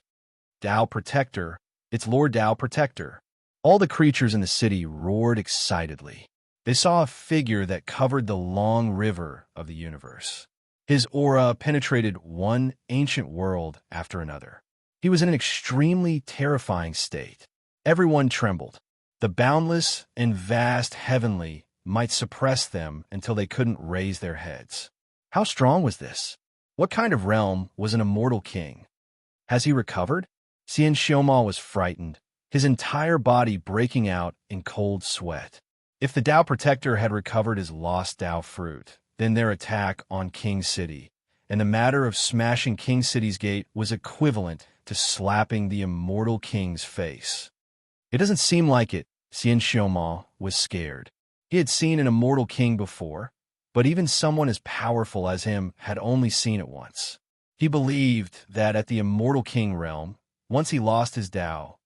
Tao Protector, it's Lord Tao Protector. All the creatures in the city roared excitedly. They saw a figure that covered the long river of the universe. His aura penetrated one ancient world after another. He was in an extremely terrifying state. Everyone trembled. The boundless and vast heavenly might suppress them until they couldn't raise their heads. How strong was this? What kind of realm was an immortal king? Has he recovered? Xian Xiaoma was frightened, his entire body breaking out in cold sweat. If the Tao Protector had recovered his lost Tao fruit, then their attack on King City, and the matter of smashing King City's gate was equivalent to slapping the immortal king's face. It doesn't seem like it. Xian Xiaoma was scared. He had seen an immortal king before, but even someone as powerful as him had only seen it once. He believed that at the immortal king realm, once he lost his Tao,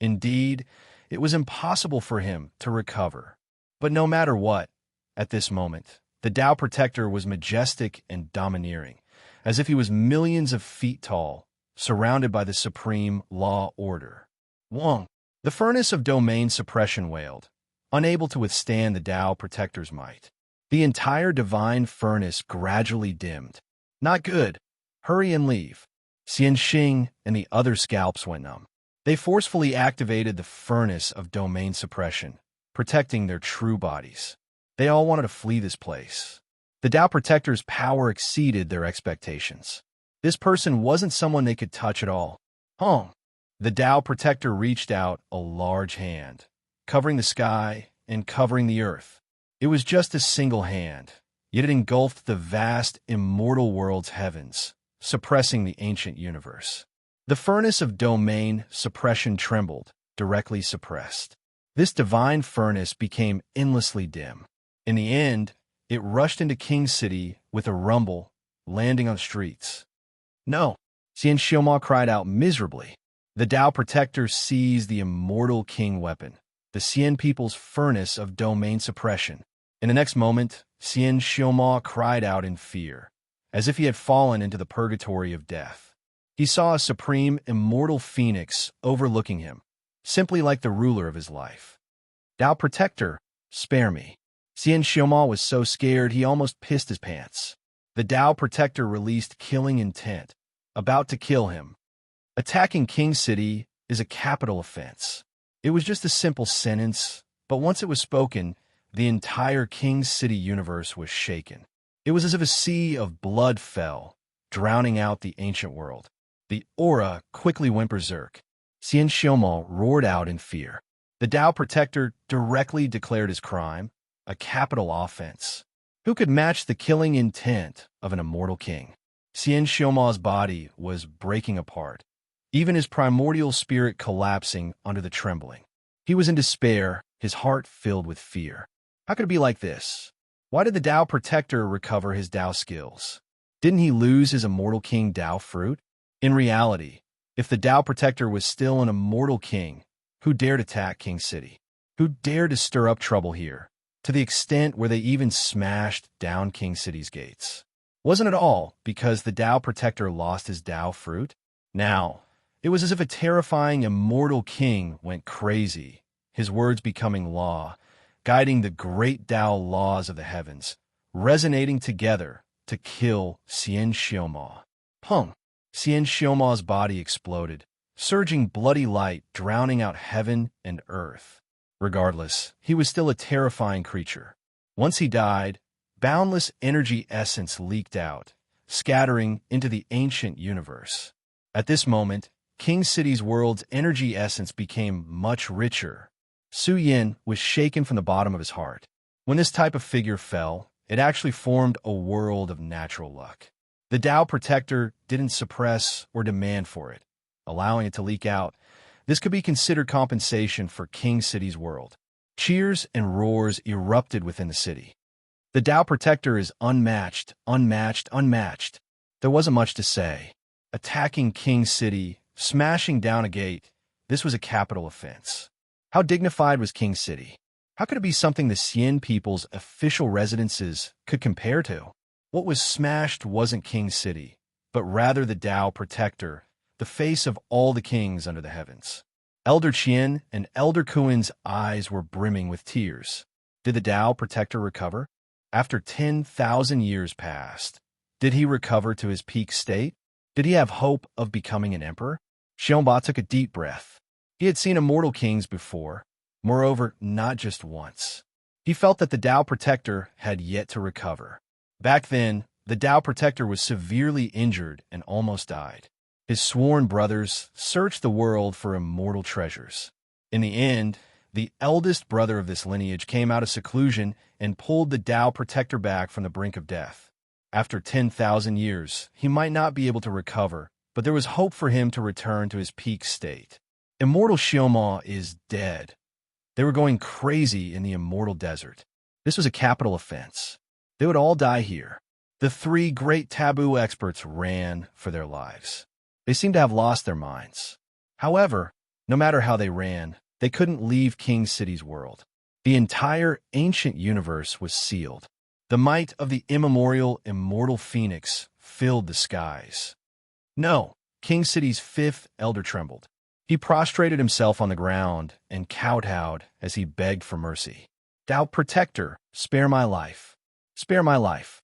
indeed, it was impossible for him to recover. But no matter what, at this moment, the Tao Protector was majestic and domineering, as if he was millions of feet tall, surrounded by the supreme law order. Wong, the furnace of domain suppression wailed, unable to withstand the Tao Protector's might. The entire divine furnace gradually dimmed. Not good. Hurry and leave. Xian Xing and the other scalps went numb. They forcefully activated the furnace of domain suppression, protecting their true bodies. They all wanted to flee this place. The Tao Protector's power exceeded their expectations. This person wasn't someone they could touch at all. The Tao Protector reached out a large hand, covering the sky and covering the earth. It was just a single hand, yet it engulfed the vast, immortal world's heavens, suppressing the ancient universe. The furnace of domain suppression trembled, directly suppressed. This divine furnace became endlessly dim. In the end, it rushed into King City with a rumble, landing on the streets. No, Xian Xiaoma cried out miserably. The Tao Protector seized the immortal king weapon, the Xian people's furnace of domain suppression. In the next moment, Xian Xiaoma cried out in fear, as if he had fallen into the purgatory of death. He saw a supreme, immortal phoenix overlooking him, simply like the ruler of his life. Tao Protector, spare me. Xian Xiaoma was so scared he almost pissed his pants. The Tao Protector released killing intent, about to kill him. Attacking King City is a capital offense. It was just a simple sentence, but once it was spoken, the entire King City universe was shaken. It was as if a sea of blood fell, drowning out the ancient world. The aura quickly went berserk. Xian Xiaoma roared out in fear. The Tao Protector directly declared his crime a capital offense. Who could match the killing intent of an immortal king? Xian Xiaoma's body was breaking apart, even his primordial spirit collapsing under the trembling. He was in despair, his heart filled with fear. How could it be like this? Why did the Tao Protector recover his Tao skills? Didn't he lose his immortal king Tao fruit? In reality, if the Tao Protector was still an immortal king, who dared attack King City? Who dared to stir up trouble here, to the extent where they even smashed down King City's gates? Wasn't it all because the Tao Protector lost his Tao fruit? Now, it was as if a terrifying immortal king went crazy, his words becoming law, guiding the great Tao laws of the heavens, resonating together to kill Xian Xiaoma. Xian Xiaoma's body exploded, surging bloody light drowning out heaven and earth. Regardless, he was still a terrifying creature. Once he died, boundless energy essence leaked out, scattering into the ancient universe. At this moment, King City's world's energy essence became much richer. Su Yin was shaken from the bottom of his heart. When this type of figure fell, it actually formed a world of natural luck. The Tao Protector didn't suppress or demand for it, allowing it to leak out. This could be considered compensation for King City's world. Cheers and roars erupted within the city. The Tao Protector is unmatched, unmatched, unmatched. There wasn't much to say. Attacking King City, smashing down a gate, this was a capital offense. How dignified was King City? How could it be something the Xian people's official residences could compare to? What was smashed wasn't King City, but rather the Tao Protector, the face of all the kings under the heavens. Elder Qian and Elder Kuin's eyes were brimming with tears. Did the Tao Protector recover? After 10,000 years passed, did he recover to his peak state? Did he have hope of becoming an emperor? Xiongba took a deep breath. He had seen immortal kings before, moreover, not just once. He felt that the Tao Protector had yet to recover. Back then, the Tao Protector was severely injured and almost died. His sworn brothers searched the world for immortal treasures. In the end, the eldest brother of this lineage came out of seclusion and pulled the Tao Protector back from the brink of death. After 10,000 years, he might not be able to recover, but there was hope for him to return to his peak state. Immortal Xiaoma is dead. They were going crazy in the immortal desert. This was a capital offense. They would all die here. The three great taboo experts ran for their lives. They seemed to have lost their minds. However, no matter how they ran, they couldn't leave King City's world. The entire ancient universe was sealed. The might of the immemorial, immortal phoenix filled the skies. No, King City's fifth elder trembled. He prostrated himself on the ground and kowtowed as he begged for mercy. Tao Protector, spare my life. Spare my life.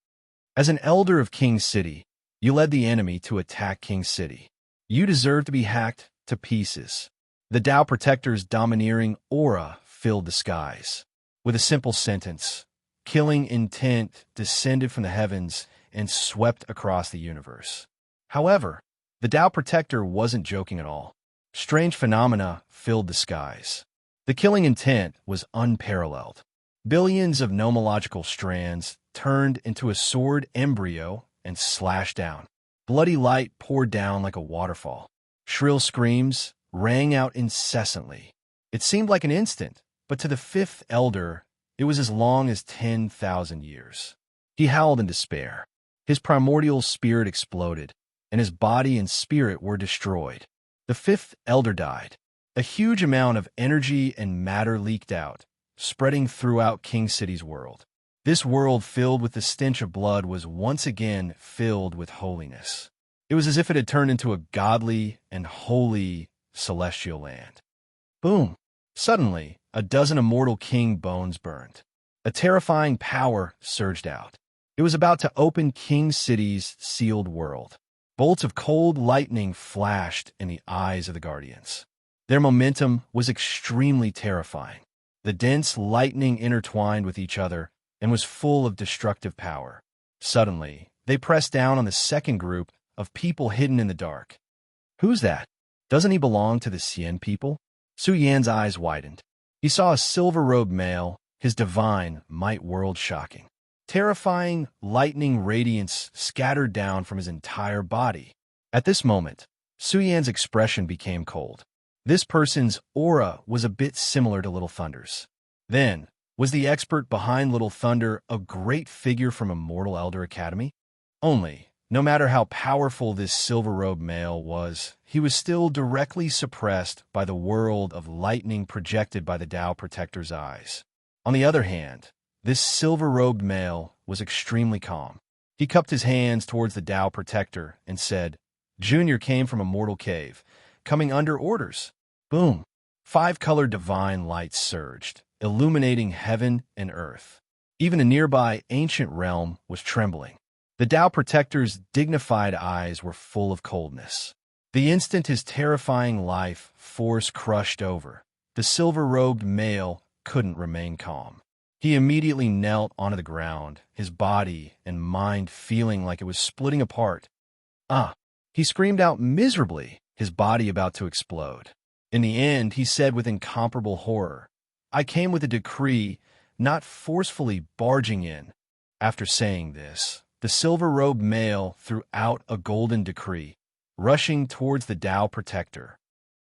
As an elder of King City, you led the enemy to attack King City. You deserve to be hacked to pieces. The Tao Protector's domineering aura filled the skies. With a simple sentence, killing intent descended from the heavens and swept across the universe. However, the Tao Protector wasn't joking at all. Strange phenomena filled the skies. The killing intent was unparalleled. Billions of nomological strands turned into a sword embryo and slashed down. Bloody light poured down like a waterfall. Shrill screams rang out incessantly. It seemed like an instant, but to the fifth elder, it was as long as 10,000 years. He howled in despair. His primordial spirit exploded, and his body and spirit were destroyed. The fifth elder died. A huge amount of energy and matter leaked out, spreading throughout King City's world. This world filled with the stench of blood was once again filled with holiness. It was as if it had turned into a godly and holy celestial land. Boom! Suddenly, a dozen immortal king bones burned. A terrifying power surged out. It was about to open King City's sealed world. Bolts of cold lightning flashed in the eyes of the guardians. Their momentum was extremely terrifying. The dense lightning intertwined with each other and was full of destructive power. Suddenly, they pressed down on the second group of people hidden in the dark. Who's that? Doesn't he belong to the Xian people? Su Yan's eyes widened. He saw a silver-robed male, his divine might world-shocking. Terrifying, lightning radiance scattered down from his entire body. At this moment, Su Yan's expression became cold. This person's aura was a bit similar to Little Thunder's. Then, was the expert behind Little Thunder a great figure from Immortal Elder Academy? Only, no matter how powerful this silver-robed male was, he was still directly suppressed by the world of lightning projected by the Tao Protector's eyes. On the other hand, this silver-robed male was extremely calm. He cupped his hands towards the Tao Protector and said, "Junior came from a mortal cave, coming under orders." Boom! 5-colored divine light surged, illuminating heaven and earth. Even a nearby ancient realm was trembling. The Tao Protector's dignified eyes were full of coldness. The instant his terrifying life force crushed over, the silver-robed male couldn't remain calm. He immediately knelt onto the ground, his body and mind feeling like it was splitting apart. He screamed out miserably, his body about to explode. In the end, he said with incomparable horror, "I came with a decree, not forcefully barging in." After saying this, the silver-robed male threw out a golden decree, rushing towards the Tao Protector.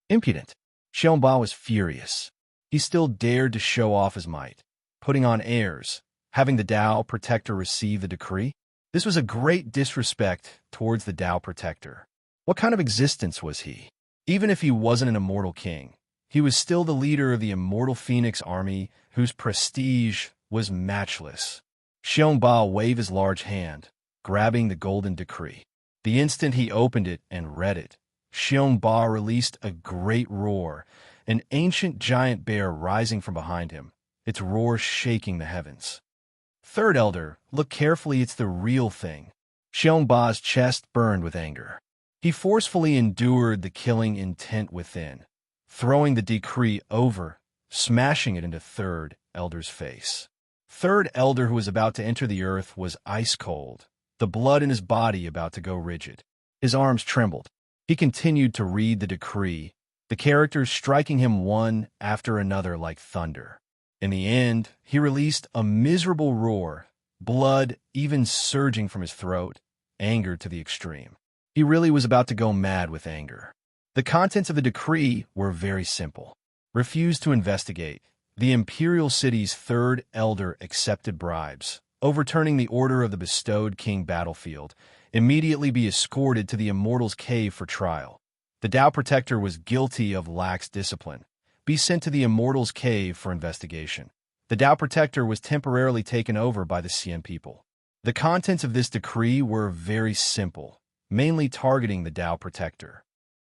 Impudent! Xiongba was furious. He still dared to show off his might, putting on airs, having the Tao Protector receive the decree. This was a great disrespect towards the Tao Protector. What kind of existence was he? Even if he wasn't an immortal king, he was still the leader of the immortal Phoenix army whose prestige was matchless. Xiongba waved his large hand, grabbing the golden decree. The instant he opened it and read it, Xiongba released a great roar, an ancient giant bear rising from behind him, its roar shaking the heavens. Third Elder, look carefully, it's the real thing. Xiongba's chest burned with anger. He forcefully endured the killing intent within, throwing the decree over, smashing it into Third Elder's face. Third Elder, who was about to enter the earth, was ice cold, the blood in his body about to go rigid. His arms trembled. He continued to read the decree, the characters striking him one after another like thunder. In the end, he released a miserable roar, blood even surging from his throat, anger to the extreme. He really was about to go mad with anger. The contents of the decree were very simple. Refuse to investigate. The Imperial City's Third Elder accepted bribes, overturning the order of the bestowed king battlefield, immediately be escorted to the Immortal's Cave for trial. The Tao Protector was guilty of lax discipline. Be sent to the Immortal's Cave for investigation. The Tao Protector was temporarily taken over by the Xian people. The contents of this decree were very simple, mainly targeting the Tao Protector.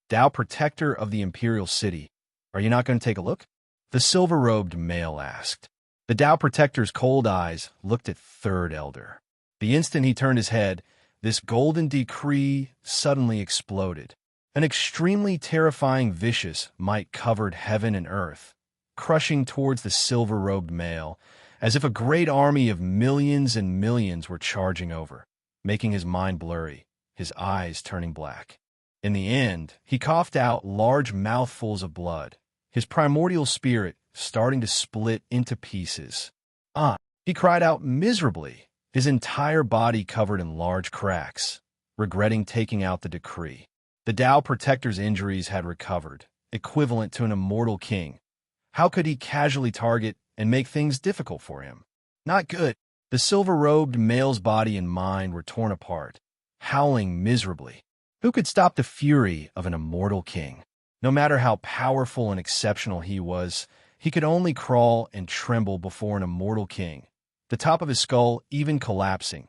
Tao Protector of the Imperial City, are you not going to take a look? The silver-robed male asked. The Tao Protector's cold eyes looked at Third Elder. The instant he turned his head, this golden decree suddenly exploded. An extremely terrifying vicious might covered heaven and earth, crushing towards the silver-robed male, as if a great army of millions and millions were charging over, making his mind blurry, his eyes turning black. In the end, he coughed out large mouthfuls of blood, his primordial spirit starting to split into pieces. He cried out miserably, his entire body covered in large cracks, regretting taking out the decree. The Tao Protector's injuries had recovered, equivalent to an immortal king. How could he casually target and make things difficult for him? Not good. The silver-robed male's body and mind were torn apart, howling miserably. Who could stop the fury of an immortal king? No matter how powerful and exceptional he was, he could only crawl and tremble before an immortal king, the top of his skull even collapsing.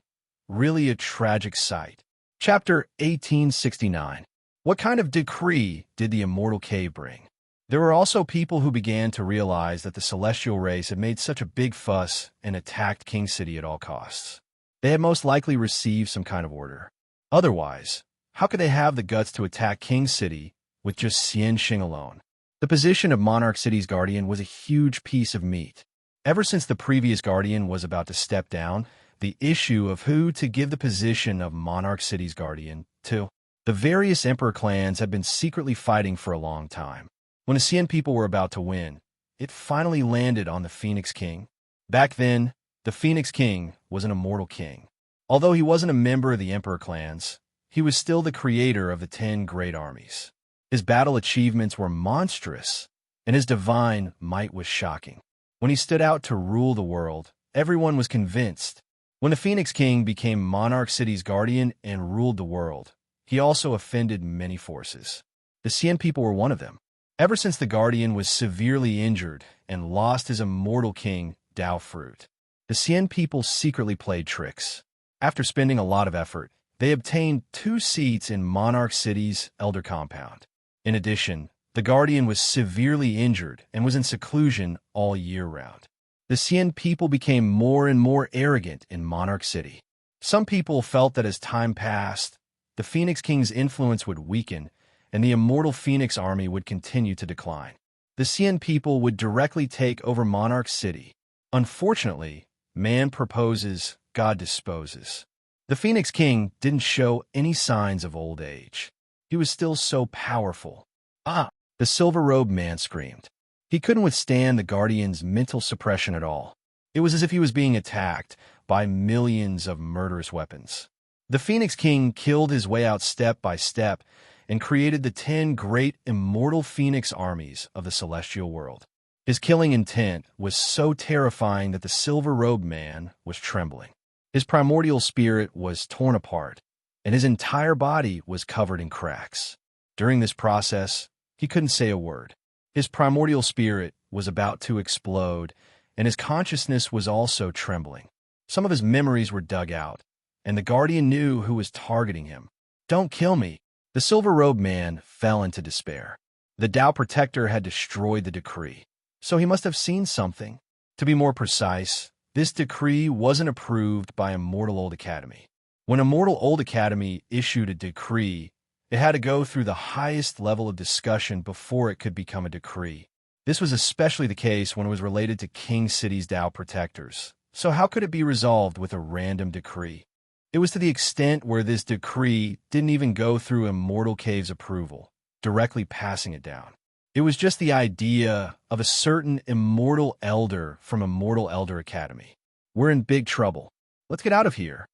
Really a tragic sight. Chapter 1869. What kind of decree did the Immortal Cave bring? There were also people who began to realize that the celestial race had made such a big fuss and attacked King City at all costs. They had most likely received some kind of order. Otherwise, how could they have the guts to attack King City with just Xian Xing alone? The position of Monarch City's guardian was a huge piece of meat. Ever since the previous guardian was about to step down, the issue of who to give the position of Monarch City's guardian to. The various emperor clans had been secretly fighting for a long time. When the Xian people were about to win, it finally landed on the Phoenix King. Back then, the Phoenix King was an immortal king. Although he wasn't a member of the emperor clans, he was still the creator of the 10 great armies. His battle achievements were monstrous, and his divine might was shocking. When he stood out to rule the world, everyone was convinced. When the Phoenix King became Monarch City's guardian and ruled the world, he also offended many forces. The Xian people were one of them. Ever since the guardian was severely injured and lost his immortal king, Tao Fruit, the Xian people secretly played tricks. After spending a lot of effort, they obtained 2 seats in Monarch City's Elder Compound. In addition, the guardian was severely injured and was in seclusion all year round. The Xian people became more and more arrogant in Monarch City. Some people felt that as time passed, the Phoenix King's influence would weaken, and the immortal Phoenix army would continue to decline. The Xian people would directly take over Monarch City. Unfortunately, man proposes, God disposes. The Phoenix King didn't show any signs of old age. He was still so powerful. The silver-robed man screamed. He couldn't withstand the guardian's mental suppression at all. It was as if he was being attacked by millions of murderous weapons. The Phoenix King killed his way out step by step and created the 10 great immortal Phoenix armies of the celestial world. His killing intent was so terrifying that the silver-robed man was trembling. His primordial spirit was torn apart, and his entire body was covered in cracks. During this process, he couldn't say a word. His primordial spirit was about to explode, and his consciousness was also trembling. Some of his memories were dug out, and the Guardian knew who was targeting him. "Don't kill me." The silver-robed man fell into despair. The Tao Protector had destroyed the decree, so he must have seen something. To be more precise, this decree wasn't approved by Immortal Old Academy. When Immortal Old Academy issued a decree, it had to go through the highest level of discussion before it could become a decree. This was especially the case when it was related to King City's Tao Protectors. So how could it be resolved with a random decree? It was to the extent where this decree didn't even go through Immortal Cave's approval, directly passing it down. It was just the idea of a certain immortal elder from Immortal Elder Academy. We're in big trouble. Let's get out of here.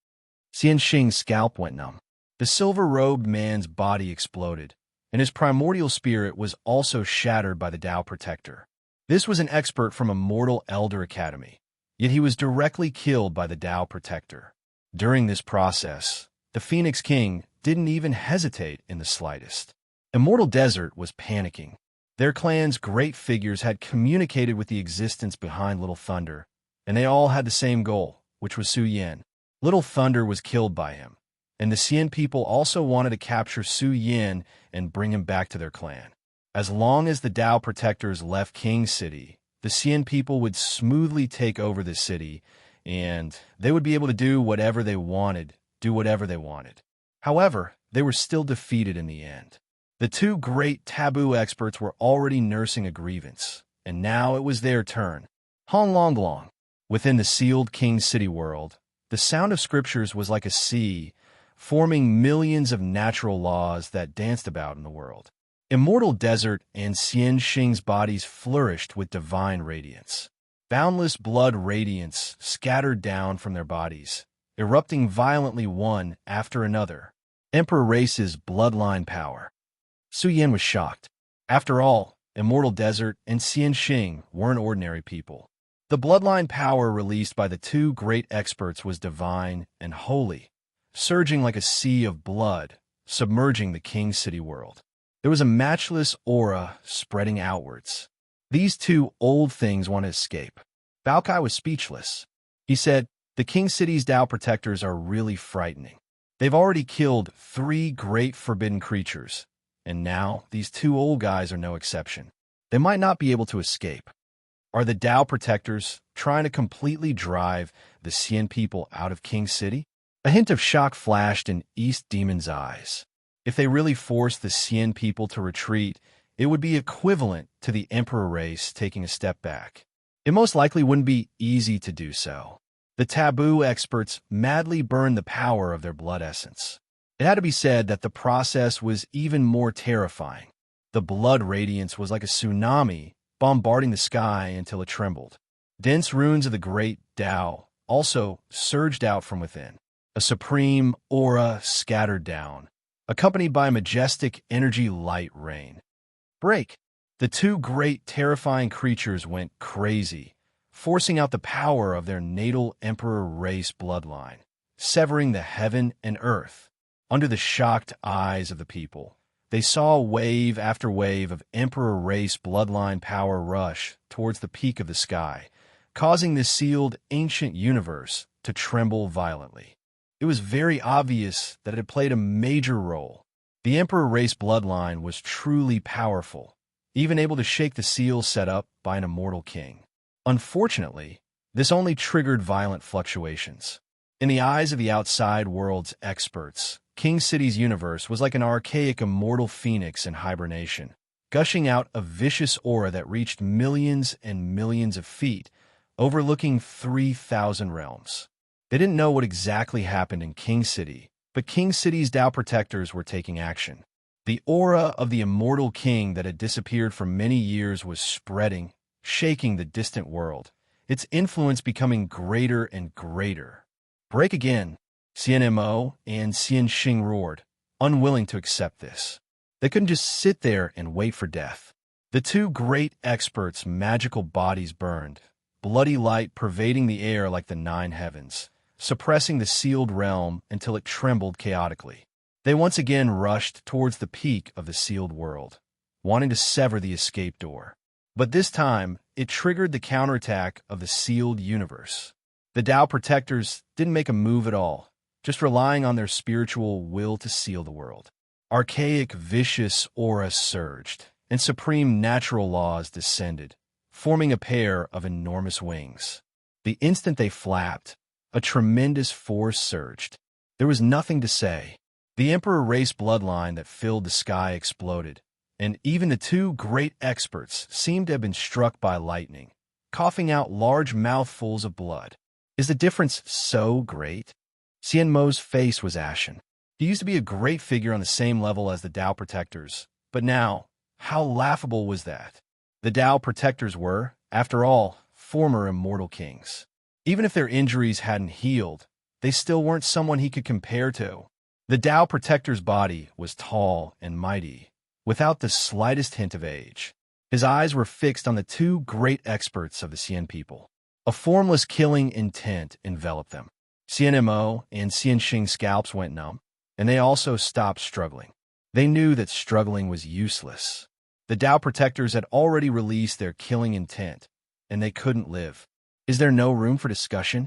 Xian Xing's scalp went numb. The silver-robed man's body exploded, and his primordial spirit was also shattered by the Tao Protector. This was an expert from Immortal Elder Academy, yet he was directly killed by the Tao Protector. During this process, the Phoenix King didn't even hesitate in the slightest. Immortal Desert was panicking. Their clan's great figures had communicated with the existence behind Little Thunder, and they all had the same goal, which was Su Yan. Little Thunder was killed by him, and the Xian people also wanted to capture Su Yan and bring him back to their clan. As long as the Tao Protectors left King City, the Xian people would smoothly take over the city, and they would be able to do whatever they wanted. However, they were still defeated in the end. The two great taboo experts were already nursing a grievance, and now it was their turn. Hong Long Long. Within the sealed King City world, the sound of scriptures was like a sea, forming millions of natural laws that danced about in the world. Immortal Desert and Xian Xing's bodies flourished with divine radiance. Boundless blood radiance scattered down from their bodies, erupting violently one after another. Emperor Race's bloodline power. Su Yan was shocked. After all, Immortal Desert and Xian Xing weren't ordinary people. The bloodline power released by the two great experts was divine and holy, surging like a sea of blood, submerging the King City world. There was a matchless aura spreading outwards. These two old things want to escape. Bao Kai was speechless. He said, "The King City's Tao Protectors are really frightening. They've already killed 3 great forbidden creatures, and now these 2 old guys are no exception. They might not be able to escape. Are the Tao Protectors trying to completely drive the Xian people out of King City?" A hint of shock flashed in East Demon's eyes. If they really forced the Xian people to retreat, it would be equivalent to the Emperor race taking a step back. It most likely wouldn't be easy to do so. The taboo experts madly burned the power of their blood essence. It had to be said that the process was even more terrifying. The blood radiance was like a tsunami, bombarding the sky until it trembled. Dense runes of the great Tao also surged out from within. A supreme aura scattered down, accompanied by majestic energy light rain. Break! The 2 great terrifying creatures went crazy, forcing out the power of their natal Emperor race bloodline, severing the heaven and earth. Under the shocked eyes of the people, they saw wave after wave of Emperor race bloodline power rush towards the peak of the sky, causing the sealed ancient universe to tremble violently. It was very obvious that it had played a major role. The Emperor race bloodline was truly powerful, even able to shake the seal set up by an immortal king. Unfortunately, this only triggered violent fluctuations. In the eyes of the outside world's experts, King City's universe was like an archaic immortal phoenix in hibernation, gushing out a vicious aura that reached millions and millions of feet, overlooking 3,000 realms. They didn't know what exactly happened in King City, but King City's Tao Protectors were taking action. The aura of the immortal king that had disappeared for many years was spreading, shaking the distant world, its influence becoming greater and greater. Break again, CNMO and Xian Xing roared, unwilling to accept this. They couldn't just sit there and wait for death. The 2 great experts' magical bodies burned, bloody light pervading the air like the 9 heavens, suppressing the sealed realm until it trembled chaotically. They once again rushed towards the peak of the sealed world, wanting to sever the escape door. But this time, it triggered the counterattack of the sealed universe. The Tao Protectors didn't make a move at all, just relying on their spiritual will to seal the world. Archaic, vicious aura surged, and supreme natural laws descended, forming a pair of enormous wings. The instant they flapped, a tremendous force surged. There was nothing to say. The Emperor race bloodline that filled the sky exploded, and even the two great experts seemed to have been struck by lightning, coughing out large mouthfuls of blood. Is the difference so great? Xian Mo's face was ashen. He used to be a great figure on the same level as the Tao Protectors, but now, how laughable was that? The Tao Protectors were, after all, former immortal kings. Even if their injuries hadn't healed, they still weren't someone he could compare to. The Tao Protector's body was tall and mighty, without the slightest hint of age. His eyes were fixed on the two great experts of the Xian people. A formless killing intent enveloped them. Xian Mo and Xian Xing's scalps went numb, and they also stopped struggling. They knew that struggling was useless. The Tao Protectors had already released their killing intent, and they couldn't live. Is there no room for discussion?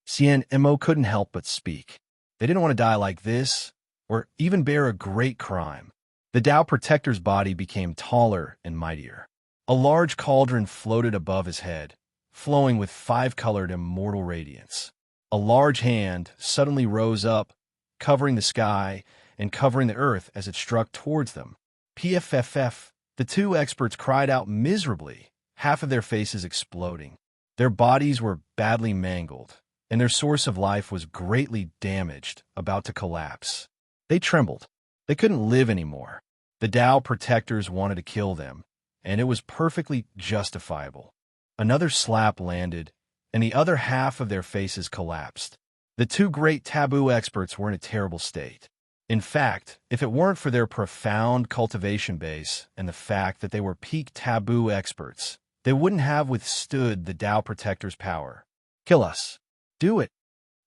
Xian Mo couldn't help but speak. They didn't want to die like this, or even bear a great crime. The Tao Protector's body became taller and mightier. A large cauldron floated above his head, flowing with five-colored immortal radiance. A large hand suddenly rose up, covering the sky and covering the earth as it struck towards them. PFFF, the two experts cried out miserably, half of their faces exploding. Their bodies were badly mangled, and their source of life was greatly damaged, about to collapse. They trembled. They couldn't live anymore. The Tao Protectors wanted to kill them, and it was perfectly justifiable. Another slap landed, and the other half of their faces collapsed. The two great taboo experts were in a terrible state. In fact, if it weren't for their profound cultivation base and the fact that they were peak taboo experts, they wouldn't have withstood the Tao Protector's power. Kill us. Do it.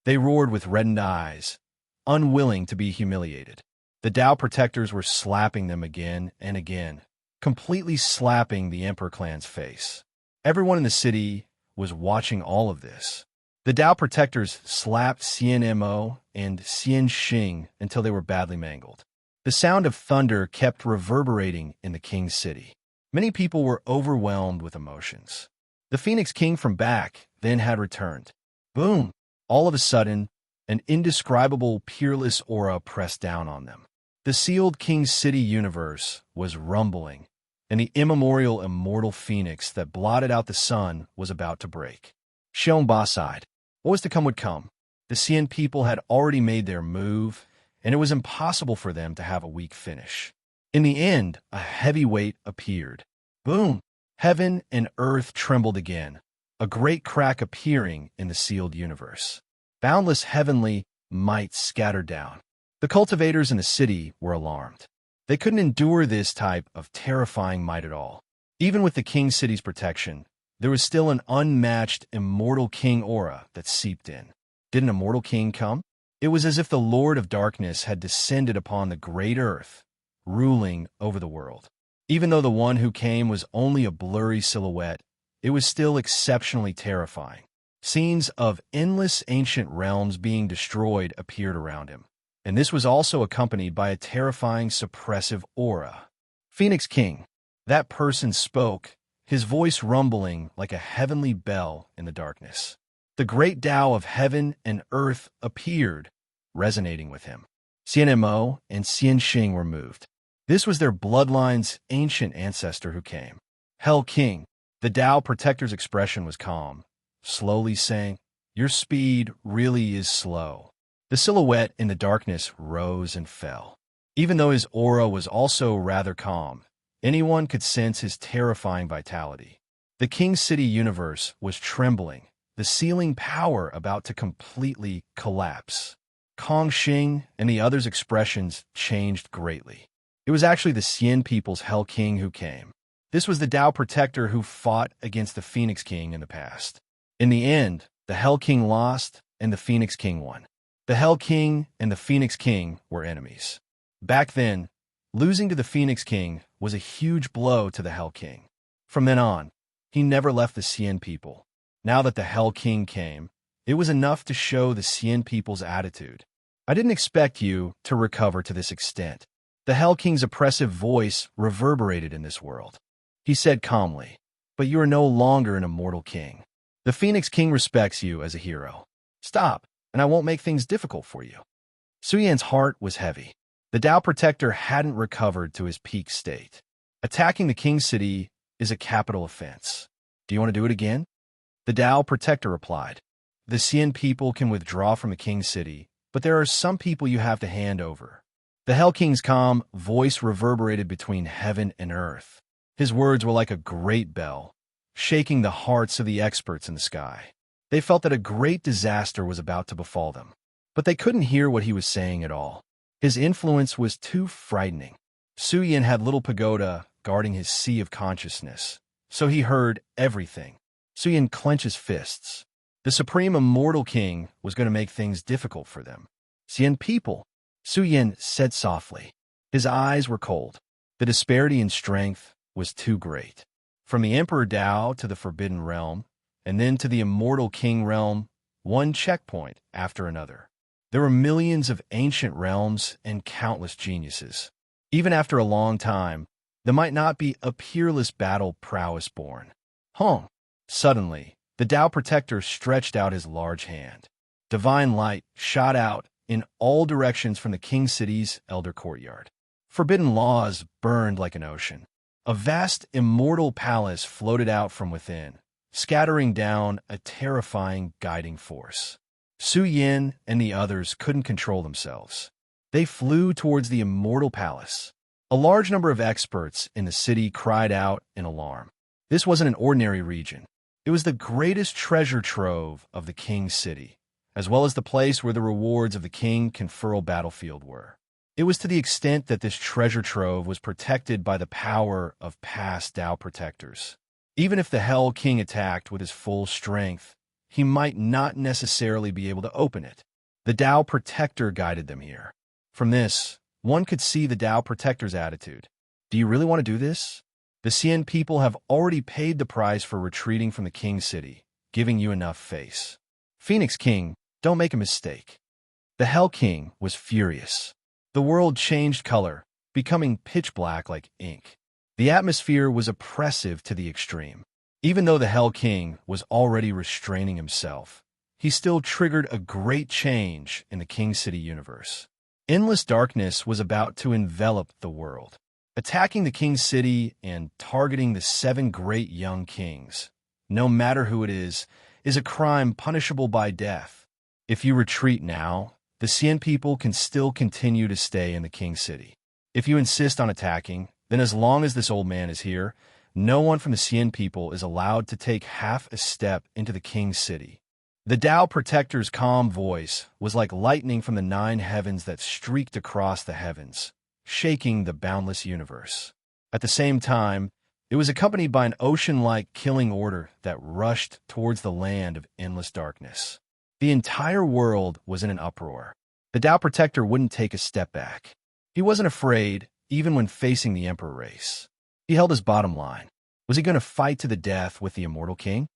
They roared with reddened eyes, unwilling to be humiliated. The Tao Protectors were slapping them again and again, completely slapping the Emperor clan's face. Everyone in the city was watching all of this. The Tao Protectors slapped Xian Mo and Xian Xing until they were badly mangled. The sound of thunder kept reverberating in the king's city. Many people were overwhelmed with emotions. The Phoenix King from back then had returned. Boom! All of a sudden, an indescribable, peerless aura pressed down on them. The sealed King's City universe was rumbling, and the immemorial immortal phoenix that blotted out the sun was about to break. Xiongba sighed. What was to come would come. The Xian people had already made their move, and it was impossible for them to have a weak finish. In the end, a heavy weight appeared. Boom! Heaven and earth trembled again, a great crack appearing in the sealed universe. Boundless heavenly might scattered down. The cultivators in the city were alarmed. They couldn't endure this type of terrifying might at all. Even with the King's City's protection, there was still an unmatched immortal king aura that seeped in. Did an immortal king come? It was as if the Lord of Darkness had descended upon the great earth, ruling over the world. Even though the one who came was only a blurry silhouette, it was still exceptionally terrifying. Scenes of endless ancient realms being destroyed appeared around him, and this was also accompanied by a terrifying suppressive aura. Phoenix King. That person spoke, his voice rumbling like a heavenly bell in the darkness. The great Tao of heaven and earth appeared, resonating with him. Xian Mo and Xian Xing were moved. This was their bloodline's ancient ancestor who came. Hell King. The Tao Protector's expression was calm, slowly saying, "Your speed really is slow." The silhouette in the darkness rose and fell. Even though his aura was also rather calm, anyone could sense his terrifying vitality. The King's City universe was trembling, the sealing power about to completely collapse. Kong Xing and the others' expressions changed greatly. It was actually the Xian people's Hell King who came. This was the Tao Protector who fought against the Phoenix King in the past. In the end, the Hell King lost, and the Phoenix King won. The Hell King and the Phoenix King were enemies. Back then, losing to the Phoenix King was a huge blow to the Hell King. From then on, he never left the Cien people. Now that the Hell King came, it was enough to show the Cien people's attitude. I didn't expect you to recover to this extent. The Hell King's oppressive voice reverberated in this world. He said calmly, "But you are no longer an immortal king. The Phoenix King respects you as a hero. Stop, and I won't make things difficult for you." Suyan's heart was heavy. The Tao Protector hadn't recovered to his peak state. Attacking the King City is a capital offense. Do you want to do it again? The Tao Protector replied, "The Cien people can withdraw from the King City, but there are some people you have to hand over." The Hell King's calm voice reverberated between heaven and earth. His words were like a great bell, shaking the hearts of the experts in the sky. They felt that a great disaster was about to befall them, but they couldn't hear what he was saying at all. His influence was too frightening. Suyin had Little Pagoda guarding his sea of consciousness, so he heard everything. Suyin clenched his fists. The Supreme Immortal King was going to make things difficult for them. Cien people, Suyin said softly. His eyes were cold. The disparity in strength was too great. From the Emperor Dao to the Forbidden Realm, and then to the Immortal King Realm, one checkpoint after another. There were millions of ancient realms and countless geniuses. Even after a long time, there might not be a peerless battle prowess born. Hong! Suddenly, the Tao Protector stretched out his large hand. Divine light shot out in all directions from the King City's Elder Courtyard. Forbidden laws burned like an ocean. A vast immortal palace floated out from within, scattering down a terrifying guiding force. Su Yin and the others couldn't control themselves. They flew towards the immortal palace. A large number of experts in the city cried out in alarm. This wasn't an ordinary region. It was the greatest treasure trove of the King City, as well as the place where the rewards of the King Conferral battlefield were. It was to the extent that this treasure trove was protected by the power of past Tao Protectors. Even if the Hell King attacked with his full strength, he might not necessarily be able to open it. The Tao Protector guided them here. From this, one could see the Tao Protector's attitude. Do you really want to do this? The Cien people have already paid the price for retreating from the King City, giving you enough face. Phoenix King, don't make a mistake. The Hell King was furious. The world changed color, becoming pitch black like ink. The atmosphere was oppressive to the extreme. Even though the Hell King was already restraining himself, he still triggered a great change in the King City universe. Endless darkness was about to envelop the world. Attacking the King City and targeting the 7 great young kings, no matter who it is a crime punishable by death. If you retreat now, the Cien people can still continue to stay in the King City. If you insist on attacking, then as long as this old man is here, no one from the Cien people is allowed to take half a step into the King City. The Tao Protector's calm voice was like lightning from the 9 heavens that streaked across the heavens, shaking the boundless universe. At the same time, it was accompanied by an ocean-like killing order that rushed towards the land of endless darkness. The entire world was in an uproar. The Tao Protector wouldn't take a step back. He wasn't afraid, even when facing the Emperor race. He held his bottom line. Was he going to fight to the death with the Immortal King?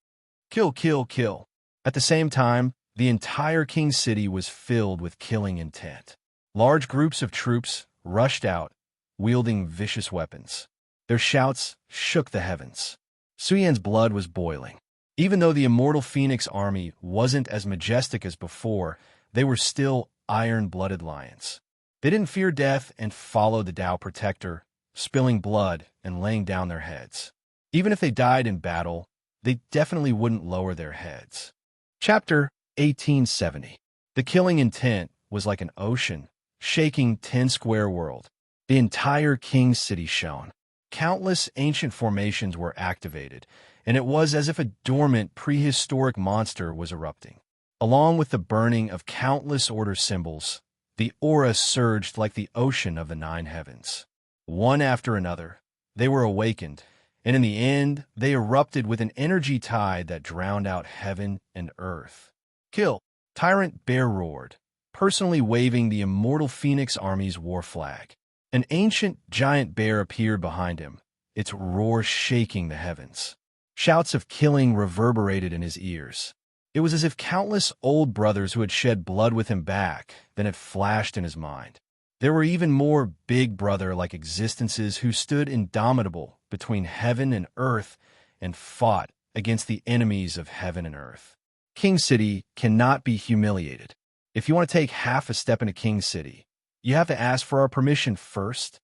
Kill, kill, kill. At the same time, the entire King City was filled with killing intent. Large groups of troops rushed out, wielding vicious weapons. Their shouts shook the heavens. Suyan's blood was boiling. Even though the Immortal Phoenix army wasn't as majestic as before, they were still iron-blooded lions. They didn't fear death and followed the Tao Protector, spilling blood and laying down their heads. Even if they died in battle, they definitely wouldn't lower their heads. Chapter 1870. The killing intent was like an ocean, shaking 10 square world. The entire King City shone. Countless ancient formations were activated, and it was as if a dormant prehistoric monster was erupting. Along with the burning of countless order symbols, the aura surged like the ocean of the 9 heavens. One after another, they were awakened, and in the end, they erupted with an energy tide that drowned out heaven and earth. Kill, Tyrant Bear roared, personally waving the immortal Phoenix Army's war flag. An ancient giant bear appeared behind him, its roar shaking the heavens. Shouts of killing reverberated in his ears. It was as if countless old brothers who had shed blood with him back then had flashed in his mind. There were even more big brother-like existences who stood indomitable between heaven and earth and fought against the enemies of heaven and earth. King City cannot be humiliated. If you want to take half a step into King City, you have to ask for our permission first.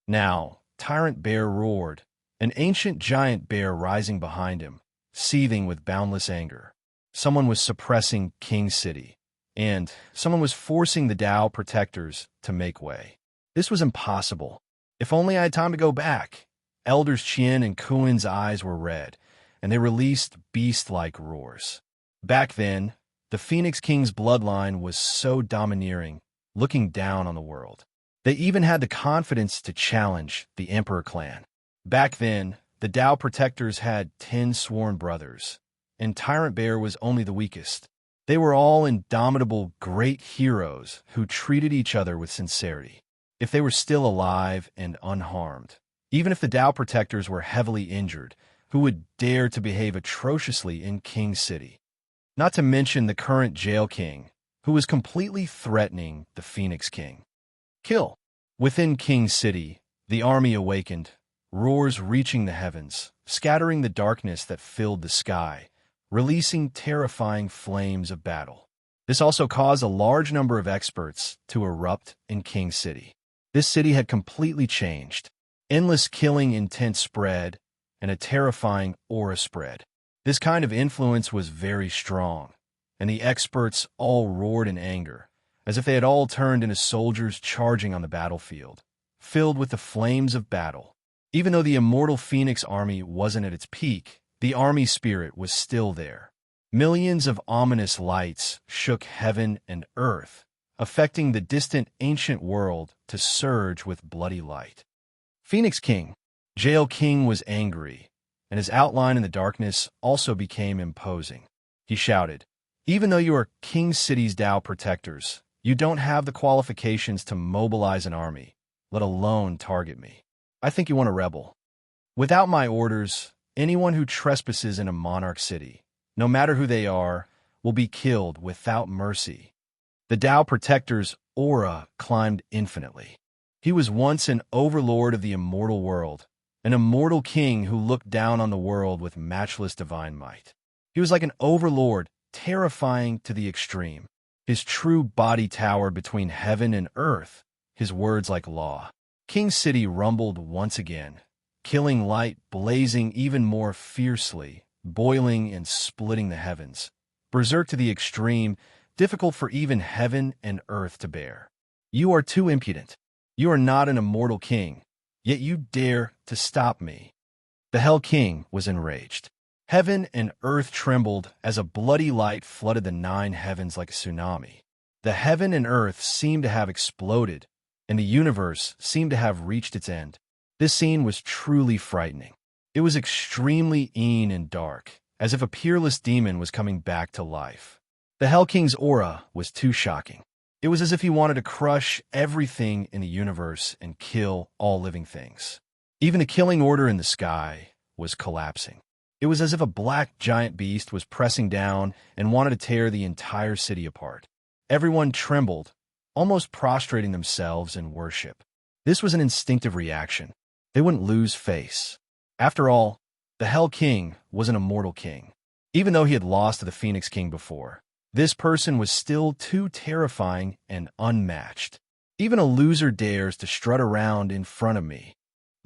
Now, Tyrant Bear roared, an ancient giant bear rising behind him, seething with boundless anger. Someone was suppressing King City, and someone was forcing the Tao protectors to make way. This was impossible. If only I had time to go back. Elders Qian and Kuin's eyes were red, and they released beast-like roars. Back then, the Phoenix King's bloodline was so domineering, looking down on the world. They even had the confidence to challenge the Emperor clan. Back then, the Tao protectors had 10 sworn brothers, and Tyrant Bear was only the weakest. They were all indomitable great heroes who treated each other with sincerity. If they were still alive and unharmed, even if the Tao protectors were heavily injured, who would dare to behave atrociously in King City? Not to mention the current jail king, who was completely threatening the Phoenix King. Kill. Within King City, the army awakened, roars reaching the heavens, scattering the darkness that filled the sky, releasing terrifying flames of battle. This also caused a large number of experts to erupt in King City. This city had completely changed. Endless killing intent spread, and a terrifying aura spread. This kind of influence was very strong, and the experts all roared in anger, as if they had all turned into soldiers charging on the battlefield, filled with the flames of battle. Even though the immortal Phoenix army wasn't at its peak, the army spirit was still there. Millions of ominous lights shook heaven and earth, affecting the distant ancient world to surge with bloody light. Phoenix King. Jail King was angry, and his outline in the darkness also became imposing. He shouted, "Even though you are King City's Tao protectors, you don't have the qualifications to mobilize an army, let alone target me. I think you want to rebel. Without my orders, anyone who trespasses in a monarch city, no matter who they are, will be killed without mercy." The Tao protector's aura climbed infinitely. He was once an overlord of the immortal world, an immortal king who looked down on the world with matchless divine might. He was like an overlord, terrifying to the extreme. His true body towered between heaven and earth, his words like law. King City rumbled once again, killing light blazing even more fiercely, boiling and splitting the heavens. Berserk to the extreme, difficult for even heaven and earth to bear. You are too impudent. You are not an immortal king, yet you dare to stop me. The Hell King was enraged. Heaven and earth trembled as a bloody light flooded the 9 heavens like a tsunami. The heaven and earth seemed to have exploded, and the universe seemed to have reached its end. This scene was truly frightening. It was extremely mean and dark, as if a peerless demon was coming back to life. The Hell King's aura was too shocking. It was as if he wanted to crush everything in the universe and kill all living things. Even the killing order in the sky was collapsing. It was as if a black giant beast was pressing down and wanted to tear the entire city apart. Everyone trembled, almost prostrating themselves in worship. This was an instinctive reaction. They wouldn't lose face. After all, the Hell King was an immortal king. Even though he had lost to the Phoenix King before, this person was still too terrifying and unmatched. Even a loser dares to strut around in front of me.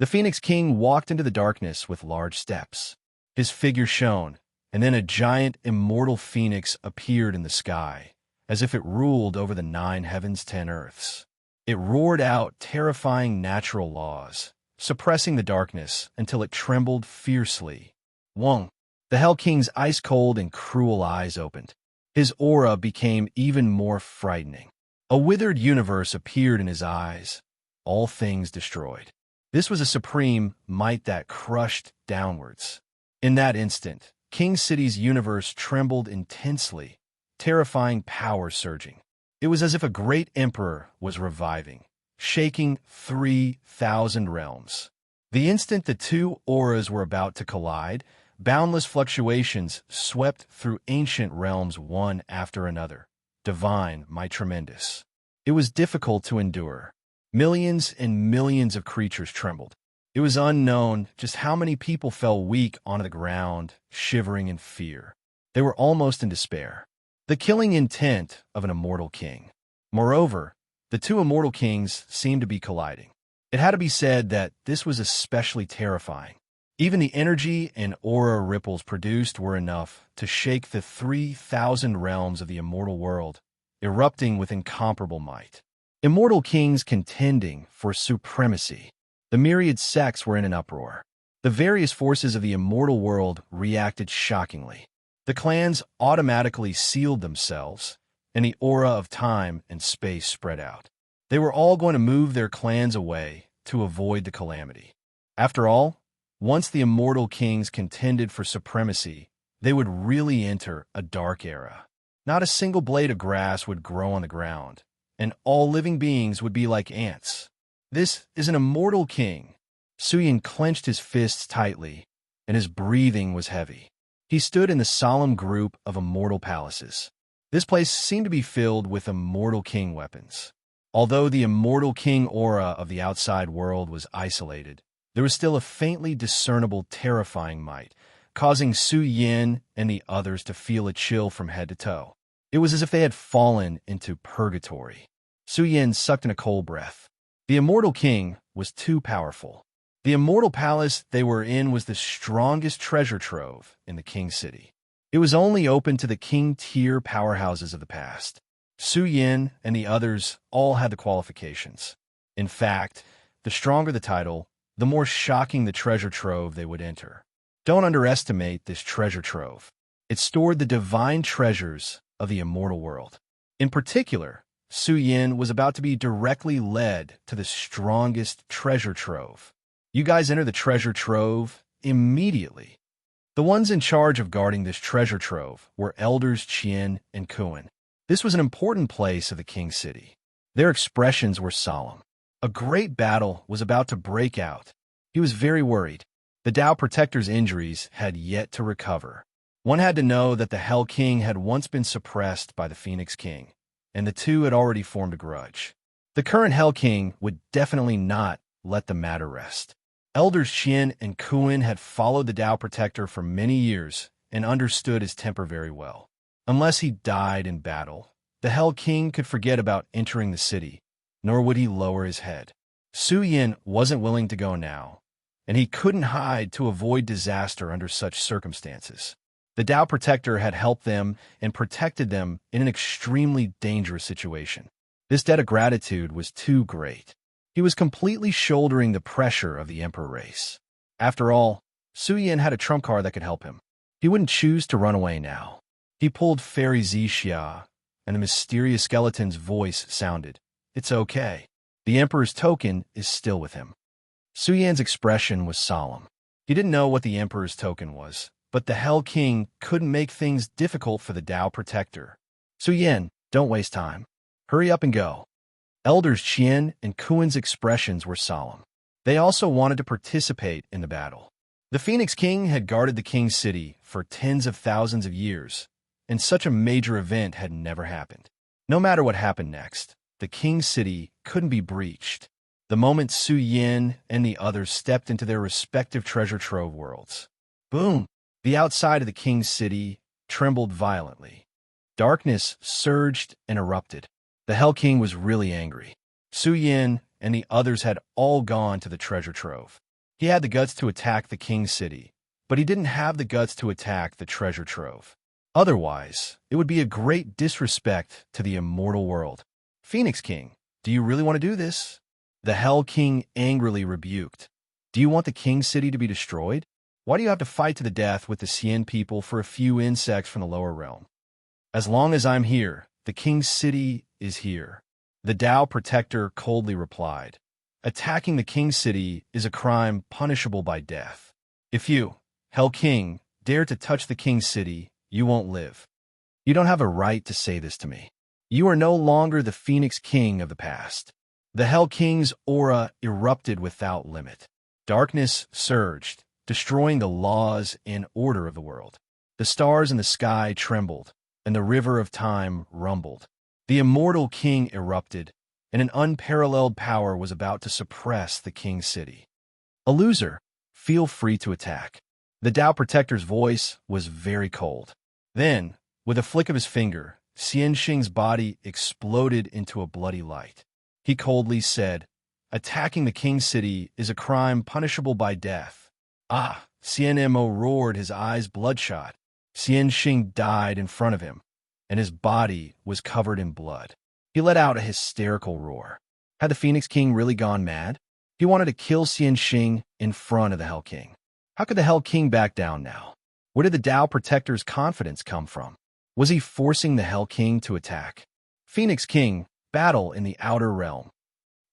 The Phoenix King walked into the darkness with large steps. His figure shone, and then a giant immortal phoenix appeared in the sky, as if it ruled over the 9 heavens, 10 earths. It roared out terrifying natural laws, suppressing the darkness until it trembled fiercely. Wong. The Hell King's ice-cold and cruel eyes opened. His aura became even more frightening. A withered universe appeared in his eyes, all things destroyed. This was a supreme might that crushed downwards. In that instant, King City's universe trembled intensely, terrifying power surging. It was as if a great emperor was reviving, shaking 3,000 realms. The instant the two auras were about to collide, boundless fluctuations swept through ancient realms one after another. Divine, my tremendous. It was difficult to endure. Millions and millions of creatures trembled. It was unknown just how many people fell weak onto the ground, shivering in fear. They were almost in despair. The killing intent of an immortal king. Moreover, the two immortal kings seemed to be colliding. It had to be said that this was especially terrifying. Even the energy and aura ripples produced were enough to shake the 3,000 realms of the immortal world, erupting with incomparable might. Immortal kings contending for supremacy. The myriad sects were in an uproar. The various forces of the immortal world reacted shockingly. The clans automatically sealed themselves, and the aura of time and space spread out. They were all going to move their clans away to avoid the calamity. After all, once the immortal kings contended for supremacy, they would really enter a dark era. Not a single blade of grass would grow on the ground, and all living beings would be like ants. This is an immortal king. Suyin clenched his fists tightly, and his breathing was heavy. He stood in the solemn group of immortal palaces. This place seemed to be filled with immortal king weapons. Although the immortal king aura of the outside world was isolated, there was still a faintly discernible terrifying might, causing Su Yin and the others to feel a chill from head to toe. It was as if they had fallen into purgatory. Su Yin sucked in a cold breath. The immortal king was too powerful. The immortal palace they were in was the strongest treasure trove in the king city. It was only open to the king-tier powerhouses of the past. Su Yin and the others all had the qualifications. In fact, the stronger the title, the more shocking the treasure trove they would enter. Don't underestimate this treasure trove. It stored the divine treasures of the immortal world. In particular, Su Yin was about to be directly led to the strongest treasure trove. You guys enter the treasure trove immediately. The ones in charge of guarding this treasure trove were Elders Qian and Kuan. This was an important place of the king city. Their expressions were solemn. A great battle was about to break out. He was very worried. The Tao Protector's injuries had yet to recover. One had to know that the Hell King had once been suppressed by the Phoenix King, and the two had already formed a grudge. The current Hell King would definitely not let the matter rest. Elders Qian and Kuan had followed the Tao Protector for many years and understood his temper very well. Unless he died in battle, the Hell King could forget about entering the city, nor would he lower his head. Su Yin wasn't willing to go now, and he couldn't hide to avoid disaster under such circumstances. The Tao Protector had helped them and protected them in an extremely dangerous situation. This debt of gratitude was too great. He was completely shouldering the pressure of the Emperor race. After all, Su Yin had a trump card that could help him. He wouldn't choose to run away now. He pulled Fairy Zixia, and the mysterious skeleton's voice sounded, "It's okay. The Emperor's token is still with him." Su Yin's expression was solemn. He didn't know what the Emperor's token was, but the Hell King couldn't make things difficult for the Tao Protector. Su Yin, don't waste time. Hurry up and go. Elders Qian and Kuan's expressions were solemn. They also wanted to participate in the battle. The Phoenix King had guarded the King's city for tens of thousands of years, and such a major event had never happened. No matter what happened next, the King's city couldn't be breached. The moment Su Yin and the others stepped into their respective treasure trove worlds. Boom! The outside of the King's city trembled violently. Darkness surged and erupted. The Hell King was really angry. Su Yin and the others had all gone to the treasure trove. He had the guts to attack the King's city, but he didn't have the guts to attack the treasure trove. Otherwise, it would be a great disrespect to the immortal world. Phoenix King, do you really want to do this? The Hell King angrily rebuked. Do you want the King's city to be destroyed? Why do you have to fight to the death with the Xian people for a few insects from the lower realm? As long as I'm here, the King's city is here. The Tao Protector coldly replied. Attacking the King's city is a crime punishable by death. If you, Hell King, dare to touch the King's city, you won't live. You don't have a right to say this to me. You are no longer the Phoenix King of the past. The Hell King's aura erupted without limit. Darkness surged, destroying the laws and order of the world. The stars in the sky trembled, and the river of time rumbled. The immortal king erupted, and an unparalleled power was about to suppress the king's city. A loser, feel free to attack. The Tao Protector's voice was very cold. Then, with a flick of his finger, Xianxing's body exploded into a bloody light. He coldly said, "Attacking the king's city is a crime punishable by death." Ah! Xianmo roared, his eyes bloodshot. Xianxing died in front of him, and his body was covered in blood. He let out a hysterical roar. Had the Phoenix King really gone mad? He wanted to kill Xianxing in front of the Hell King. How could the Hell King back down now? Where did the Tao Protector's confidence come from? Was he forcing the Hell King to attack? Phoenix King, battle in the outer realm.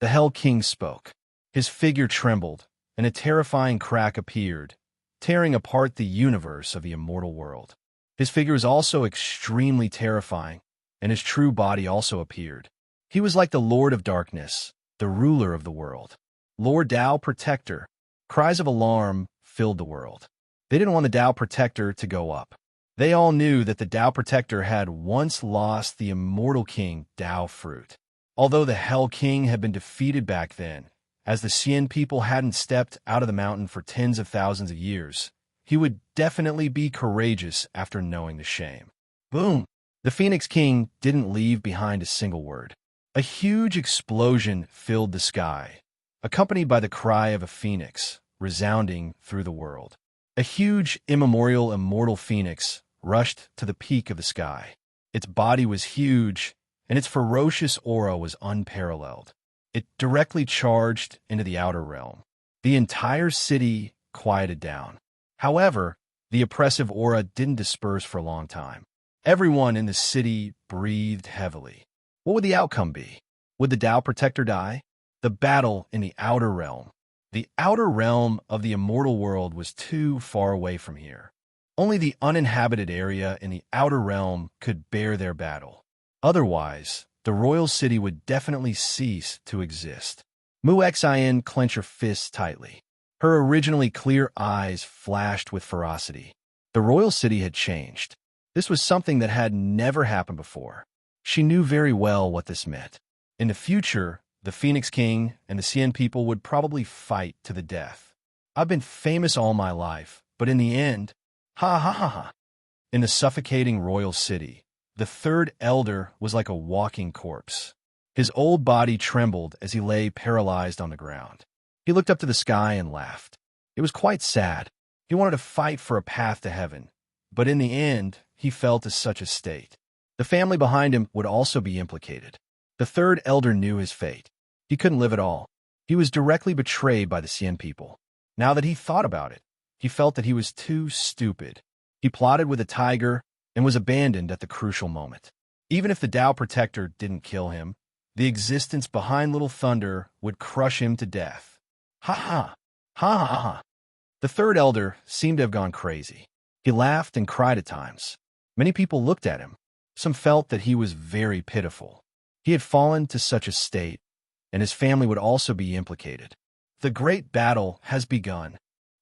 The Hell King spoke. His figure trembled, and a terrifying crack appeared, tearing apart the universe of the immortal world. His figure was also extremely terrifying, and his true body also appeared. He was like the Lord of Darkness, the ruler of the world. Lord Tao Protector. Cries of alarm filled the world. They didn't want the Tao Protector to go up. They all knew that the Tao Protector had once lost the immortal king Tao Fruit. Although the Hell King had been defeated back then, as the Xian people hadn't stepped out of the mountain for tens of thousands of years, he would definitely be courageous after knowing the shame. Boom! The Phoenix King didn't leave behind a single word. A huge explosion filled the sky, accompanied by the cry of a phoenix, resounding through the world. A huge, immemorial, immortal phoenix rushed to the peak of the sky. Its body was huge, and its ferocious aura was unparalleled. It directly charged into the outer realm. The entire city quieted down. However, the oppressive aura didn't disperse for a long time. Everyone in the city breathed heavily. What would the outcome be? Would the Tao Protector die? The battle in the outer realm. The outer realm of the immortal world was too far away from here. Only the uninhabited area in the outer realm could bear their battle. Otherwise, the royal city would definitely cease to exist. Mu Xin clenched her fists tightly. Her originally clear eyes flashed with ferocity. The royal city had changed. This was something that had never happened before. She knew very well what this meant. In the future, the Phoenix King and the Xian people would probably fight to the death. I've been famous all my life, but in the end, ha ha ha ha. In the suffocating royal city, the third elder was like a walking corpse. His old body trembled as he lay paralyzed on the ground. He looked up to the sky and laughed. It was quite sad. He wanted to fight for a path to heaven, but in the end, he fell to such a state. The family behind him would also be implicated. The third elder knew his fate. He couldn't live at all. He was directly betrayed by the Xian people. Now that he thought about it, he felt that he was too stupid. He plotted with a tiger and was abandoned at the crucial moment. Even if the Tao Protector didn't kill him, the existence behind Little Thunder would crush him to death. Ha ha! Ha ha ha! The third elder seemed to have gone crazy. He laughed and cried at times. Many people looked at him. Some felt that he was very pitiful. He had fallen to such a state, and his family would also be implicated. The great battle has begun.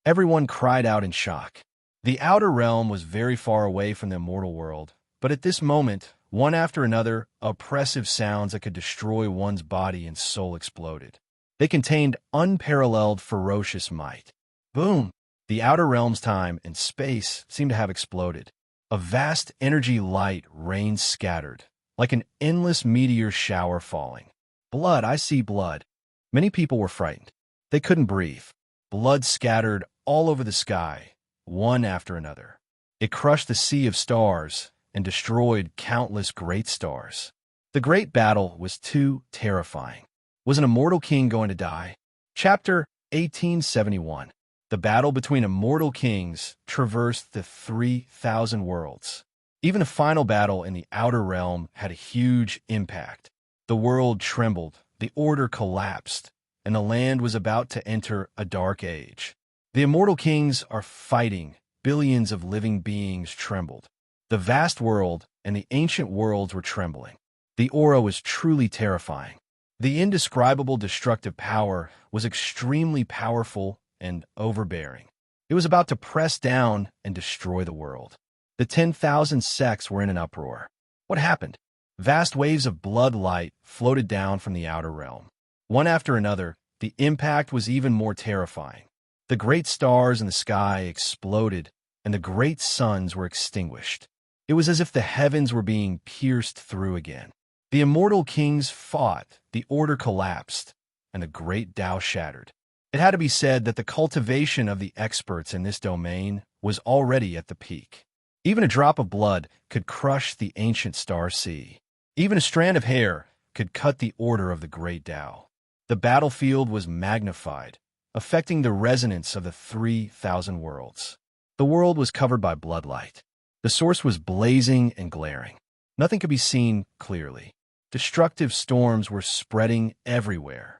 Everyone cried out in shock. The outer realm was very far away from the immortal world, but at this moment, one after another, oppressive sounds that could destroy one's body and soul exploded. They contained unparalleled ferocious might. Boom! The outer realm's time and space seemed to have exploded. A vast energy light rained scattered, like an endless meteor shower falling. Blood, I see blood. Many people were frightened. They couldn't breathe. Blood scattered all over the sky, one after another. It crushed the sea of stars and destroyed countless great stars. The great battle was too terrifying. Was an immortal king going to die? Chapter 1871. The battle between immortal kings traversed the 3,000 worlds. Even the final battle in the outer realm had a huge impact. The world trembled, the order collapsed, and the land was about to enter a dark age. The immortal kings are fighting. Billions of living beings trembled. The vast world, and the ancient worlds were trembling. The aura was truly terrifying. The indescribable destructive power was extremely powerful and overbearing. It was about to press down and destroy the world. The 10,000 sects were in an uproar. What happened? Vast waves of blood light floated down from the outer realm. One after another, the impact was even more terrifying. The great stars in the sky exploded, and the great suns were extinguished. It was as if the heavens were being pierced through again. The immortal kings fought, the order collapsed, and the great Tao shattered. It had to be said that the cultivation of the experts in this domain was already at the peak. Even a drop of blood could crush the ancient star sea. Even a strand of hair could cut the order of the great Tao. The battlefield was magnified, affecting the resonance of the 3,000 worlds. The world was covered by bloodlight. The source was blazing and glaring. Nothing could be seen clearly. Destructive storms were spreading everywhere.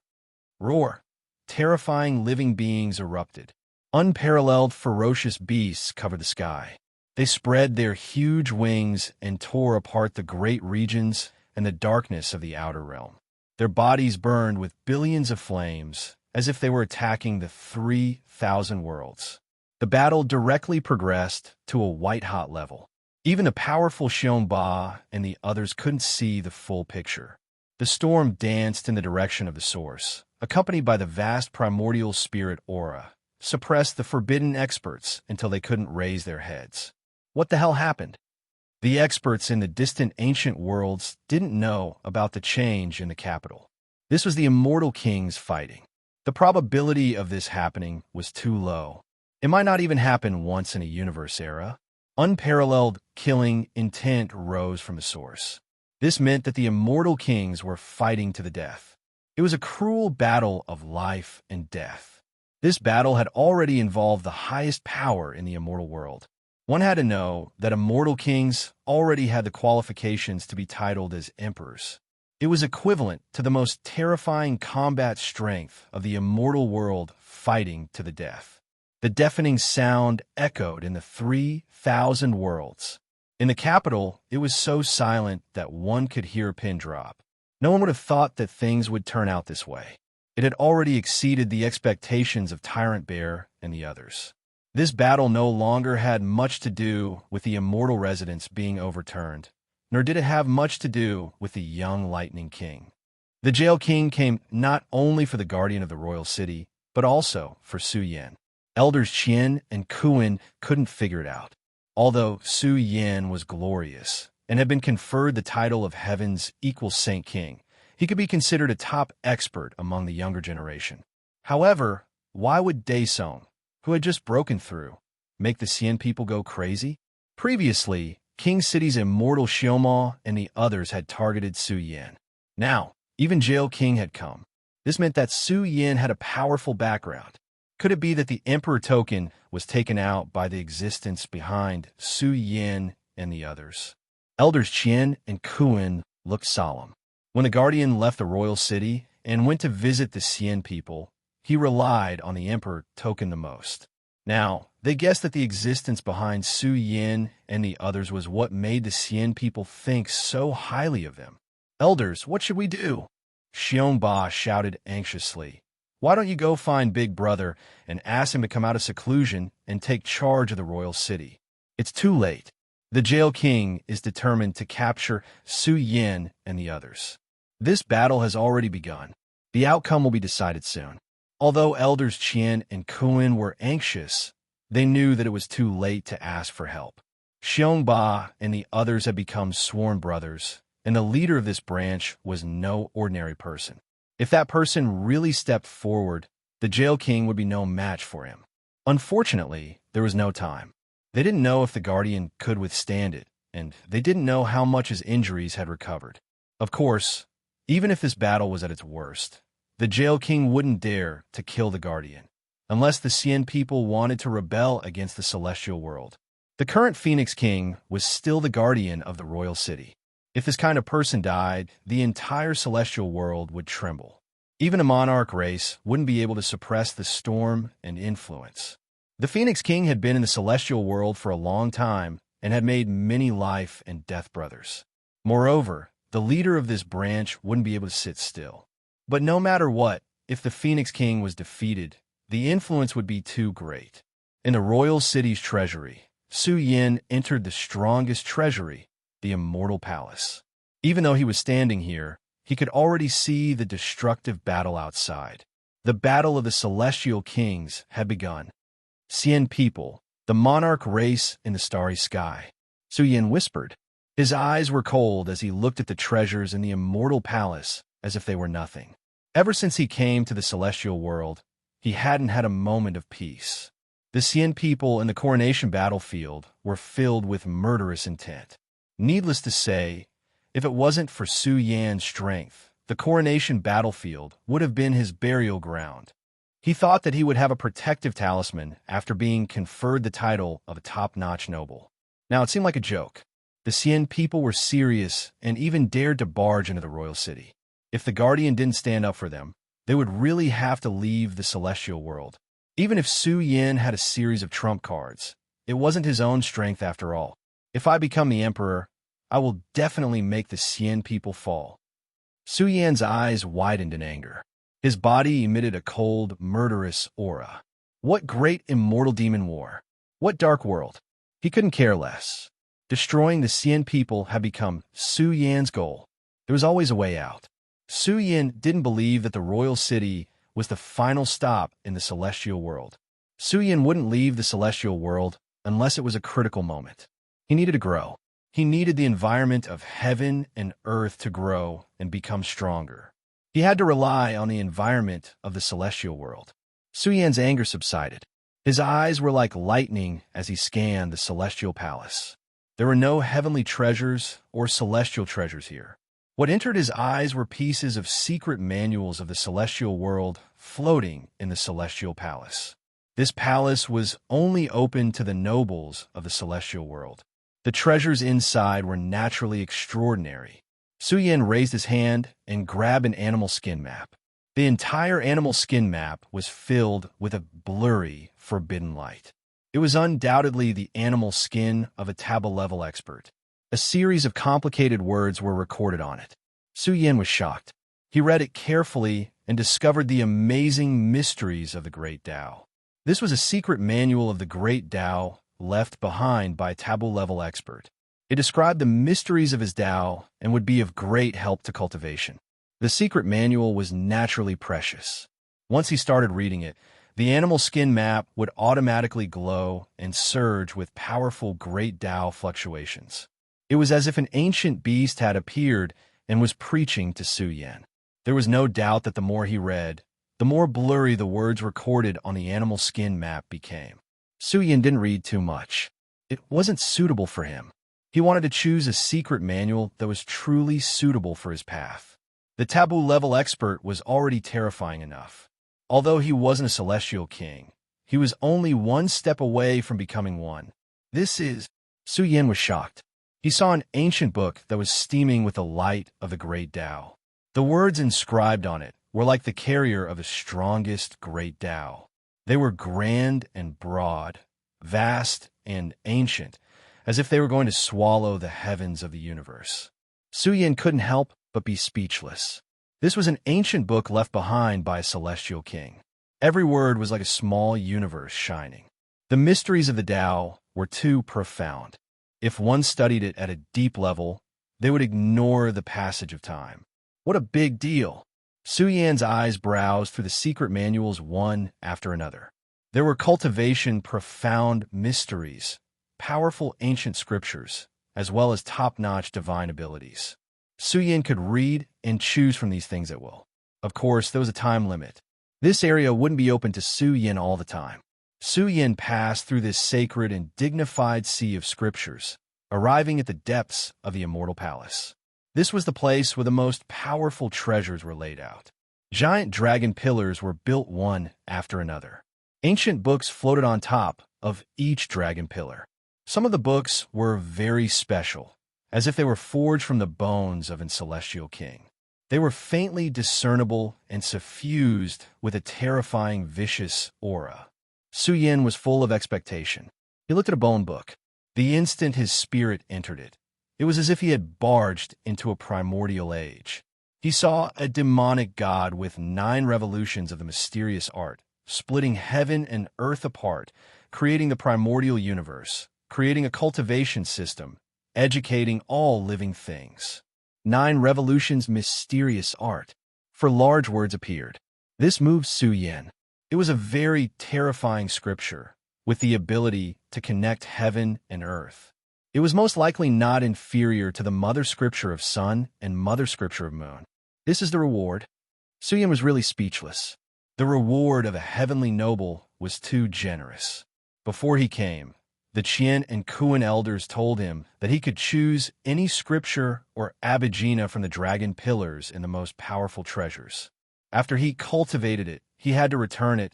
Roar! Terrifying living beings erupted. Unparalleled ferocious beasts covered the sky. They spread their huge wings and tore apart the great regions and the darkness of the outer realm. Their bodies burned with billions of flames, as if they were attacking the 3,000 worlds. The battle directly progressed to a white-hot level. Even the powerful Ba and the others couldn't see the full picture. The storm danced in the direction of the source, accompanied by the vast primordial spirit aura, suppressed the forbidden experts until they couldn't raise their heads. What the hell happened? The experts in the distant ancient worlds didn't know about the change in the capital. This was the immortal kings fighting. The probability of this happening was too low. It might not even happen once in a universe era. Unparalleled killing intent rose from the source. This meant that the immortal kings were fighting to the death. It was a cruel battle of life and death. This battle had already involved the highest power in the immortal world. One had to know that immortal kings already had the qualifications to be titled as emperors. It was equivalent to the most terrifying combat strength of the immortal world fighting to the death. The deafening sound echoed in the 3,000 worlds. In the capital, it was so silent that one could hear a pin drop. No one would have thought that things would turn out this way. It had already exceeded the expectations of Tyrant Bear and the others. This battle no longer had much to do with the immortal residents being overturned, nor did it have much to do with the young Lightning King. The Jail King came not only for the guardian of the royal city, but also for Su Yan. Elders Qian and Kuan couldn't figure it out. Although Su Yan was glorious and had been conferred the title of Heaven's equal Saint King, he could be considered a top expert among the younger generation. However, why would Daesong, who had just broken through, make the Xian people go crazy? Previously, King City's immortal Xioma and the others had targeted Su Yan. Now, even Jail King had come. This meant that Su Yan had a powerful background. Could it be that the Emperor token was taken out by the existence behind Su Yan and the others? Elders Qian and Kuan looked solemn. When the Guardian left the royal city and went to visit the Xian people, he relied on the Emperor token the most. Now, they guessed that the existence behind Su Yan and the others was what made the Xian people think so highly of them. Elders, what should we do? Ba shouted anxiously. Why don't you go find Big Brother and ask him to come out of seclusion and take charge of the royal city? It's too late. The Jail King is determined to capture Su Yan and the others. This battle has already begun. The outcome will be decided soon. Although Elders Qian and Kuan were anxious, they knew that it was too late to ask for help. Ba and the others had become sworn brothers, and the leader of this branch was no ordinary person. If that person really stepped forward, the Jail King would be no match for him. Unfortunately, there was no time. They didn't know if the Guardian could withstand it, and they didn't know how much his injuries had recovered. Of course, even if this battle was at its worst, the Jail King wouldn't dare to kill the Guardian, unless the Xian people wanted to rebel against the celestial world. The current Phoenix King was still the guardian of the royal city. If this kind of person died, the entire celestial world would tremble. Even a monarch race wouldn't be able to suppress the storm and influence. The Phoenix King had been in the celestial world for a long time and had made many life and death brothers. Moreover, the leader of this branch wouldn't be able to sit still. But no matter what, if the Phoenix King was defeated, the influence would be too great. In the royal city's treasury, Su Yin entered the strongest treasury, the Immortal Palace. Even though he was standing here, he could already see the destructive battle outside. The battle of the Celestial Kings had begun. Xian people, the monarch race in the starry sky. Su Yin whispered. His eyes were cold as he looked at the treasures in the Immortal Palace as if they were nothing. Ever since he came to the celestial world, he hadn't had a moment of peace. The Xian people in the coronation battlefield were filled with murderous intent. Needless to say, if it wasn't for Su Yan's strength, the coronation battlefield would have been his burial ground. He thought that he would have a protective talisman after being conferred the title of a top-notch noble. Now, it seemed like a joke. The Xian people were serious and even dared to barge into the royal city. If the Guardian didn't stand up for them, they would really have to leave the celestial world. Even if Su Yin had a series of trump cards, it wasn't his own strength after all. If I become the emperor, I will definitely make the Xian people fall. Su Yan's eyes widened in anger. His body emitted a cold, murderous aura. What great immortal demon war? What dark world? He couldn't care less. Destroying the Xian people had become Su Yan's goal. There was always a way out. Su Yin didn't believe that the royal city was the final stop in the celestial world. Su Yin wouldn't leave the celestial world unless it was a critical moment. He needed to grow. He needed the environment of heaven and earth to grow and become stronger. He had to rely on the environment of the celestial world. Su Yan's anger subsided. His eyes were like lightning as he scanned the celestial palace. There were no heavenly treasures or celestial treasures here. What entered his eyes were pieces of secret manuals of the celestial world floating in the celestial palace. This palace was only open to the nobles of the celestial world. The treasures inside were naturally extraordinary. Su Yin raised his hand and grabbed an animal skin map. The entire animal skin map was filled with a blurry, forbidden light. It was undoubtedly the animal skin of a taboo-level expert. A series of complicated words were recorded on it. Su Yin was shocked. He read it carefully and discovered the amazing mysteries of the Great Tao. This was a secret manual of the Great Tao left behind by a taboo-level expert. It described the mysteries of his Tao and would be of great help to cultivation. The secret manual was naturally precious. Once he started reading it, the animal skin map would automatically glow and surge with powerful Great Tao fluctuations. It was as if an ancient beast had appeared and was preaching to Su Yin. There was no doubt that the more he read, the more blurry the words recorded on the animal skin map became. Su Yin didn't read too much. It wasn't suitable for him. He wanted to choose a secret manual that was truly suitable for his path. The taboo-level expert was already terrifying enough. Although he wasn't a celestial king, he was only one step away from becoming one. Su Yin was shocked. He saw an ancient book that was steaming with the light of the Great Tao. The words inscribed on it were like the carrier of the strongest Great Tao. They were grand and broad, vast and ancient, as if they were going to swallow the heavens of the universe. Su Yin couldn't help but be speechless. This was an ancient book left behind by a celestial king. Every word was like a small universe shining. The mysteries of the Tao were too profound. If one studied it at a deep level, they would ignore the passage of time. What a big deal! Su Yan's eyes browsed through the secret manuals one after another. There were cultivation, profound mysteries, powerful ancient scriptures, as well as top-notch divine abilities. Su Yin could read and choose from these things at will. Of course, there was a time limit. This area wouldn't be open to Su Yin all the time. Su Yin passed through this sacred and dignified sea of scriptures, arriving at the depths of the Immortal Palace. This was the place where the most powerful treasures were laid out. Giant dragon pillars were built one after another. Ancient books floated on top of each dragon pillar. Some of the books were very special, as if they were forged from the bones of a celestial king. They were faintly discernible and suffused with a terrifying, vicious aura. Su Yin was full of expectation. He looked at a bone book. The instant his spirit entered it, it was as if he had barged into a primordial age. He saw a demonic god with 9 revolutions of the mysterious art, splitting heaven and earth apart, creating the primordial universe, creating a cultivation system, educating all living things. 9 revolutions mysterious art. For large words appeared. This moved Su Yan. It was a very terrifying scripture, with the ability to connect heaven and earth. It was most likely not inferior to the mother scripture of sun and mother scripture of moon. This is the reward. Su Yan was really speechless. The reward of a heavenly noble was too generous. Before he came, the Qian and Kuan elders told him that he could choose any scripture or abhijna from the dragon pillars in the most powerful treasures. After he cultivated it, he had to return it,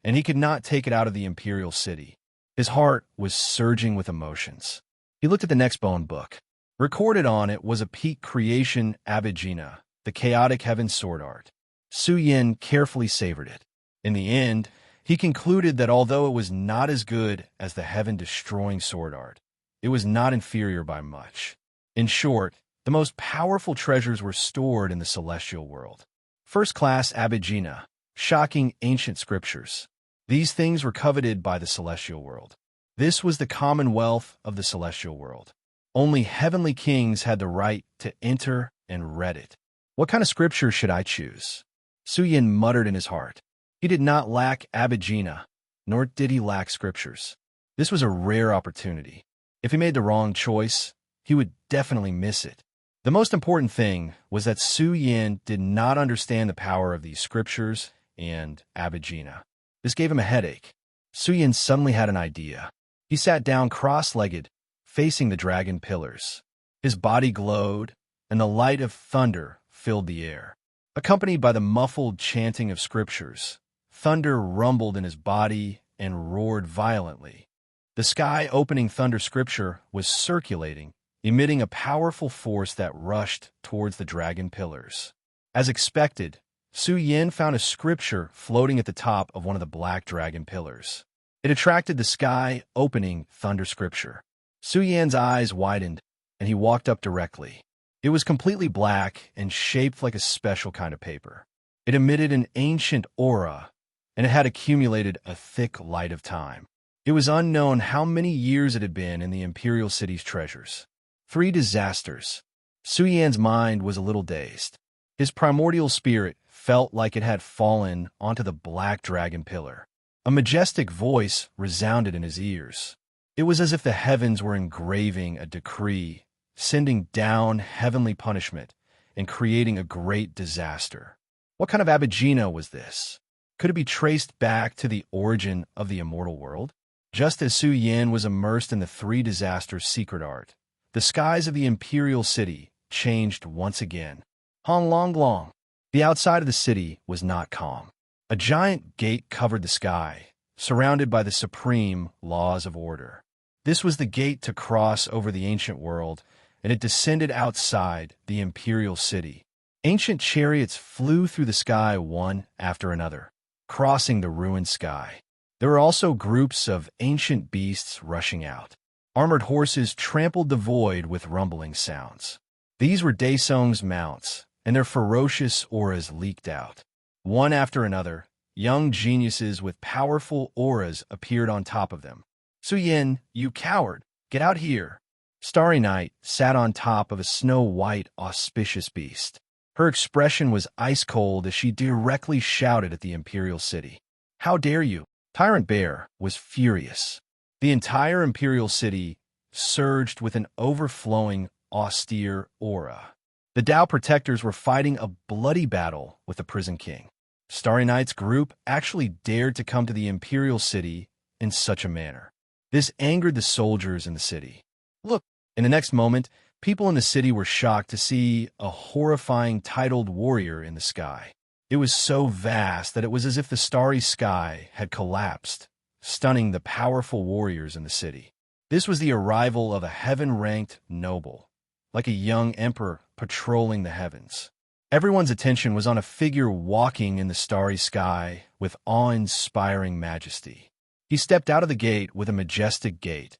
and he could not take it out of the imperial city. His heart was surging with emotions. He looked at the next bone book. Recorded on it was a peak creation abhijna, the chaotic heaven sword art. Su Yan carefully savored it. In the end, he concluded that although it was not as good as the heaven-destroying sword art, it was not inferior by much. In short, the most powerful treasures were stored in the celestial world. First-class abhijna, shocking ancient scriptures. These things were coveted by the celestial world. This was the commonwealth of the celestial world. Only heavenly kings had the right to enter and read it. What kind of scripture should I choose? Su Yan muttered in his heart. He did not lack abhijna, nor did he lack scriptures. This was a rare opportunity. If he made the wrong choice, he would definitely miss it. The most important thing was that Su Yan did not understand the power of these scriptures and abhijna. This gave him a headache. Su Yan suddenly had an idea. He sat down cross-legged, facing the dragon pillars. His body glowed, and the light of thunder filled the air. Accompanied by the muffled chanting of scriptures, thunder rumbled in his body and roared violently. The sky-opening thunder scripture was circulating, emitting a powerful force that rushed towards the dragon pillars. As expected, Su Yan found a scripture floating at the top of one of the black dragon pillars. It attracted the sky-opening thunder scripture. Su Yan's eyes widened, and he walked up directly. It was completely black and shaped like a special kind of paper. It emitted an ancient aura, and it had accumulated a thick light of time. It was unknown how many years it had been in the imperial city's treasures. 3 disasters. Su Yan's mind was a little dazed. His primordial spirit felt like it had fallen onto the black dragon pillar. A majestic voice resounded in his ears. It was as if the heavens were engraving a decree, sending down heavenly punishment and creating a great disaster. What kind of abhijna was this? Could it be traced back to the origin of the immortal world? Just as Su Yan was immersed in the 3 disasters' secret art, the skies of the imperial city changed once again. Han Long Long. The outside of the city was not calm. A giant gate covered the sky, surrounded by the supreme laws of order. This was the gate to cross over the ancient world, and it descended outside the imperial city. Ancient chariots flew through the sky one after another, crossing the ruined sky. There were also groups of ancient beasts rushing out. Armored horses trampled the void with rumbling sounds. These were Daesong's mounts, and their ferocious auras leaked out. One after another, young geniuses with powerful auras appeared on top of them. Su Yan, you coward, get out here. Starry Night sat on top of a snow-white, auspicious beast. Her expression was ice-cold as she directly shouted at the imperial city. How dare you? Tyrant Bear was furious. The entire imperial city surged with an overflowing, austere aura. The Tao protectors were fighting a bloody battle with the prison king. Starry Night's group actually dared to come to the imperial city in such a manner. This angered the soldiers in the city. Look, in the next moment, people in the city were shocked to see a horrifying titled warrior in the sky. It was so vast that it was as if the starry sky had collapsed, stunning the powerful warriors in the city. This was the arrival of a heaven-ranked noble, like a young emperor patrolling the heavens. Everyone's attention was on a figure walking in the starry sky with awe-inspiring majesty. He stepped out of the gate with a majestic gait,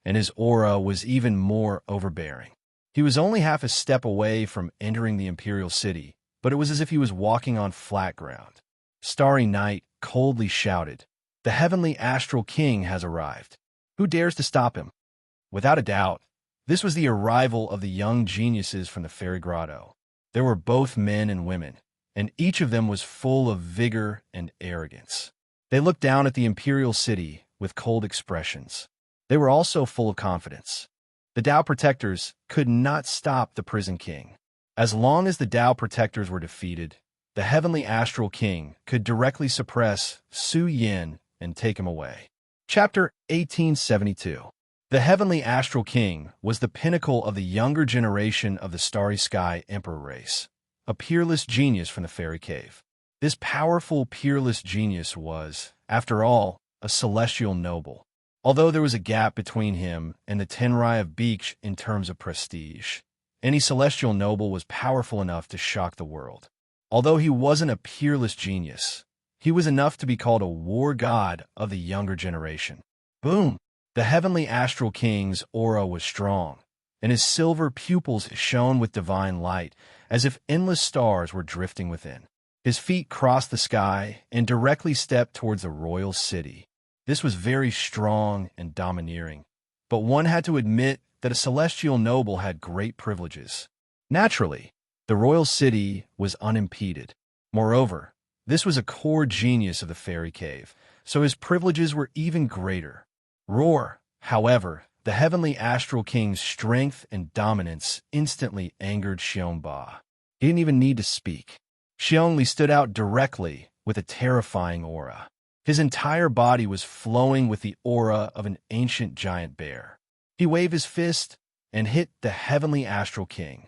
and his aura was even more overbearing. He was only half a step away from entering the Imperial City, but it was as if he was walking on flat ground. Starry Night coldly shouted, "The heavenly astral king has arrived. Who dares to stop him?" Without a doubt, this was the arrival of the young geniuses from the Fairy Grotto. There were both men and women, and each of them was full of vigor and arrogance. They looked down at the Imperial City with cold expressions. They were also full of confidence. The Tao Protectors could not stop the Prison King. As long as the Tao Protectors were defeated, the Heavenly Astral King could directly suppress Su Yin and take him away. Chapter 1872. The Heavenly Astral King was the pinnacle of the younger generation of the Starry Sky Emperor race, a peerless genius from the Fairy Cave. This powerful, peerless genius was, after all, a celestial noble. Although there was a gap between him and the Tenrai of Beach in terms of prestige, any celestial noble was powerful enough to shock the world. Although he wasn't a peerless genius, he was enough to be called a war god of the younger generation. Boom! The Heavenly Astral King's aura was strong, and his silver pupils shone with divine light, as if endless stars were drifting within. His feet crossed the sky and directly stepped towards the royal city. This was very strong and domineering, but one had to admit that a celestial noble had great privileges. Naturally, the royal city was unimpeded. Moreover, this was a core genius of the Fairy Cave, so his privileges were even greater. Roar, however, the Heavenly Astral King's strength and dominance instantly angered Xiongba. He didn't even need to speak. Xiongli stood out directly with a terrifying aura. His entire body was flowing with the aura of an ancient giant bear. He waved his fist and hit the Heavenly Astral King.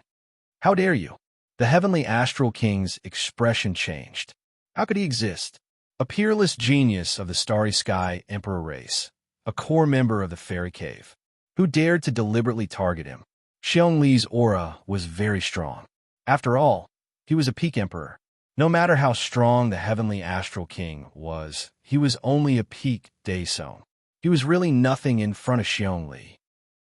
"How dare you?" The Heavenly Astral King's expression changed. How could he exist? A peerless genius of the Starry Sky Emperor race, a core member of the Fairy Cave. Who dared to deliberately target him? Xiangli's aura was very strong. After all, he was a peak emperor. No matter how strong the Heavenly Astral King was, he was only a peak Daesong. He was really nothing in front of Xiongli.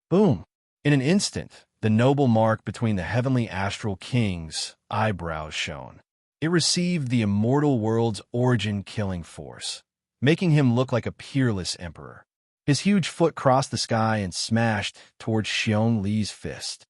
Boom! In an instant, the noble mark between the Heavenly Astral King's eyebrows shone. It received the immortal world's origin killing force, making him look like a peerless emperor. His huge foot crossed the sky and smashed towards Xiangli's fist.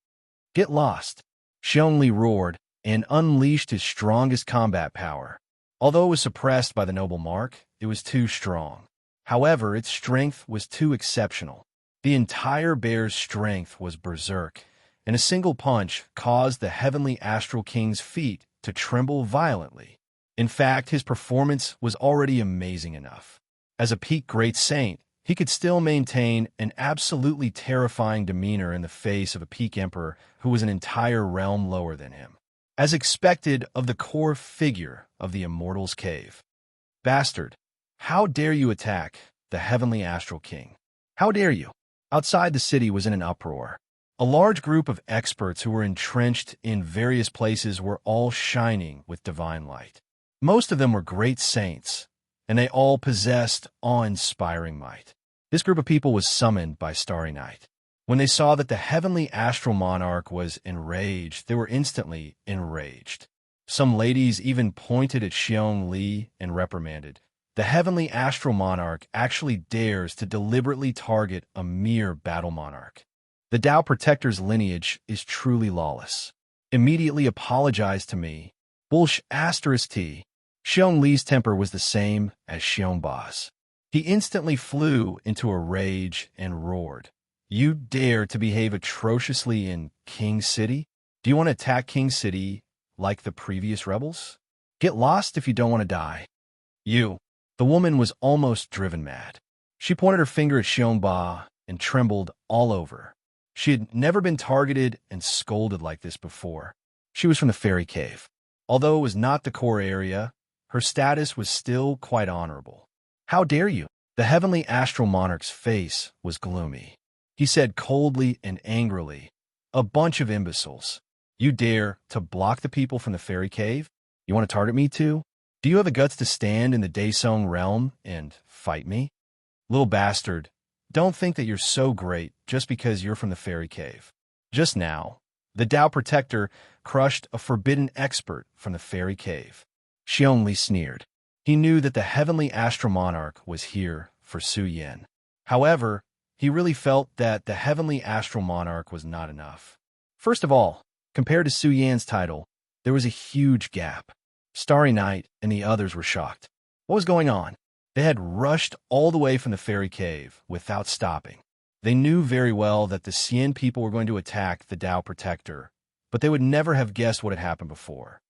"Get lost!" Xiongli roared and unleashed his strongest combat power. Although it was suppressed by the noble mark, it was too strong. However, its strength was too exceptional. The entire bear's strength was berserk, and a single punch caused the Heavenly Astral King's feet to tremble violently. In fact, his performance was already amazing enough. As a peak great saint, he could still maintain an absolutely terrifying demeanor in the face of a peak emperor who was an entire realm lower than him, as expected of the core figure of the Immortal's Cave. "Bastard, how dare you attack the Heavenly Astral King? How dare you?" Outside the city was in an uproar. A large group of experts who were entrenched in various places were all shining with divine light. Most of them were great saints, and they all possessed awe-inspiring might. This group of people was summoned by Starry Night. When they saw that the Heavenly Astral Monarch was enraged, they were instantly enraged. Some ladies even pointed at Xiong Li and reprimanded. The Heavenly Astral Monarch actually dares to deliberately target a mere battle monarch. The Tao Protector's lineage is truly lawless. Immediately apologize to me. Bullsh asterisk T. Xiong Li's temper was the same as Xiong Ba's. He instantly flew into a rage and roared. "You dare to behave atrociously in King City? Do you want to attack King City like the previous rebels? Get lost if you don't want to die." "You." The woman was almost driven mad. She pointed her finger at Xiong Ba and trembled all over. She had never been targeted and scolded like this before. She was from the Fairy Cave. Although it was not the core area, her status was still quite honorable. "How dare you?" The Heavenly Astral Monarch's face was gloomy. He said coldly and angrily, "A bunch of imbeciles. You dare to block the people from the Fairy Cave? You want to target me too? Do you have the guts to stand in the Daesong realm and fight me?" "Little bastard, Don't think that you're so great just because you're from the fairy cave. Just now, the Tao Protector crushed a forbidden expert from the fairy cave. She only sneered. He knew that the heavenly astral monarch was here for Su Yin. However, he really felt that the heavenly astral monarch was not enough. First of all, compared to Su Yan's title, there was a huge gap. Starry Night and the others were shocked. What was going on? They had rushed all the way from the fairy cave without stopping. They knew very well that the Xian people were going to attack the Tao Protector, but they would never have guessed what had happened before.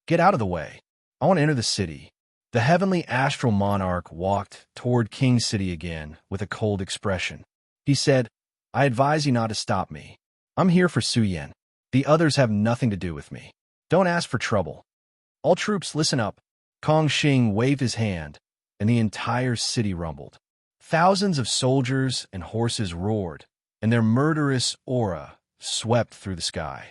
Get out of the way. I want to enter the city. The heavenly astral monarch walked toward King City again with a cold expression. He said, I advise you not to stop me. I'm here for Su Yin. The others have nothing to do with me. Don't ask for trouble. All troops, listen up. Kong Xing waved his hand, and the entire city rumbled. Thousands of soldiers and horses roared, and their murderous aura swept through the sky.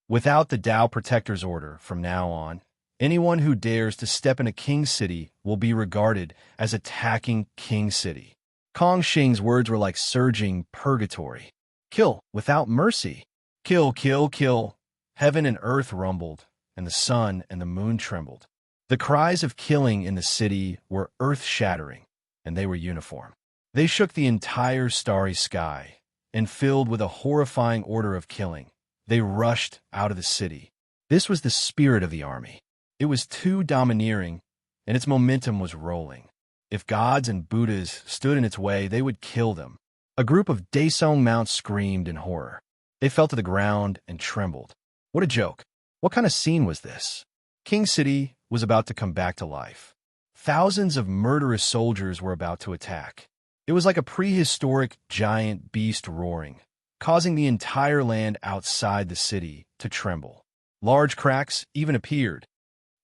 Without the Tao Protector's order, from now on, anyone who dares to step into King City will be regarded as attacking King City. Kong Xing's words were like surging purgatory. Kill without mercy. Kill, kill, kill. Heaven and earth rumbled, and the sun and the moon trembled. The cries of killing in the city were earth-shattering, and they were uniform. They shook the entire starry sky, and filled with a horrifying order of killing, they rushed out of the city. This was the spirit of the army. It was too domineering, and its momentum was rolling. If gods and Buddhas stood in its way, they would kill them. A group of Daesong mounts screamed in horror. They fell to the ground and trembled. What a joke. What kind of scene was this? King City was about to come back to life. Thousands of murderous soldiers were about to attack. It was like a prehistoric giant beast roaring, causing the entire land outside the city to tremble. Large cracks even appeared.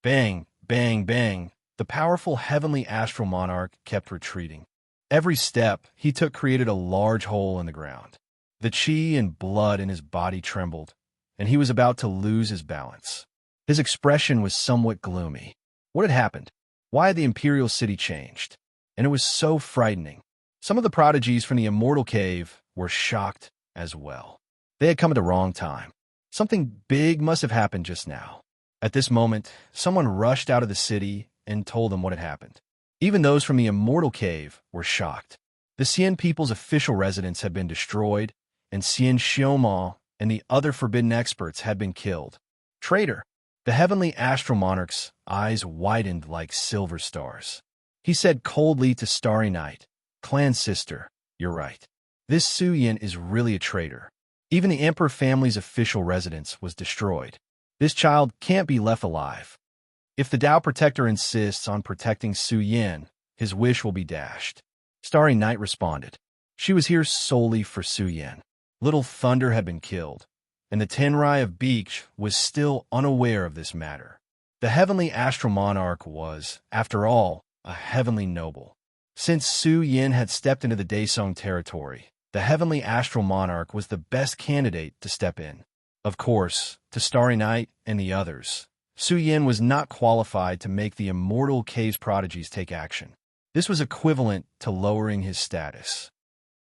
Bang, bang, bang. The powerful heavenly astral monarch kept retreating. Every step he took created a large hole in the ground. The chi and blood in his body trembled, and he was about to lose his balance. His expression was somewhat gloomy. What had happened? Why had the imperial city changed? And it was so frightening. Some of the prodigies from the immortal cave were shocked as well. They had come at the wrong time. Something big must have happened just now. At this moment, someone rushed out of the city and told them what had happened. Even those from the immortal cave were shocked. The Xian people's official residence had been destroyed, and Xian Xiaoma and the other forbidden experts had been killed. Traitor! The heavenly astral monarch's eyes widened like silver stars. He said coldly to Starry Night, Clan sister, you're right. This Su Yin is really a traitor. Even the emperor family's official residence was destroyed. This child can't be left alive. If the Tao Protector insists on protecting Su Yin, his wish will be dashed. Starry Night responded. She was here solely for Su Yin. Little Thunder had been killed, and the Tenrai of Beach was still unaware of this matter. The heavenly astral monarch was, after all, a heavenly noble. Since Su Yin had stepped into the Daesong territory, the heavenly astral monarch was the best candidate to step in. Of course, to Starry Night and the others, Su Yin was not qualified to make the immortal cave's prodigies take action. This was equivalent to lowering his status.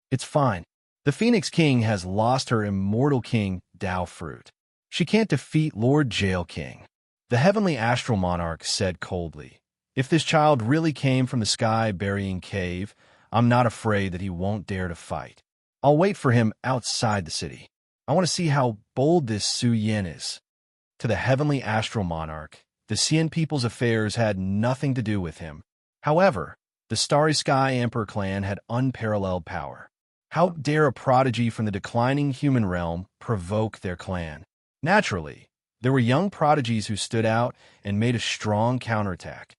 It's fine. The Phoenix King has lost her immortal king, Tao Fruit. She can't defeat Lord Jail King. The heavenly astral monarch said coldly, if this child really came from the sky-burying cave, I'm not afraid that he won't dare to fight. I'll wait for him outside the city. I want to see how bold this Su Yin is. To the heavenly astral monarch, the Xian people's affairs had nothing to do with him. However, the Starry Sky Emperor clan had unparalleled power. How dare a prodigy from the declining human realm provoke their clan? Naturally, there were young prodigies who stood out and made a strong counterattack.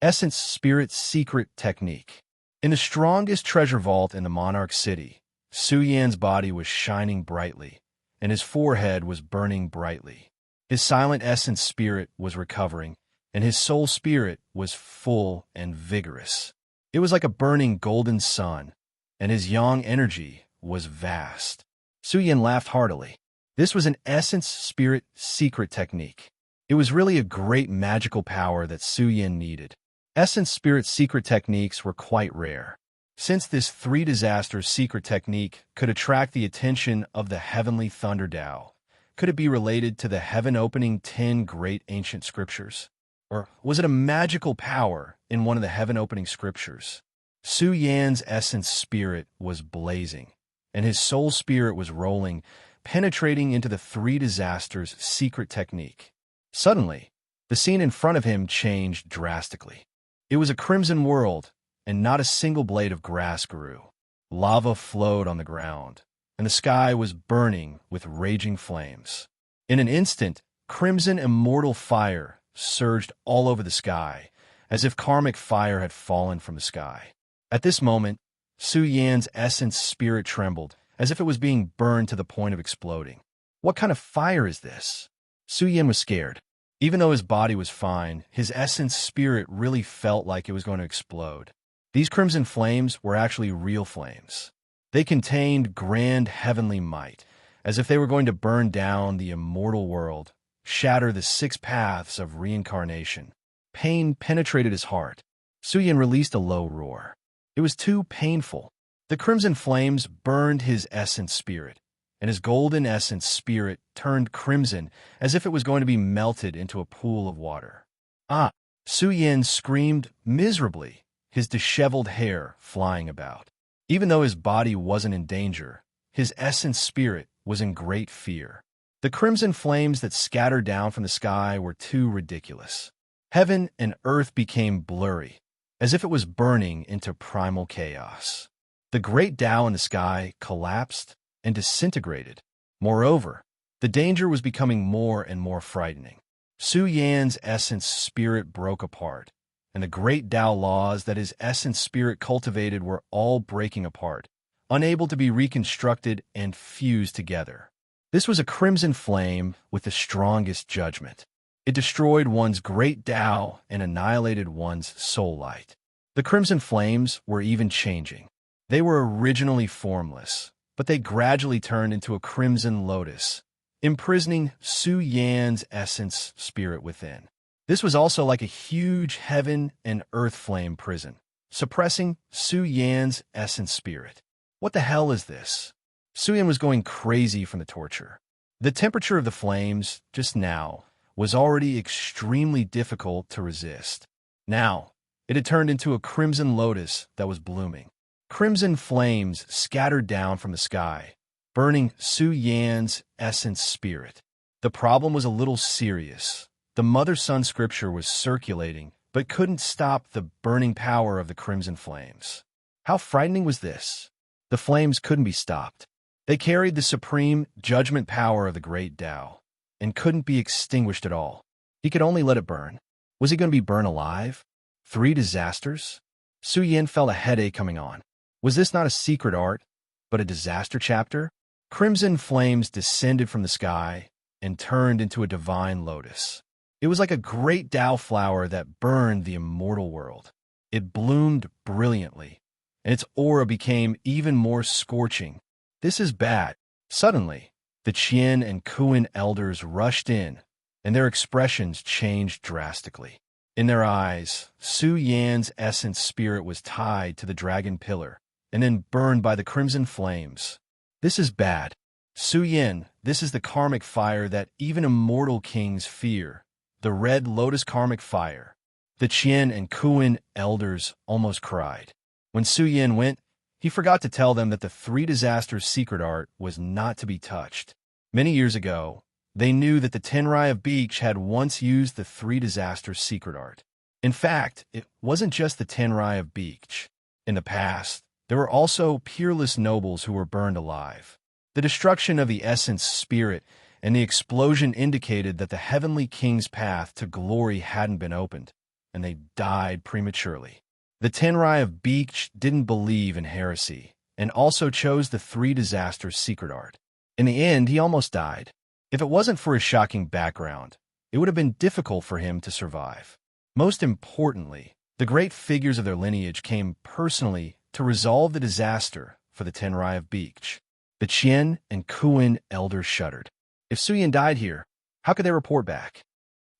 Essence Spirit Secret Technique. In the strongest treasure vault in the monarch city, Su Yan's body was shining brightly, and his forehead was burning brightly. His silent essence spirit was recovering, and his soul spirit was full and vigorous. It was like a burning golden sun, and his yang energy was vast. Su Yin laughed heartily. This was an essence spirit secret technique. It was really a great magical power that Su Yin needed. Essence spirit secret techniques were quite rare. Since this three disasters secret technique could attract the attention of the heavenly thunder Tao, could it be related to the heaven-opening 10 great ancient scriptures? Or was it a magical power in one of the heaven-opening scriptures? Su Yan's essence spirit was blazing, and his soul spirit was rolling, penetrating into the three disasters secret technique. Suddenly, the scene in front of him changed drastically. It was a crimson world, and not a single blade of grass grew. Lava flowed on the ground, and the sky was burning with raging flames. In an instant, crimson immortal fire surged all over the sky, as if karmic fire had fallen from the sky. At this moment, Su Yan's essence spirit trembled, as if it was being burned to the point of exploding. What kind of fire is this? Su Yan was scared. Even though his body was fine, his essence spirit really felt like it was going to explode. These crimson flames were actually real flames. They contained grand heavenly might, as if they were going to burn down the immortal world, shatter the 6 paths of reincarnation. Pain penetrated his heart. Su Yan released a low roar. It was too painful. The crimson flames burned his essence spirit, and his golden essence spirit turned crimson as if it was going to be melted into a pool of water. Ah! Su Yan screamed miserably, his disheveled hair flying about. Even though his body wasn't in danger, his essence spirit was in great fear. The crimson flames that scattered down from the sky were too ridiculous. Heaven and earth became blurry, as if it was burning into primal chaos. The great Tao in the sky collapsed and disintegrated. Moreover, the danger was becoming more and more frightening. Su Yan's essence spirit broke apart, and the great Tao laws that his essence spirit cultivated were all breaking apart, unable to be reconstructed and fused together. This was a crimson flame with the strongest judgment. It destroyed one's great Tao and annihilated one's soul light. The crimson flames were even changing. They were originally formless, but they gradually turned into a crimson lotus, imprisoning Su Yan's essence spirit within. This was also like a huge heaven and earth flame prison, suppressing Su Yan's essence spirit. What the hell is this? Su Yan was going crazy from the torture. The temperature of the flames, just now, was already extremely difficult to resist. Now, it had turned into a crimson lotus that was blooming. Crimson flames scattered down from the sky, burning Su Yan's essence spirit. The problem was a little serious. The mother-son scripture was circulating, but couldn't stop the burning power of the crimson flames. How frightening was this? The flames couldn't be stopped. They carried the supreme judgment power of the great Tao, and couldn't be extinguished at all. He could only let it burn. Was he going to be burned alive? 3 disasters? Su Yan felt a headache coming on. Was this not a secret art, but a disaster chapter? Crimson flames descended from the sky and turned into a divine lotus. It was like a great Tao flower that burned the immortal world. It bloomed brilliantly, and its aura became even more scorching. This is bad. Suddenly, the Qian and Kuan elders rushed in, and their expressions changed drastically. In their eyes, Su Yan's essence spirit was tied to the dragon pillar, and then burned by the crimson flames. This is bad. Su Yan, this is the karmic fire that even immortal kings fear, the red lotus karmic fire. The Qian and Kuan elders almost cried. When Su Yan went, he forgot to tell them that the 3 disasters secret art was not to be touched. Many years ago, they knew that the Tenrai of Beach had once used the 3 disasters secret art. In fact, it wasn't just the Tenrai of Beach. In the past, there were also peerless nobles who were burned alive. The destruction of the essence spirit and the explosion indicated that the heavenly king's path to glory hadn't been opened, and they died prematurely. The Tenrai of Beach didn't believe in heresy, and also chose the 3 disasters secret art. In the end, he almost died. If it wasn't for his shocking background, it would have been difficult for him to survive. Most importantly, the great figures of their lineage came personally to resolve the disaster for the Tenrai of Beach. The Qian and Kuan elders shuddered. If Su Yan died here, how could they report back?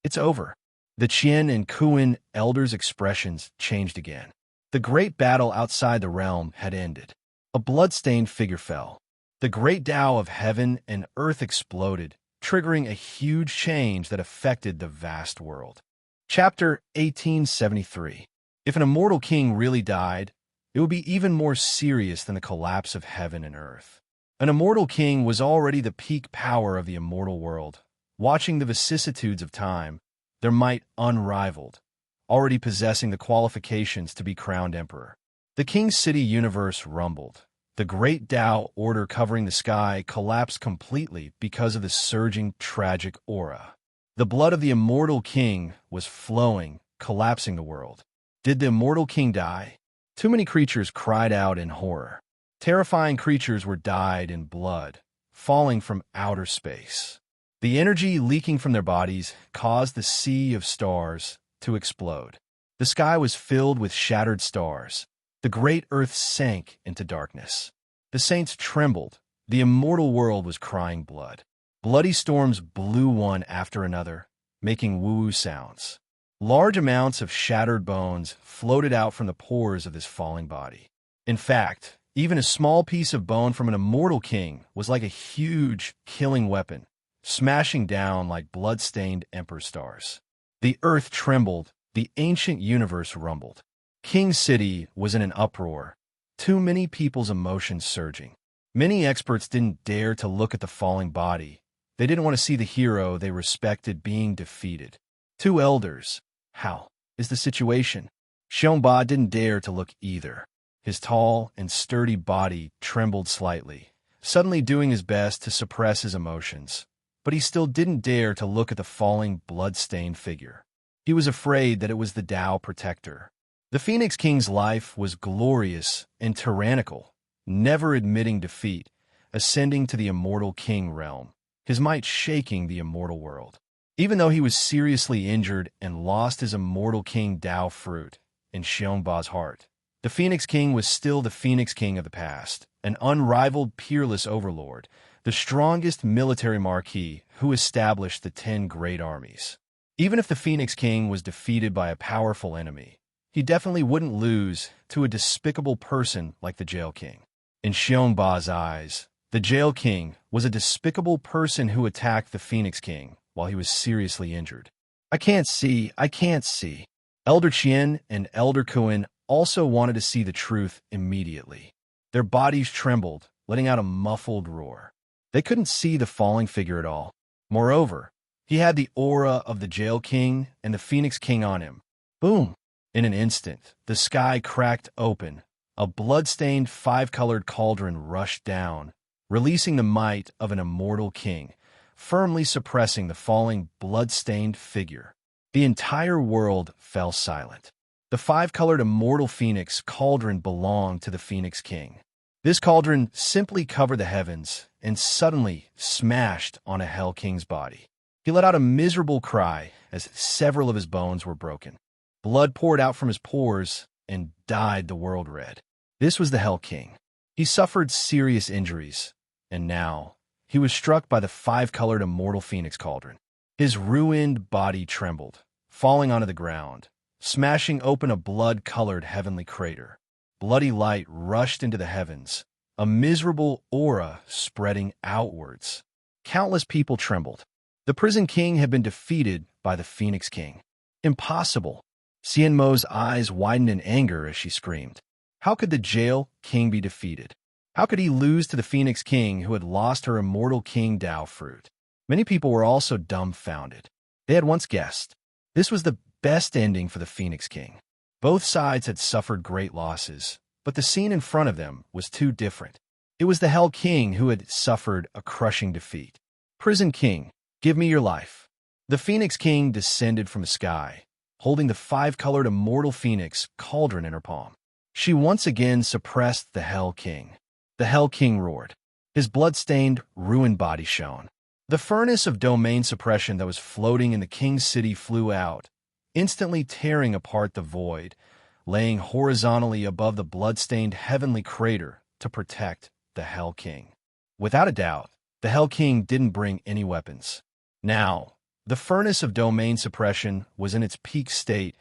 It's over. The Qian and Kuan elders' expressions changed again. The great battle outside the realm had ended. A blood-stained figure fell. The great Tao of heaven and earth exploded, triggering a huge change that affected the vast world. Chapter 1873. If an immortal king really died, it would be even more serious than the collapse of heaven and earth. An immortal king was already the peak power of the immortal world, watching the vicissitudes of time, their might unrivaled, already possessing the qualifications to be crowned emperor. The King City universe rumbled. The great Tao order covering the sky collapsed completely because of the surging, tragic aura. The blood of the immortal king was flowing, collapsing the world. Did the immortal king die? Too many creatures cried out in horror. Terrifying creatures were dyed in blood, falling from outer space. The energy leaking from their bodies caused the sea of stars to explode. The sky was filled with shattered stars. The great earth sank into darkness. The saints trembled. The immortal world was crying blood. Bloody storms blew one after another, making woo-woo sounds. Large amounts of shattered bones floated out from the pores of this falling body. In fact, even a small piece of bone from an immortal king was like a huge, killing weapon, smashing down like blood-stained emperor stars. The earth trembled, the ancient universe rumbled. King City was in an uproar, too many people's emotions surging. Many experts didn't dare to look at the falling body. They didn't want to see the hero they respected being defeated. Two elders. How is the situation? Xiongba didn't dare to look either. His tall and sturdy body trembled slightly, suddenly doing his best to suppress his emotions. But he still didn't dare to look at the falling, blood-stained figure. He was afraid that it was the Tao protector. The Phoenix King's life was glorious and tyrannical, never admitting defeat, ascending to the immortal king realm, his might shaking the immortal world. Even though he was seriously injured and lost his immortal king Tao fruit in Xiongba's heart, the Phoenix King was still the Phoenix King of the past, an unrivaled, peerless overlord, the strongest military marquis who established the 10 great armies. Even if the Phoenix King was defeated by a powerful enemy, he definitely wouldn't lose to a despicable person like the Jail King. In Xiongba's eyes, the Jail King was a despicable person who attacked the Phoenix King while he was seriously injured. I can't see. Elder Qian and Elder Kuan also wanted to see the truth immediately. Their bodies trembled, letting out a muffled roar. They couldn't see the falling figure at all. Moreover, he had the aura of the Jail King and the Phoenix King on him. Boom! In an instant, the sky cracked open. A blood-stained, 5-colored cauldron rushed down, releasing the might of an immortal king, firmly suppressing the falling, blood-stained figure. The entire world fell silent. The 5-colored immortal phoenix cauldron belonged to the Phoenix King. This cauldron simply covered the heavens and suddenly smashed on a Hell King's body. He let out a miserable cry as several of his bones were broken. Blood poured out from his pores and dyed the world red. This was the Hell King. He suffered serious injuries, and now he was struck by the 5-colored immortal phoenix cauldron. His ruined body trembled, falling onto the ground, smashing open a blood-colored heavenly crater. Bloody light rushed into the heavens, a miserable aura spreading outwards. Countless people trembled. The prison king had been defeated by the Phoenix King. Impossible! Xianmo's eyes widened in anger as she screamed. How could the Jail King be defeated? How could he lose to the Phoenix King who had lost her immortal king Tao fruit? Many people were also dumbfounded. They had once guessed. This was the best ending for the Phoenix King. Both sides had suffered great losses, but the scene in front of them was too different. It was the Hell King who had suffered a crushing defeat. Prison King, give me your life. The Phoenix King descended from the sky, holding the 5-colored immortal phoenix cauldron in her palm. She once again suppressed the Hell King. The Hell King roared. His blood-stained, ruined body shone. The furnace of domain suppression that was floating in the King's city flew out, instantly tearing apart the void, laying horizontally above the blood-stained heavenly crater to protect the Hell King. Without a doubt, the Hell King didn't bring any weapons. Now, the furnace of domain suppression was in its peak state,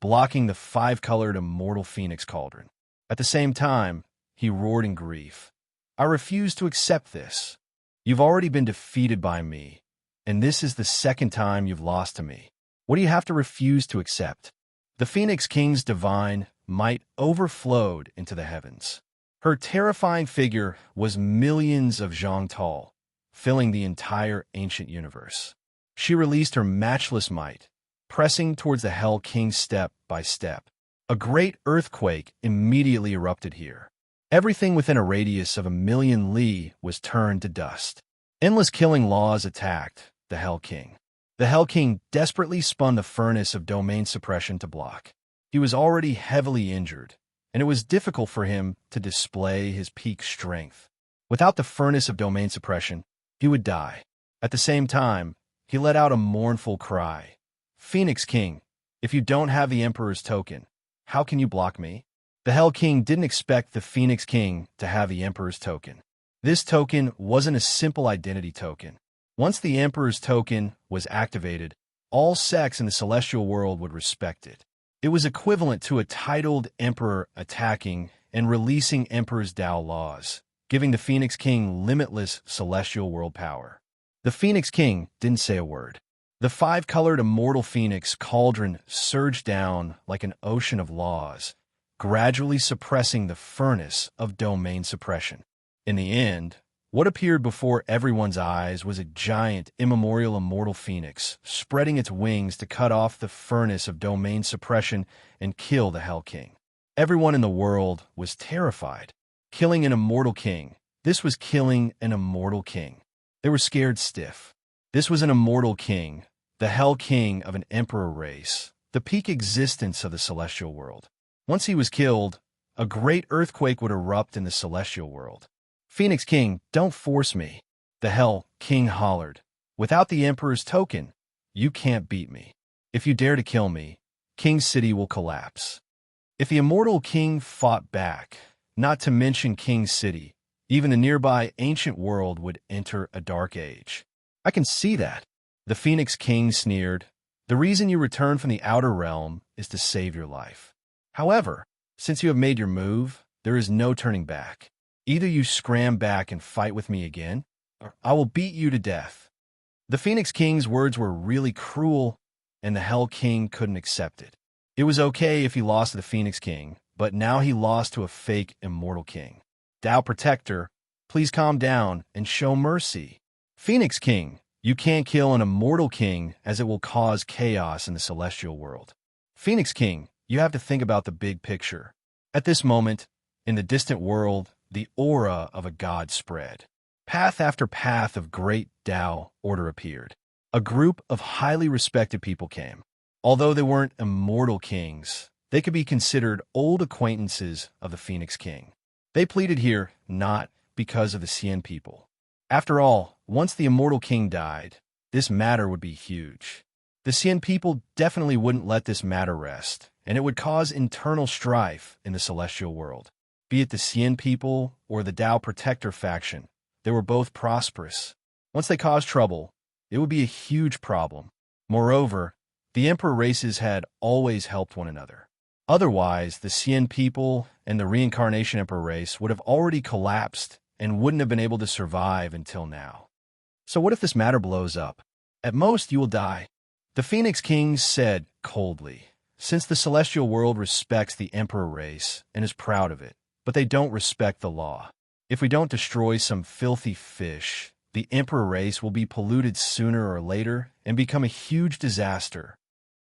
blocking the five-colored immortal phoenix cauldron. At the same time, he roared in grief. I refuse to accept this. You've already been defeated by me, and this is the second time you've lost to me. What do you have to refuse to accept? The Phoenix King's divine might overflowed into the heavens. Her terrifying figure was millions of zhang tall, filling the entire ancient universe. She released her matchless might, pressing towards the Hell King step by step. A great earthquake immediately erupted here. Everything within a radius of 1,000,000 li was turned to dust. Endless killing laws attacked the Hell King. The Hell King desperately spun the furnace of domain suppression to block. He was already heavily injured, and it was difficult for him to display his peak strength. Without the furnace of domain suppression, he would die. At the same time, he let out a mournful cry. Phoenix King, if you don't have the Emperor's token, how can you block me? The Hell King didn't expect the Phoenix King to have the Emperor's token. This token wasn't a simple identity token. Once the Emperor's token was activated, all sects in the celestial world would respect it. It was equivalent to a titled emperor attacking and releasing Emperor's Dao laws, giving the Phoenix King limitless celestial world power. The Phoenix King didn't say a word. The five-colored immortal phoenix cauldron surged down like an ocean of laws, gradually suppressing the furnace of domain suppression. In the end, what appeared before everyone's eyes was a giant, immemorial immortal phoenix, spreading its wings to cut off the furnace of domain suppression and kill the Hell King. Everyone in the world was terrified. Killing an immortal king. This was killing an immortal king. They were scared stiff. This was an immortal king, the Hell King of an emperor race, the peak existence of the celestial world. Once he was killed, a great earthquake would erupt in the celestial world. Phoenix King, don't force me, the Hell King hollered. Without the Emperor's token, you can't beat me. If you dare to kill me, King City will collapse. If the immortal king fought back, not to mention King City, even the nearby ancient world would enter a dark age. I can see that. The Phoenix King sneered. The reason you return from the outer realm is to save your life. However, since you have made your move, there is no turning back. Either you scram back and fight with me again, or I will beat you to death. The Phoenix King's words were really cruel, and the Hell King couldn't accept it. It was okay if he lost to the Phoenix King, but now he lost to a fake immortal king. Dao Protector, please calm down and show mercy. Phoenix King, you can't kill an immortal king as it will cause chaos in the celestial world. Phoenix King, you have to think about the big picture. At this moment, in the distant world, the aura of a god spread. Path after path of great Dao order appeared. A group of highly respected people came. Although they weren't immortal kings, they could be considered old acquaintances of the Phoenix King. They pleaded here not because of the Xian people. After all, once the immortal king died, this matter would be huge. The Xian people definitely wouldn't let this matter rest, and it would cause internal strife in the celestial world. Be it the Xian people or the Dao Protector faction, they were both prosperous. Once they caused trouble, it would be a huge problem. Moreover, the emperor races had always helped one another. Otherwise, the Xian people and the reincarnation emperor race would have already collapsed and wouldn't have been able to survive until now. So what if this matter blows up? At most, you will die. The Phoenix King said coldly, since the celestial world respects the emperor race and is proud of it, but they don't respect the law. If we don't destroy some filthy fish, the emperor race will be polluted sooner or later and become a huge disaster.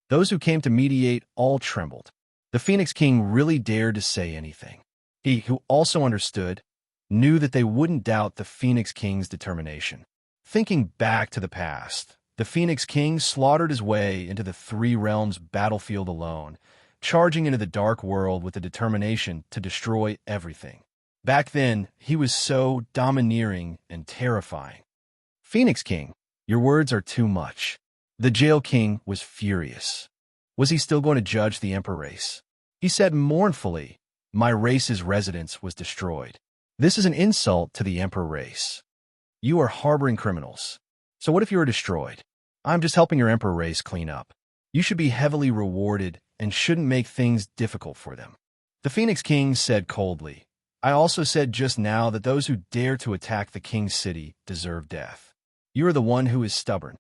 Those who came to mediate all trembled. The Phoenix King really dared to say anything. He, who also understood, knew that they wouldn't doubt the Phoenix King's determination. Thinking back to the past, the Phoenix King slaughtered his way into the three realms battlefield alone, charging into the dark world with the determination to destroy everything. Back then, he was so domineering and terrifying. Phoenix King, your words are too much. The Jail King was furious. Was he still going to judge the Emperor race? He said mournfully, my race's residence was destroyed. This is an insult to the Emperor race. You are harboring criminals. So what if you are destroyed? I'm just helping your Emperor race clean up. You should be heavily rewarded and shouldn't make things difficult for them. The Phoenix King said coldly, I also said just now that those who dare to attack the king's city deserve death. You are the one who is stubborn.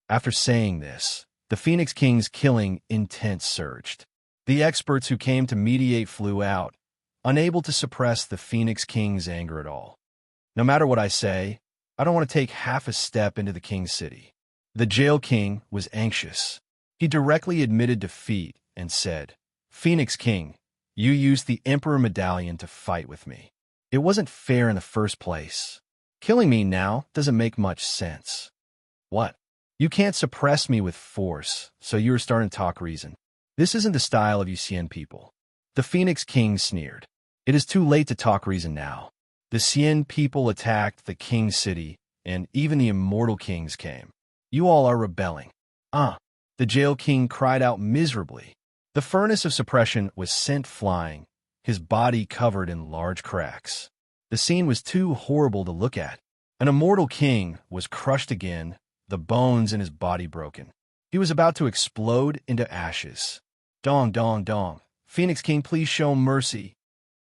After saying this, the Phoenix King's killing intent surged. The experts who came to mediate flew out, unable to suppress the Phoenix King's anger at all. No matter what I say, I don't want to take half a step into the king's city. The jail king was anxious. He directly admitted defeat and said, Phoenix King, you used the Emperor Medallion to fight with me. It wasn't fair in the first place. Killing me now doesn't make much sense. What? You can't suppress me with force, so you're starting to talk reason. This isn't the style of you Cien people. The Phoenix King sneered. It is too late to talk reason now. The Cien people attacked the king's city, and even the immortal kings came. You all are rebelling. The jail king cried out miserably. The furnace of suppression was sent flying, his body covered in large cracks. The scene was too horrible to look at. An immortal king was crushed again, the bones in his body broken. He was about to explode into ashes. Dong, dong, dong. Phoenix King, please show mercy.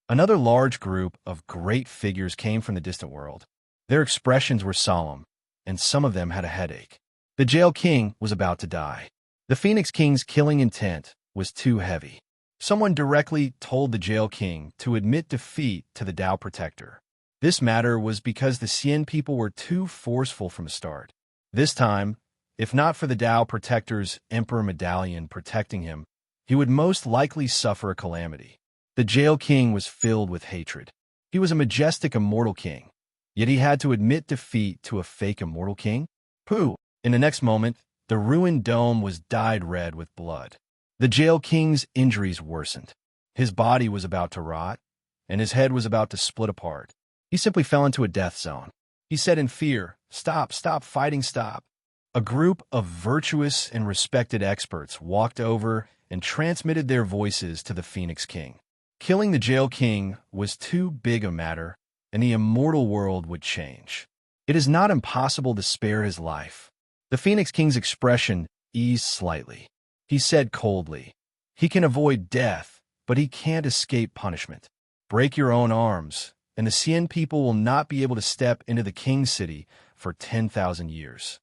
Another large group of great figures came from the distant world. Their expressions were solemn, and some of them had a headache. The jail king was about to die. The Phoenix King's killing intent was too heavy. Someone directly told the jail king to admit defeat to the Tao Protector. This matter was because the Cien people were too forceful from the start. This time, if not for the Tao Protector's Emperor Medallion protecting him, he would most likely suffer a calamity. The jail king was filled with hatred. He was a majestic immortal king, yet he had to admit defeat to a fake immortal king? Pooh! In the next moment, the ruined dome was dyed red with blood. The jail king's injuries worsened. His body was about to rot, and his head was about to split apart. He simply fell into a death zone. He said in fear, Stop, stop fighting, stop. A group of virtuous and respected experts walked over and transmitted their voices to the Phoenix King. Killing the jail king was too big a matter, and the immortal world would change. It is not impossible to spare his life. The Phoenix King's expression eased slightly. He said coldly, He can avoid death, but he can't escape punishment. Break your own arms, and the Cien people will not be able to step into the king's city for 10,000 years.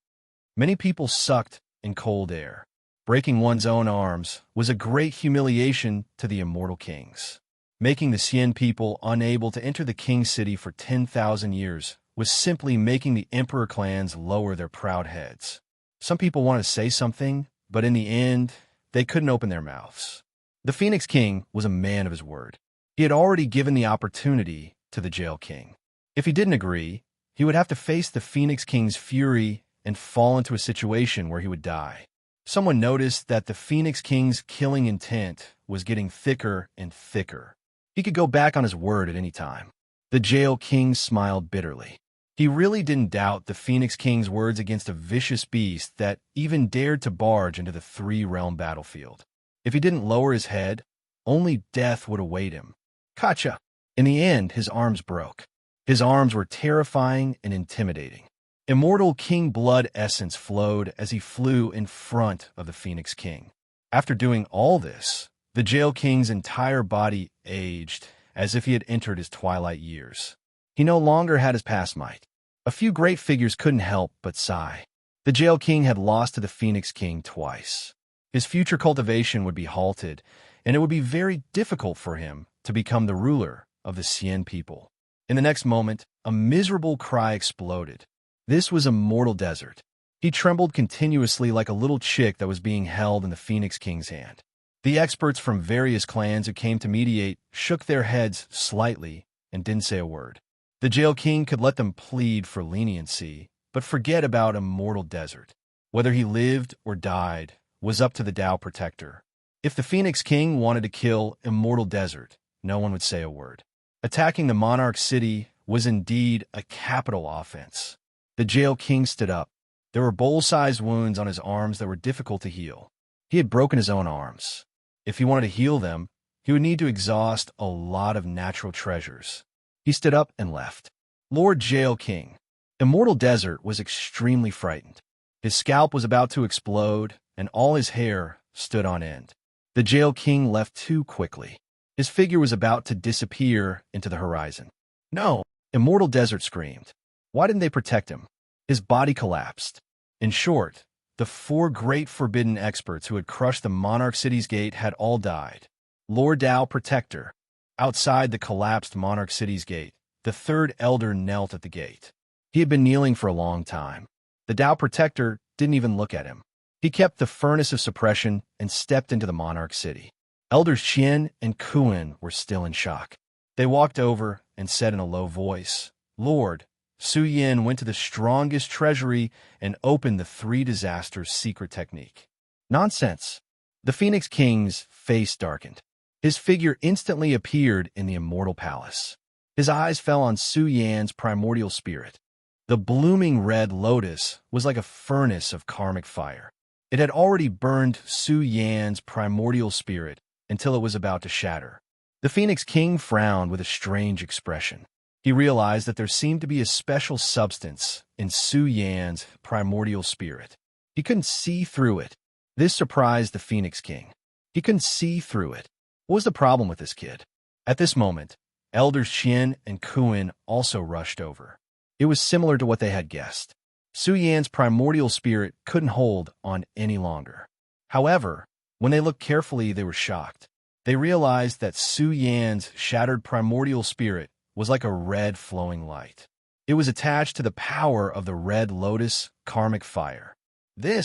Many people sucked in cold air. Breaking one's own arms was a great humiliation to the immortal kings. Making the Cien people unable to enter the king's city for 10,000 years was simply making the emperor clans lower their proud heads. Some people wanted to say something, but in the end, they couldn't open their mouths. The Phoenix King was a man of his word. He had already given the opportunity to the jail king. If he didn't agree, he would have to face the Phoenix King's fury and fall into a situation where he would die. Someone noticed that the Phoenix King's killing intent was getting thicker and thicker. He could go back on his word at any time. The jail king smiled bitterly. He really didn't doubt the Phoenix King's words against a vicious beast that even dared to barge into the three-realm battlefield. If he didn't lower his head, only death would await him. Gotcha! In the end, his arms broke. His arms were terrifying and intimidating. Immortal King blood essence flowed as he flew in front of the Phoenix King. After doing all this, the jail king's entire body aged as if he had entered his twilight years. He no longer had his past might. A few great figures couldn't help but sigh. The jail king had lost to the Phoenix King twice. His future cultivation would be halted, and it would be very difficult for him to become the ruler of the Cien people. In the next moment, a miserable cry exploded. This was a mortal desert. He trembled continuously like a little chick that was being held in the Phoenix King's hand. The experts from various clans who came to mediate shook their heads slightly and didn't say a word. The jail king could let them plead for leniency, but forget about a mortal desert. Whether he lived or died was up to the Tao Protector. If the Phoenix King wanted to kill Immortal Desert, no one would say a word. Attacking the monarch city was indeed a capital offense. The jail king stood up. There were bowl-sized wounds on his arms that were difficult to heal. He had broken his own arms. If he wanted to heal them, he would need to exhaust a lot of natural treasures. He stood up and left. Lord Jail King. Immortal Desert was extremely frightened. His scalp was about to explode, and all his hair stood on end. The jail king left too quickly. His figure was about to disappear into the horizon. No! Immortal Desert screamed. Why didn't they protect him? His body collapsed. In short, the four great forbidden experts who had crushed the Monarch City's gate had all died. Lord Tao Protector. Outside the collapsed Monarch City's gate, the third elder knelt at the gate. He had been kneeling for a long time. The Tao Protector didn't even look at him. He kept the furnace of suppression and stepped into the Monarch City. Elders Qian and Kuan were still in shock. They walked over and said in a low voice, Lord, Su Yin went to the strongest treasury and opened the three disasters secret technique. Nonsense. The Phoenix King's face darkened. His figure instantly appeared in the immortal palace. His eyes fell on Su Yan's primordial spirit. The blooming red lotus was like a furnace of karmic fire. It had already burned Su Yan's primordial spirit until it was about to shatter. The Phoenix King frowned with a strange expression. He realized that there seemed to be a special substance in Su Yan's primordial spirit. He couldn't see through it. This surprised the Phoenix King. He couldn't see through it. What was the problem with this kid? At this moment, Elders Qian and Kuan also rushed over. It was similar to what they had guessed. Su Yan's primordial spirit couldn't hold on any longer. However, when they looked carefully, they were shocked. They realized that Su Yan's shattered primordial spirit was like a red flowing light. It was attached to the power of the red lotus karmic fire. They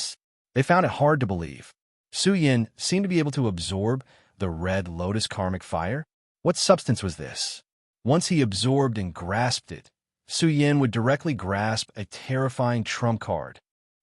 found it hard to believe. Su Yan seemed to be able to absorb the red lotus karmic fire. What substance was this? Once he absorbed and grasped it, Su Yan would directly grasp a terrifying trump card.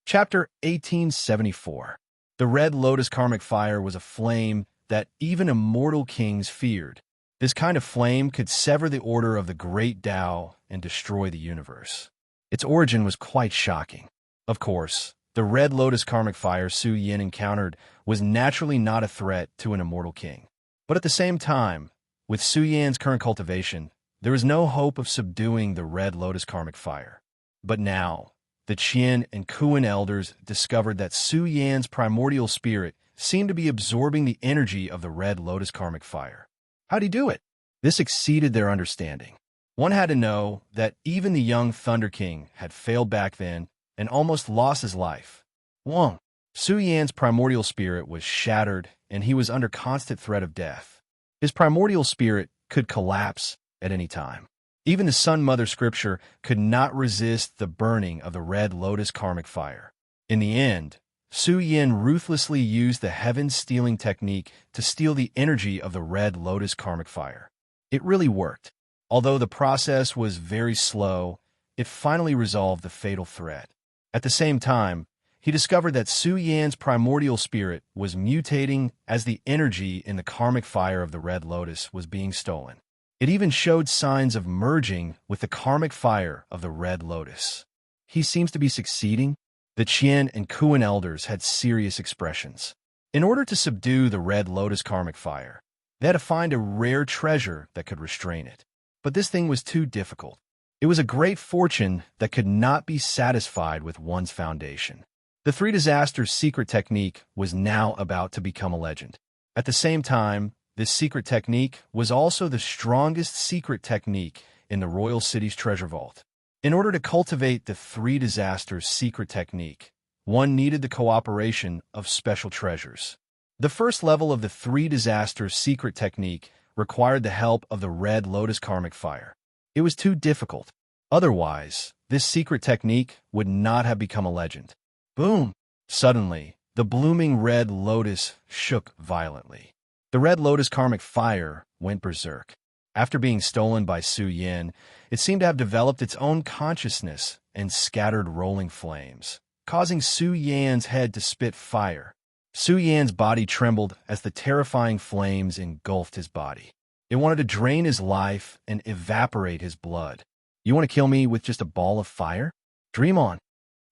Chapter 1874. The red lotus karmic fire was a flame that even immortal kings feared. This kind of flame could sever the order of the great Tao and destroy the universe. Its origin was quite shocking. Of course, the red lotus karmic fire Su Yan encountered was naturally not a threat to an immortal king. But at the same time, with Su Yan's current cultivation, there was no hope of subduing the red lotus karmic fire. But now, the Qian and Kuan elders discovered that Su Yan's primordial spirit seemed to be absorbing the energy of the red lotus karmic fire. How'd he do it? This exceeded their understanding. One had to know that even the young Thunder King had failed back then and almost lost his life. 1. Su Yan's primordial spirit was shattered and he was under constant threat of death. His primordial spirit could collapse at any time. Even the Sun Mother scripture could not resist the burning of the red lotus karmic fire. In the end, Su Yan ruthlessly used the heaven-stealing technique to steal the energy of the red lotus karmic fire. It really worked. Although the process was very slow, it finally resolved the fatal threat. At the same time, he discovered that Su Yan's primordial spirit was mutating as the energy in the karmic fire of the red lotus was being stolen. It even showed signs of merging with the karmic fire of the red lotus. He seems to be succeeding. The Qian and Kuan elders had serious expressions. In order to subdue the red lotus karmic fire, they had to find a rare treasure that could restrain it. But this thing was too difficult. It was a great fortune that could not be satisfied with one's foundation. The three disasters secret technique was now about to become a legend. At the same time, this secret technique was also the strongest secret technique in the royal city's treasure vault. In order to cultivate the three disasters secret technique, one needed the cooperation of special treasures. The first level of the three disasters secret technique required the help of the red lotus karmic fire. It was too difficult. Otherwise, this secret technique would not have become a legend. Boom! Suddenly, the blooming red lotus shook violently. The red lotus karmic fire went berserk. After being stolen by Su Yan, it seemed to have developed its own consciousness and scattered rolling flames, causing Su Yan's head to spit fire. Su Yan's body trembled as the terrifying flames engulfed his body. It wanted to drain his life and evaporate his blood. You want to kill me with just a ball of fire? Dream on.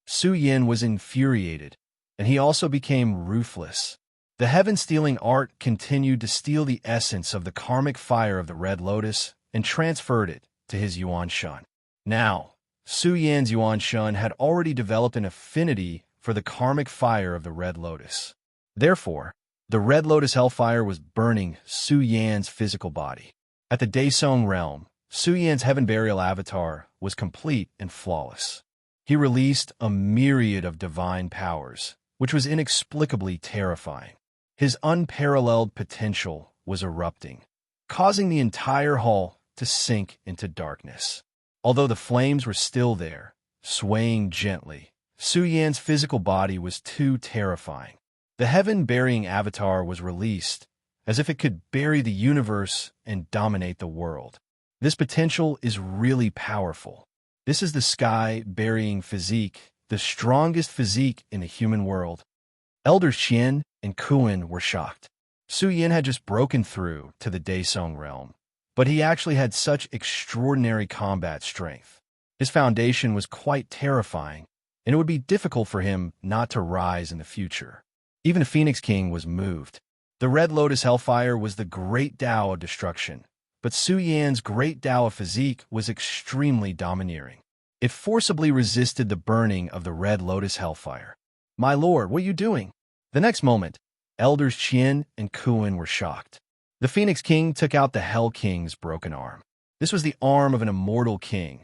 Su Yan was infuriated, and he also became ruthless. The heaven-stealing art continued to steal the essence of the karmic fire of the red lotus and transferred it to his Yuan Shun. Now, Su Yan's Yuan Shun had already developed an affinity for the karmic fire of the red lotus. Therefore, The red lotus hellfire was burning Su Yan's physical body. At the Daesong realm, Su Yan's heaven burial avatar was complete and flawless. He released a myriad of divine powers, which was inexplicably terrifying. His unparalleled potential was erupting, causing the entire hall to sink into darkness. Although the flames were still there, swaying gently, Su Yan's physical body was too terrifying. The heaven-burying avatar was released, as if it could bury the universe and dominate the world. This potential is really powerful. This is the sky-burying physique, the strongest physique in the human world. Elders Qian and Kuan were shocked. Su Yan had just broken through to the Daesong realm, but he actually had such extraordinary combat strength. His foundation was quite terrifying, and it would be difficult for him not to rise in the future. Even the Phoenix King was moved. The Red Lotus Hellfire was the great Tao of destruction, but Su Yan's great Tao of physique was extremely domineering. It forcibly resisted the burning of the Red Lotus Hellfire. "My lord, what are you doing?" The next moment, Elders Qian and Kuan were shocked. The Phoenix King took out the Hell King's broken arm. This was the arm of an immortal king,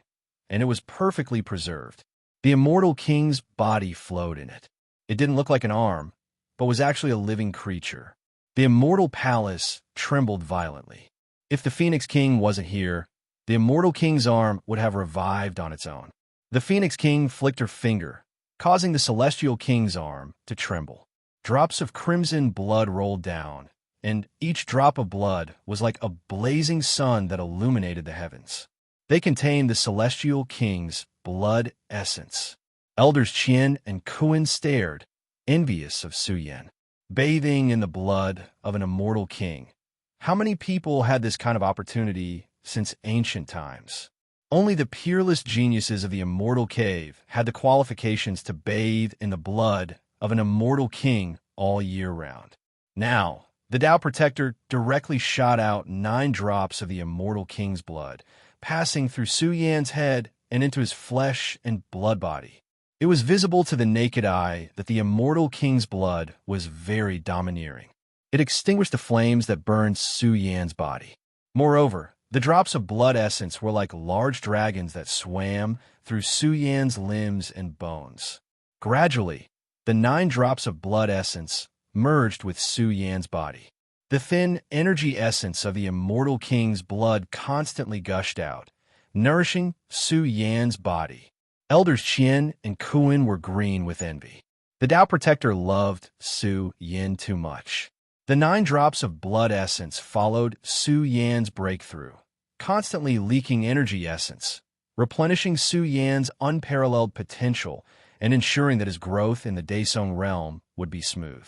and it was perfectly preserved. The immortal king's body flowed in it. It didn't look like an arm, but was actually a living creature. The immortal palace trembled violently. If the Phoenix King wasn't here, the immortal king's arm would have revived on its own. The Phoenix King flicked her finger, causing the celestial king's arm to tremble. Drops of crimson blood rolled down, and each drop of blood was like a blazing sun that illuminated the heavens. They contained the celestial king's blood essence. Elders Qian and Kuan stared, envious of Su Yan. Bathing in the blood of an immortal king. How many people had this kind of opportunity since ancient times? Only the peerless geniuses of the immortal cave had the qualifications to bathe in the blood of an immortal king all year round. Now, the Tao Protector directly shot out 9 drops of the immortal king's blood, passing through Su Yan's head and into his flesh and blood body. It was visible to the naked eye that the immortal king's blood was very domineering. It extinguished the flames that burned Su Yan's body. Moreover, the drops of blood essence were like large dragons that swam through Su Yan's limbs and bones. Gradually, the 9 drops of blood essence merged with Su Yan's body. The thin energy essence of the immortal king's blood constantly gushed out, nourishing Su Yan's body. Elders Qian and Kuan were green with envy. The Tao Protector loved Su Yan too much. The 9 drops of blood essence followed Su Yan's breakthrough, constantly leaking energy essence, replenishing Su Yan's unparalleled potential and ensuring that his growth in the Daesong realm would be smooth.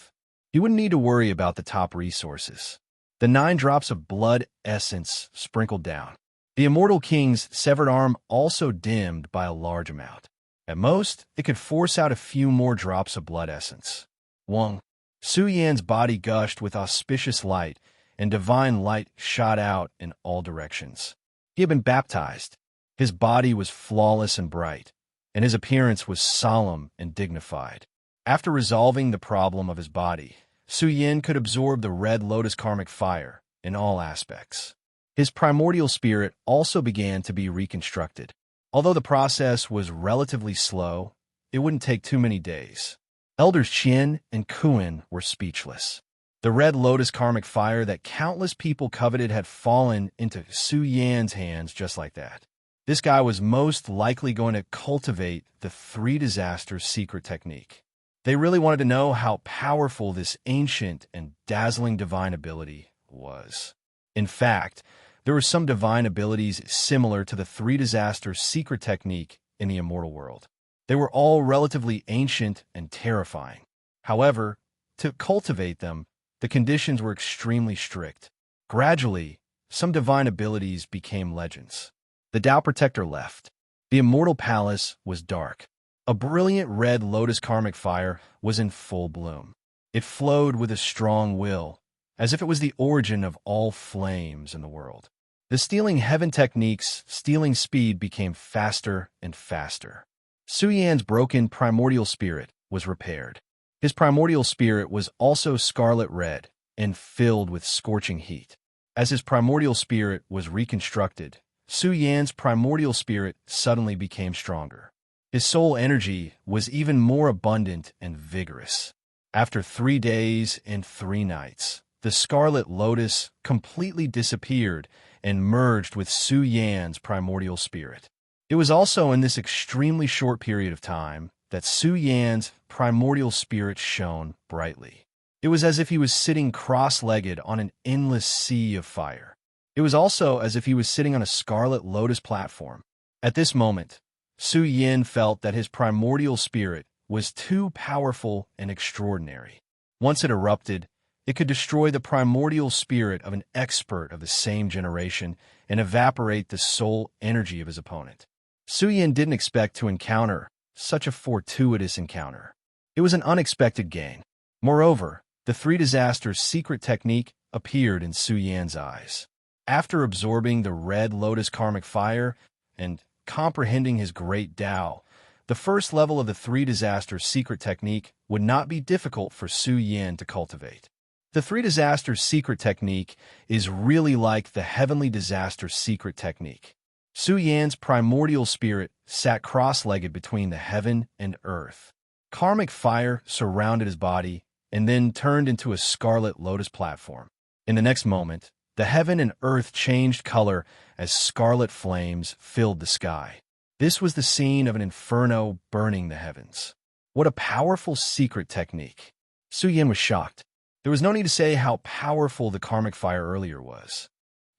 He wouldn't need to worry about the top resources. The 9 drops of blood essence sprinkled down. The immortal king's severed arm also dimmed by a large amount. At most, it could force out a few more drops of blood essence. Wang. Su Yan's body gushed with auspicious light, and divine light shot out in all directions. He had been baptized. His body was flawless and bright, and his appearance was solemn and dignified. After resolving the problem of his body, Su Yan could absorb the red lotus karmic fire in all aspects. His primordial spirit also began to be reconstructed. Although the process was relatively slow, it wouldn't take too many days. Elders Qian and Kuan were speechless. The red lotus karmic fire that countless people coveted had fallen into Su Yan's hands just like that. This guy was most likely going to cultivate the 3 disasters secret technique. They really wanted to know how powerful this ancient and dazzling divine ability was. In fact, there were some divine abilities similar to the 3 disasters secret technique in the immortal world. They were all relatively ancient and terrifying. However, to cultivate them, the conditions were extremely strict. Gradually, some divine abilities became legends. The Tao Protector left. The immortal palace was dark. A brilliant red lotus karmic fire was in full bloom. It flowed with a strong will, as if it was the origin of all flames in the world. The stealing heaven technique's stealing speed became faster and faster. Su Yan's broken primordial spirit was repaired. His primordial spirit was also scarlet red and filled with scorching heat. As his primordial spirit was reconstructed, Su Yan's primordial spirit suddenly became stronger. His soul energy was even more abundant and vigorous. After 3 days and 3 nights, the scarlet lotus completely disappeared and merged with Su Yan's primordial spirit. It was also in this extremely short period of time that Su Yan's primordial spirit shone brightly. It was as if he was sitting cross-legged on an endless sea of fire. It was also as if he was sitting on a scarlet lotus platform. At this moment, Su Yan felt that his primordial spirit was too powerful and extraordinary. Once it erupted, it could destroy the primordial spirit of an expert of the same generation and evaporate the soul energy of his opponent. Su Yan didn't expect to encounter such a fortuitous encounter. It was an unexpected gain. Moreover, the 3 disasters secret technique appeared in Su Yan's eyes. After absorbing the red lotus karmic fire and comprehending his great Tao, the first level of the 3 disasters secret technique would not be difficult for Su Yan to cultivate. The 3 disasters secret technique is really like the heavenly disaster secret technique. Su Yan's primordial spirit sat cross-legged between the heaven and earth. Karmic fire surrounded his body and then turned into a scarlet lotus platform. In the next moment, the heaven and earth changed color as scarlet flames filled the sky. This was the scene of an inferno burning the heavens. What a powerful secret technique. Su Yan was shocked. There was no need to say how powerful the karmic fire earlier was.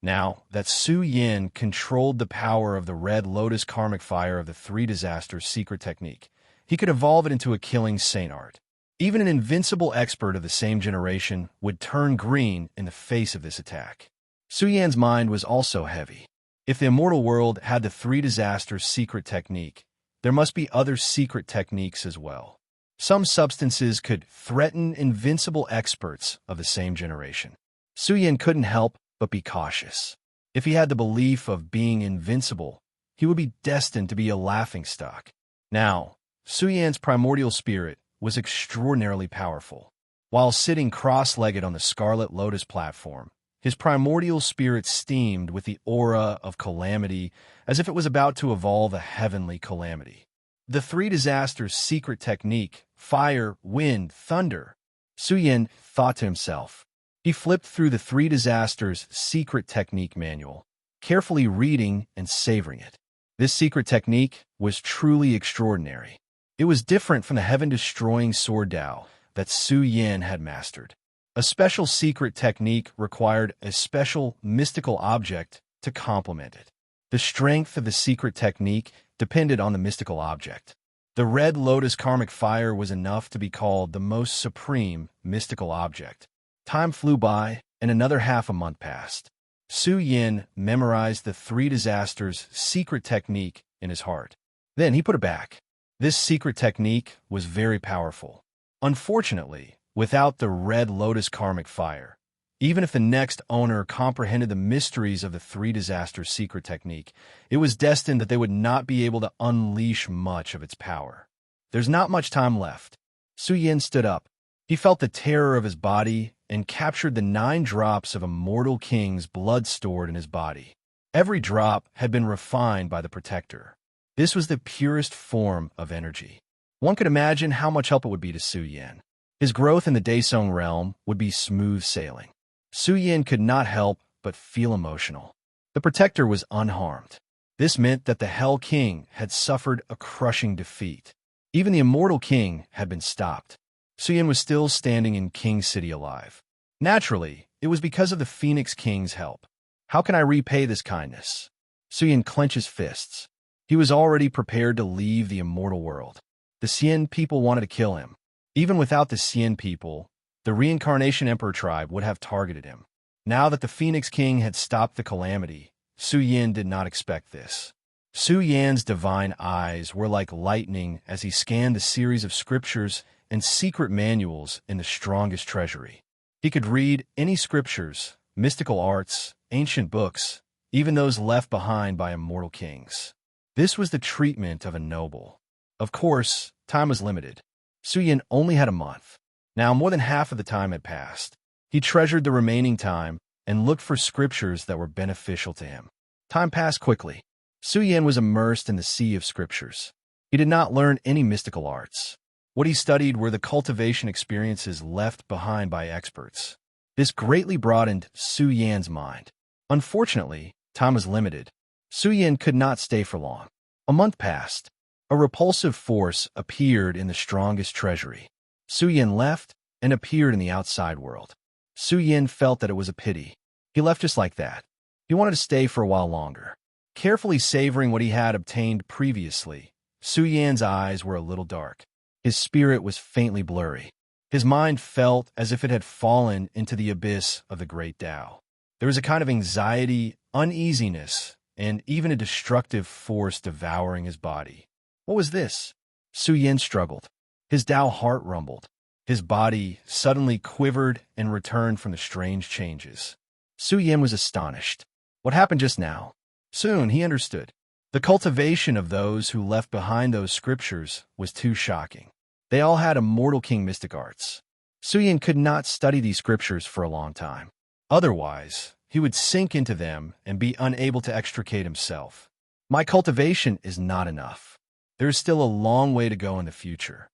Now that Su Yan controlled the power of the red lotus karmic fire of the 3 disasters secret technique, he could evolve it into a killing saint art. Even an invincible expert of the same generation would turn green in the face of this attack. Su Yan's mind was also heavy. If the immortal world had the 3 disasters secret technique, there must be other secret techniques as well. Some substances could threaten invincible experts of the same generation. Su Yan couldn't help but be cautious. If he had the belief of being invincible, he would be destined to be a laughingstock. Now, Su Yan's primordial spirit was extraordinarily powerful. While sitting cross-legged on the scarlet lotus platform, his primordial spirit steamed with the aura of calamity as if it was about to evolve a heavenly calamity. The 3 disasters secret technique, fire, wind, thunder. Su Yan thought to himself. He flipped through the 3 disasters secret technique manual, carefully reading and savoring it. This secret technique was truly extraordinary. It was different from the heaven-destroying sword Tao that Su Yan had mastered. A special secret technique required a special mystical object to complement it. The strength of the secret technique depended on the mystical object. The red lotus karmic fire was enough to be called the most supreme mystical object. Time flew by, and another half a month passed. Su Yan memorized the 3 disasters secret technique in his heart. Then he put it back. This secret technique was very powerful. Unfortunately, without the red lotus karmic fire, even if the next owner comprehended the mysteries of the 3 disasters secret technique, it was destined that they would not be able to unleash much of its power. There's not much time left. Su Yan stood up. He felt the terror of his body and captured the 9 drops of a mortal king's blood stored in his body. Every drop had been refined by the protector. This was the purest form of energy. One could imagine how much help it would be to Su Yan. His growth in the Daesung realm would be smooth sailing. Su Yan could not help but feel emotional. The protector was unharmed. This meant that the Hell King had suffered a crushing defeat. Even the Immortal King had been stopped. Su Yan was still standing in King City alive. Naturally, it was because of the Phoenix King's help. How can I repay this kindness? Su Yan clenched his fists. He was already prepared to leave the immortal world. The Xian people wanted to kill him. Even without the Xian people, the Reincarnation Emperor tribe would have targeted him. Now that the Phoenix King had stopped the calamity, Su Yan did not expect this. Su Yan's divine eyes were like lightning as he scanned the series of scriptures and secret manuals in the strongest treasury. He could read any scriptures, mystical arts, ancient books, even those left behind by immortal kings. This was the treatment of a noble. Of course, time was limited. Su Yin only had a month. Now more than half of the time had passed. He treasured the remaining time and looked for scriptures that were beneficial to him. Time passed quickly. Su Yin was immersed in the sea of scriptures. He did not learn any mystical arts. What he studied were the cultivation experiences left behind by experts. This greatly broadened Su Yan's mind. Unfortunately, time was limited. Su Yin could not stay for long. A month passed. A repulsive force appeared in the strongest treasury. Su Yin left and appeared in the outside world. Su Yin felt that it was a pity. He left just like that. He wanted to stay for a while longer. Carefully savoring what he had obtained previously, Su Yan's eyes were a little dark. His spirit was faintly blurry. His mind felt as if it had fallen into the abyss of the great Tao. There was a kind of anxiety, uneasiness, and even a destructive force devouring his body. What was this? Su Yin struggled. His Tao heart rumbled. His body suddenly quivered and returned from the strange changes. Su Yin was astonished. What happened just now? Soon he understood. The cultivation of those who left behind those scriptures was too shocking. They all had immortal king mystic arts. Su Yin could not study these scriptures for a long time. Otherwise, he would sink into them and be unable to extricate himself. My cultivation is not enough. There is still a long way to go in the future.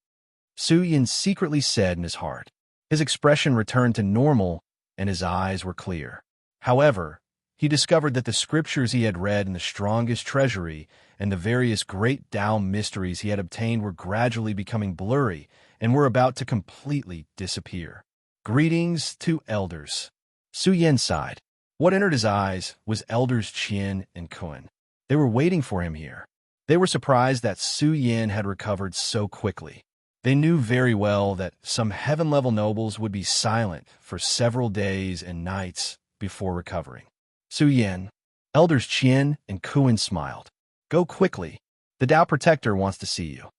Su Yin secretly said in his heart. His expression returned to normal, and his eyes were clear. However, he discovered that the scriptures he had read in the strongest treasury and the various great Tao mysteries he had obtained were gradually becoming blurry and were about to completely disappear. Greetings to elders. Su Yin sighed. What entered his eyes was elders Qian and Kun. They were waiting for him here. They were surprised that Su Yin had recovered so quickly. They knew very well that some heaven-level nobles would be silent for several days and nights before recovering. Su Yin, elders Qian and Kun smiled. Go quickly. The Tao Protector wants to see you.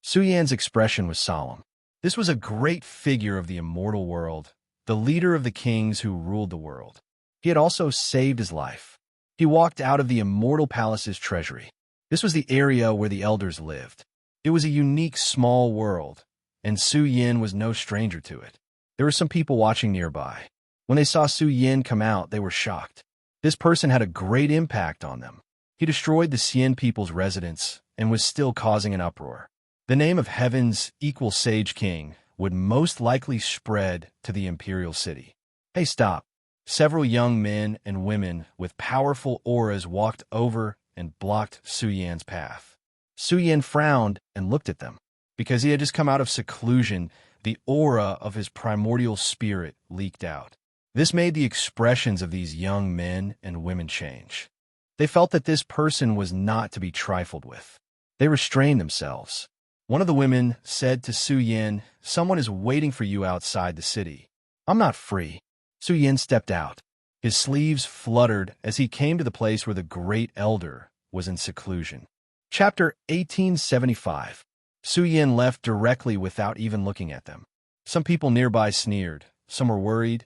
Su Yan's expression was solemn. This was a great figure of the immortal world, the leader of the kings who ruled the world. He had also saved his life. He walked out of the immortal palace's treasury. This was the area where the elders lived. It was a unique small world, and Su Yin was no stranger to it. There were some people watching nearby. When they saw Su Yin come out, they were shocked. This person had a great impact on them. He destroyed the Xian people's residence and was still causing an uproar. The name of Heaven's equal sage king would most likely spread to the imperial city. Hey, stop. Several young men and women with powerful auras walked over and blocked Su Yan's path. Su Yin frowned and looked at them. Because he had just come out of seclusion, the aura of his primordial spirit leaked out. This made the expressions of these young men and women change. They felt that this person was not to be trifled with. They restrained themselves. One of the women said to Su Yin, "Someone is waiting for you outside the city." "I'm not free." Su Yin stepped out. His sleeves fluttered as he came to the place where the great elder was in seclusion. Chapter 1875. Su Yin left directly without even looking at them. Some people nearby sneered, some were worried,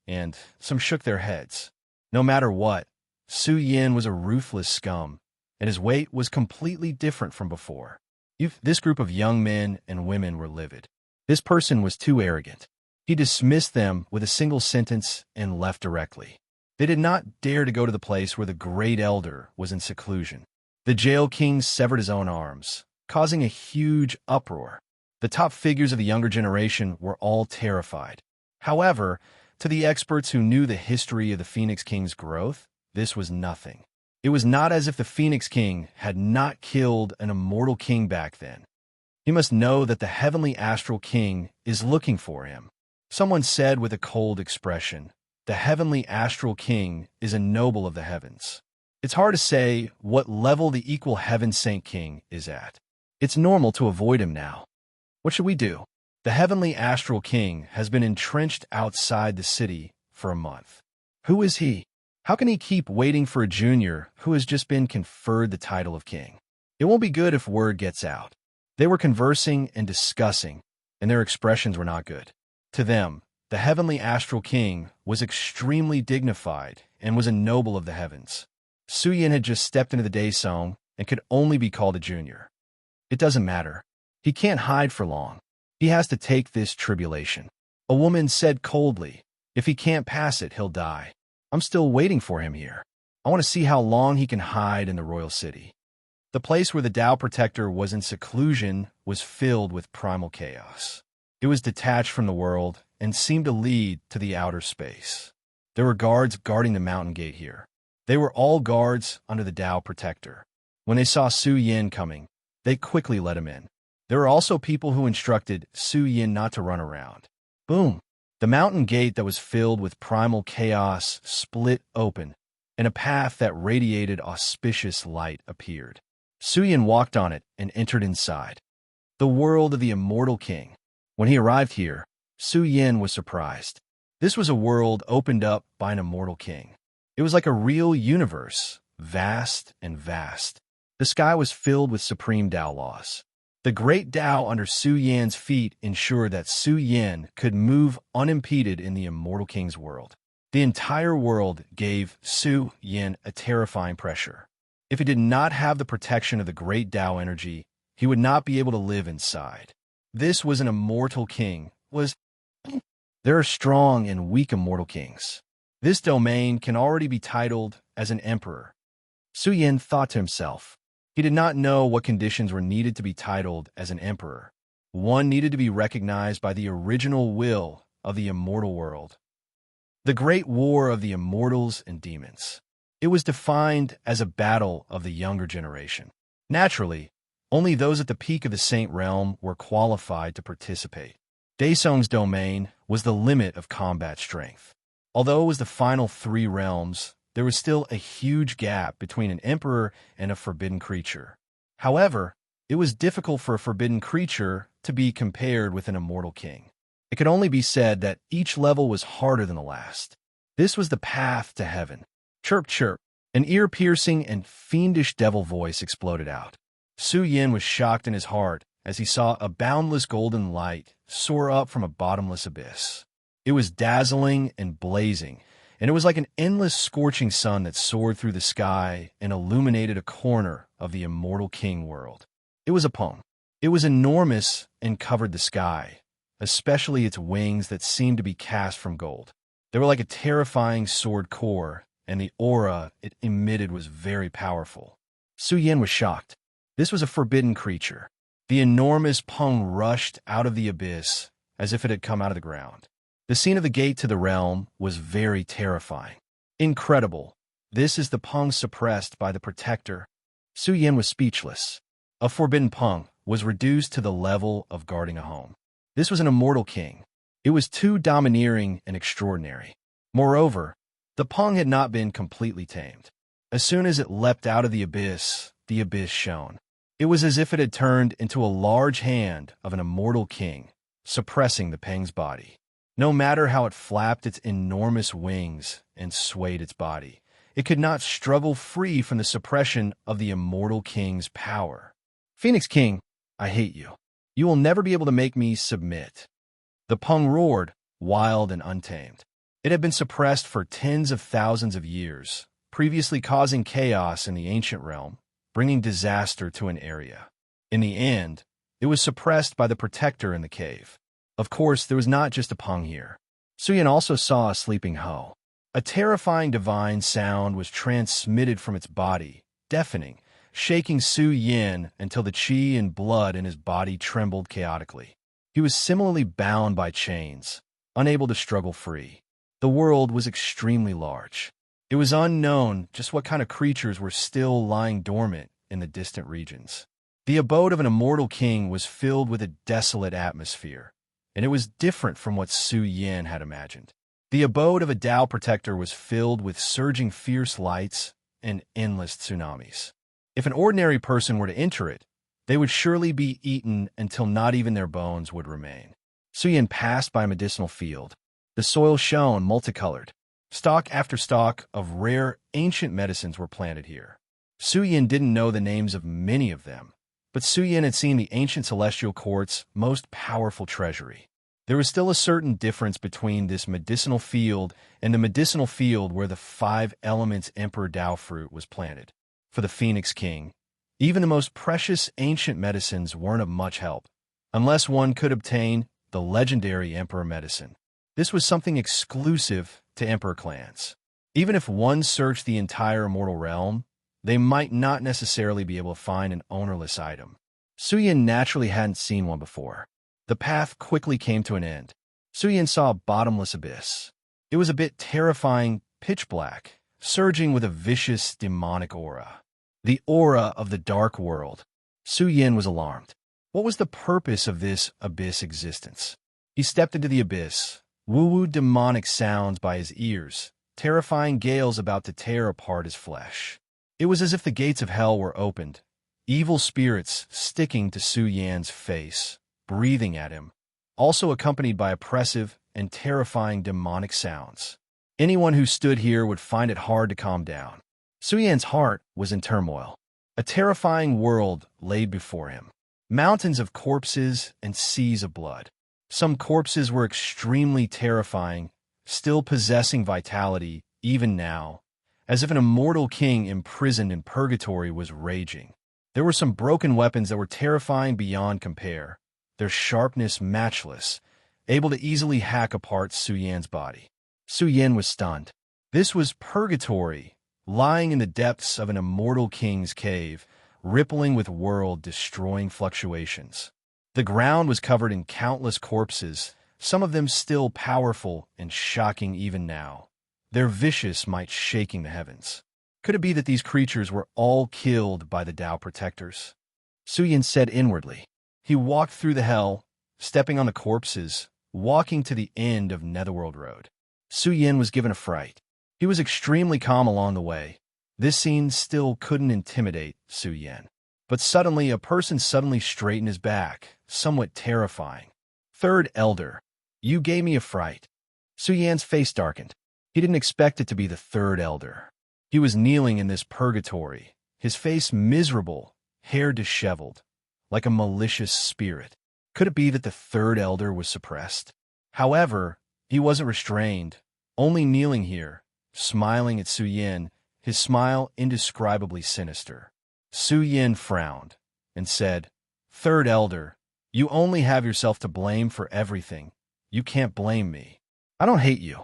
and some shook their heads. No matter what, Su Yin was a ruthless scum, and his weight was completely different from before. This group of young men and women were livid. This person was too arrogant. He dismissed them with a single sentence and left directly. They did not dare to go to the place where the great elder was in seclusion. The jail king severed his own arms, causing a huge uproar. The top figures of the younger generation were all terrified. However, to the experts who knew the history of the Phoenix King's growth, this was nothing. It was not as if the Phoenix King had not killed an immortal king back then. He must know that the heavenly astral king is looking for him. Someone said with a cold expression, "The heavenly astral king is a noble of the heavens." It's hard to say what level the equal heaven saint king is at. It's normal to avoid him now. What should we do? The heavenly astral king has been entrenched outside the city for a month. Who is he? How can he keep waiting for a junior who has just been conferred the title of king? It won't be good if word gets out. They were conversing and discussing, and their expressions were not good. To them, the heavenly astral king was extremely dignified and was a noble of the heavens. Su Yin had just stepped into the day song and could only be called a junior. It doesn't matter. He can't hide for long. He has to take this tribulation. A woman said coldly, if he can't pass it, he'll die. I'm still waiting for him here. I want to see how long he can hide in the royal city. The place where the Tao Protector was in seclusion was filled with primal chaos. It was detached from the world and seemed to lead to the outer space. There were guards guarding the mountain gate here. They were all guards under the Tao Protector. When they saw Su Yin coming, they quickly let him in. There were also people who instructed Su Yin not to run around. Boom! The mountain gate that was filled with primal chaos split open, and a path that radiated auspicious light appeared. Su Yin walked on it and entered inside. The world of the immortal king. When he arrived here, Su Yin was surprised. This was a world opened up by an immortal king. It was like a real universe, vast and vast. The sky was filled with supreme Tao laws. The great Tao under Su Yin's feet ensured that Su Yin could move unimpeded in the immortal king's world. The entire world gave Su Yin a terrifying pressure. If he did not have the protection of the great Tao energy, he would not be able to live inside. This was an immortal king. There are strong and weak immortal kings. This domain can already be titled as an emperor. Su Yin thought to himself. He did not know what conditions were needed to be titled as an emperor. One needed to be recognized by the original will of the immortal world. The great war of the immortals and demons. It was defined as a battle of the younger generation. Naturally, only those at the peak of the Saint Realm were qualified to participate. Daesung's domain was the limit of combat strength. Although it was the final 3 realms, there was still a huge gap between an emperor and a forbidden creature. However, it was difficult for a forbidden creature to be compared with an immortal king. It could only be said that each level was harder than the last. This was the path to heaven. Chirp, chirp. An ear-piercing and fiendish devil voice exploded out. Su Yin was shocked in his heart as he saw a boundless golden light soar up from a bottomless abyss. It was dazzling and blazing, and it was like an endless scorching sun that soared through the sky and illuminated a corner of the immortal king world. It was a Peng. It was enormous and covered the sky, especially its wings that seemed to be cast from gold. They were like a terrifying sword core, and the aura it emitted was very powerful. Su Yin was shocked. This was a forbidden creature. The enormous Peng rushed out of the abyss as if it had come out of the ground. The scene of the gate to the realm was very terrifying. Incredible. This is the Peng suppressed by the Protector. Su Yin was speechless. A forbidden Peng was reduced to the level of guarding a home. This was an immortal king. It was too domineering and extraordinary. Moreover, the Peng had not been completely tamed. As soon as it leapt out of the abyss shone. It was as if it had turned into a large hand of an immortal king, suppressing the Peng's body. No matter how it flapped its enormous wings and swayed its body, it could not struggle free from the suppression of the immortal king's power. Phoenix King, I hate you. You will never be able to make me submit. The Peng roared, wild and untamed. It had been suppressed for tens of thousands of years, previously causing chaos in the ancient realm, bringing disaster to an area. In the end, it was suppressed by the Protector in the cave. Of course, there was not just a Peng here. Su Yin also saw a sleeping Ho. A terrifying divine sound was transmitted from its body, deafening, shaking Su Yin until the qi and blood in his body trembled chaotically. He was similarly bound by chains, unable to struggle free. The world was extremely large. It was unknown just what kind of creatures were still lying dormant in the distant regions. The abode of an immortal king was filled with a desolate atmosphere, and it was different from what Su Yin had imagined. The abode of a Tao Protector was filled with surging fierce lights and endless tsunamis. If an ordinary person were to enter it, they would surely be eaten until not even their bones would remain. Su Yin passed by a medicinal field. The soil shone multicolored. Stalk after stalk of rare, ancient medicines were planted here. Su Yin didn't know the names of many of them, but Su Yin had seen the ancient celestial court's most powerful treasury. There was still a certain difference between this medicinal field and the medicinal field where the 5 elements Emperor Tao fruit was planted. For the Phoenix King, even the most precious ancient medicines weren't of much help. unless one could obtain the legendary Emperor medicine. This was something exclusive to Emperor clans. Even if one searched the entire immortal realm, they might not necessarily be able to find an ownerless item. Suyin naturally hadn't seen one before. The path quickly came to an end. Suyin saw a bottomless abyss. It was a bit terrifying, pitch black, surging with a vicious, demonic aura. The aura of the dark world. Suyin was alarmed. What was the purpose of this abyss existence? He stepped into the abyss, woo-woo demonic sounds by his ears, terrifying gales about to tear apart his flesh. It was as if the gates of hell were opened, evil spirits sticking to Su Yan's face, breathing at him, also accompanied by oppressive and terrifying demonic sounds. Anyone who stood here would find it hard to calm down. Su Yan's heart was in turmoil. A terrifying world laid before him. Mountains of corpses and seas of blood. Some corpses were extremely terrifying, still possessing vitality, even now, as if an immortal king imprisoned in purgatory was raging. There were some broken weapons that were terrifying beyond compare, their sharpness matchless, able to easily hack apart Su Yan's body. Su Yan was stunned. This was purgatory, lying in the depths of an immortal king's cave, rippling with world-destroying fluctuations. The ground was covered in countless corpses, some of them still powerful and shocking even now. Their vicious might shaking the heavens. Could it be that these creatures were all killed by the Tao protectors? Su Yan said inwardly. He walked through the hell, stepping on the corpses, walking to the end of Netherworld Road. Su Yan was given a fright. He was extremely calm along the way. This scene still couldn't intimidate Su Yan. But suddenly, a person suddenly straightened his back, somewhat terrifying. Third Elder, you gave me a fright. Su Yan's face darkened. He didn't expect it to be the Third Elder. He was kneeling in this purgatory, his face miserable, hair disheveled, like a malicious spirit. Could it be that the Third Elder was suppressed? However, he wasn't restrained, only kneeling here, smiling at Su Yan, his smile indescribably sinister. Su Yan frowned and said, Third Elder, you only have yourself to blame for everything. You can't blame me. I don't hate you.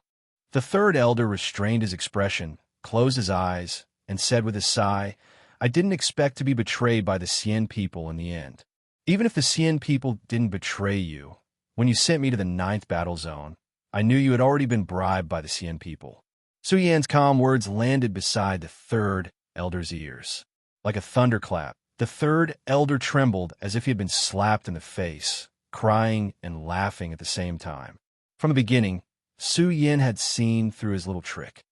The Third Elder restrained his expression, closed his eyes, and said with a sigh, I didn't expect to be betrayed by the Xian people in the end. Even if the Xian people didn't betray you, when you sent me to the 9th battle zone, I knew you had already been bribed by the Xian people. Su Yan's calm words landed beside the Third Elder's ears. Like a thunderclap, the Third Elder trembled as if he had been slapped in the face, crying and laughing at the same time. From the beginning, Su Yan had seen through his little trick.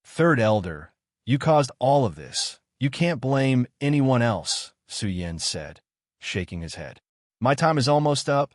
Third Elder, you caused all of this. You can't blame anyone else, Su Yan said, shaking his head. My time is almost up.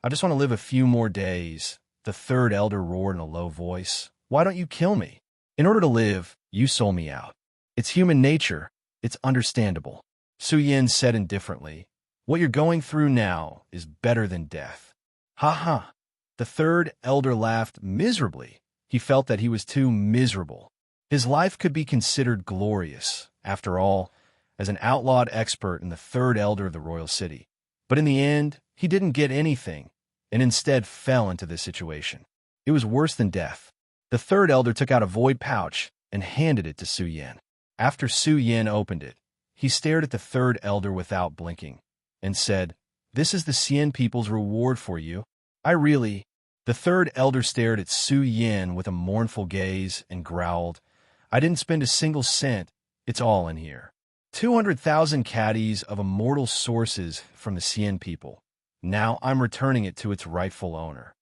I just want to live a few more days. The Third Elder roared in a low voice. Why don't you kill me? In order to live, you sold me out. It's human nature. It's understandable. Su Yan said indifferently. What you're going through now is better than death. Ha ha. The Third Elder laughed miserably. He felt that he was too miserable. His life could be considered glorious, after all, as an outlawed expert in the Third Elder of the Royal City. But in the end, he didn't get anything, and instead fell into this situation. It was worse than death. The Third Elder took out a void pouch and handed it to Su Yan. After Su Yan opened it, he stared at the Third Elder without blinking, and said, This is the Xian people's reward for you. The Third Elder stared at Su Yan with a mournful gaze and growled, I didn't spend a single cent. It's all in here. 200,000 caddies of immortal sources from the Xian people. Now I'm returning it to its rightful owner.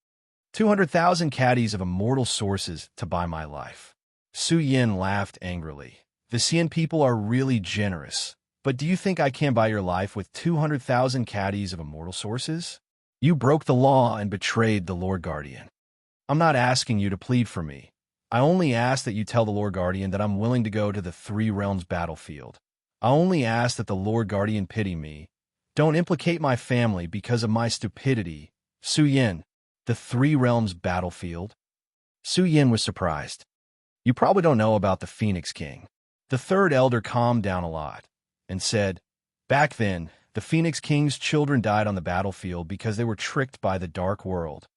200,000 caddies of immortal sources to buy my life. Su Yan laughed angrily. The Xian people are really generous, but do you think I can buy your life with 200,000 caddies of immortal sources? You broke the law and betrayed the Lord Guardian. I'm not asking you to plead for me. I only ask that you tell the Lord Guardian that I'm willing to go to the Three Realms battlefield. I only ask that the Lord Guardian pity me. Don't implicate my family because of my stupidity. Su Yan, the Three Realms battlefield? Su Yan was surprised. You probably don't know about the Phoenix King. The Third Elder calmed down a lot and said, Back then, The Phoenix King's children died on the battlefield because they were tricked by the dark world.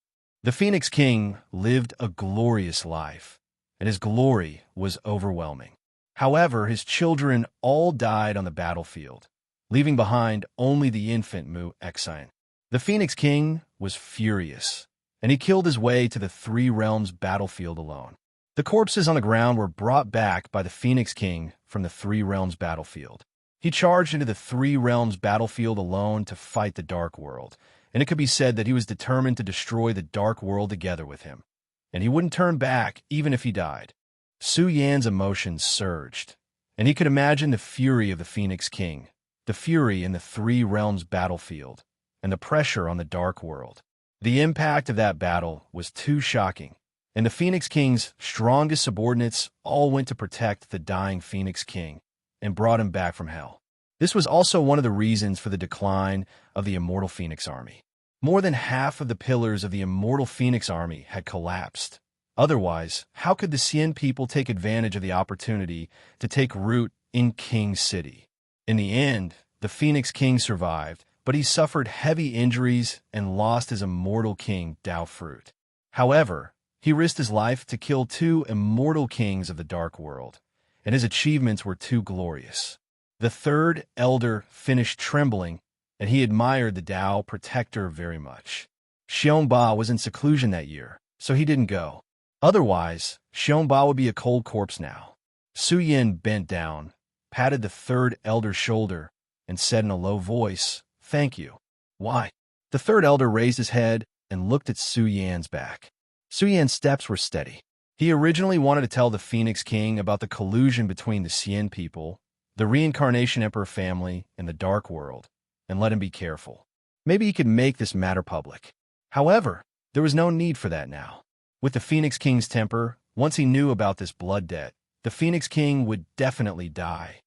The Phoenix King lived a glorious life, and his glory was overwhelming. However, his children all died on the battlefield, leaving behind only the infant Mu-Exine. The Phoenix King was furious, and he killed his way to the Three Realms battlefield alone. The corpses on the ground were brought back by the Phoenix King from the Three Realms battlefield. He charged into the Three Realms battlefield alone to fight the Dark World, and it could be said that he was determined to destroy the Dark World together with him, and he wouldn't turn back even if he died. Su Yan's emotions surged, and he could imagine the fury of the Phoenix King, the fury in the Three Realms battlefield, and the pressure on the Dark World. The impact of that battle was too shocking, and the Phoenix King's strongest subordinates all went to protect the dying Phoenix King and brought him back from hell. This was also one of the reasons for the decline of the Immortal Phoenix Army. More than half of the pillars of the Immortal Phoenix Army had collapsed. Otherwise, how could the Xian people take advantage of the opportunity to take root in King City? In the end, the Phoenix King survived, but he suffered heavy injuries and lost his immortal king, Dao Fruit. However, he risked his life to kill two immortal kings of the Dark World, and his achievements were too glorious. The third elder finished trembling, and he admired the Dao protector very much. Xiongba was in seclusion that year, so he didn't go. Otherwise, Xiongba would be a cold corpse now. Su Yan bent down, patted the third elder's shoulder, and said in a low voice, "Thank you." "Why?" The third elder raised his head and looked at Su Yan's back. Su Yan's steps were steady. He originally wanted to tell the Phoenix King about the collusion between the Xian people, the Reincarnation Emperor family, and the Dark World, and let him be careful. Maybe he could make this matter public. However, there was no need for that now. With the Phoenix King's temper, once he knew about this blood debt, the Phoenix King would definitely die.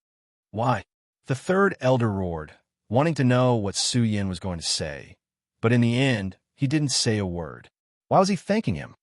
"Why?" The third elder roared, wanting to know what Su Yan was going to say. But in the end, he didn't say a word. Why was he thanking him?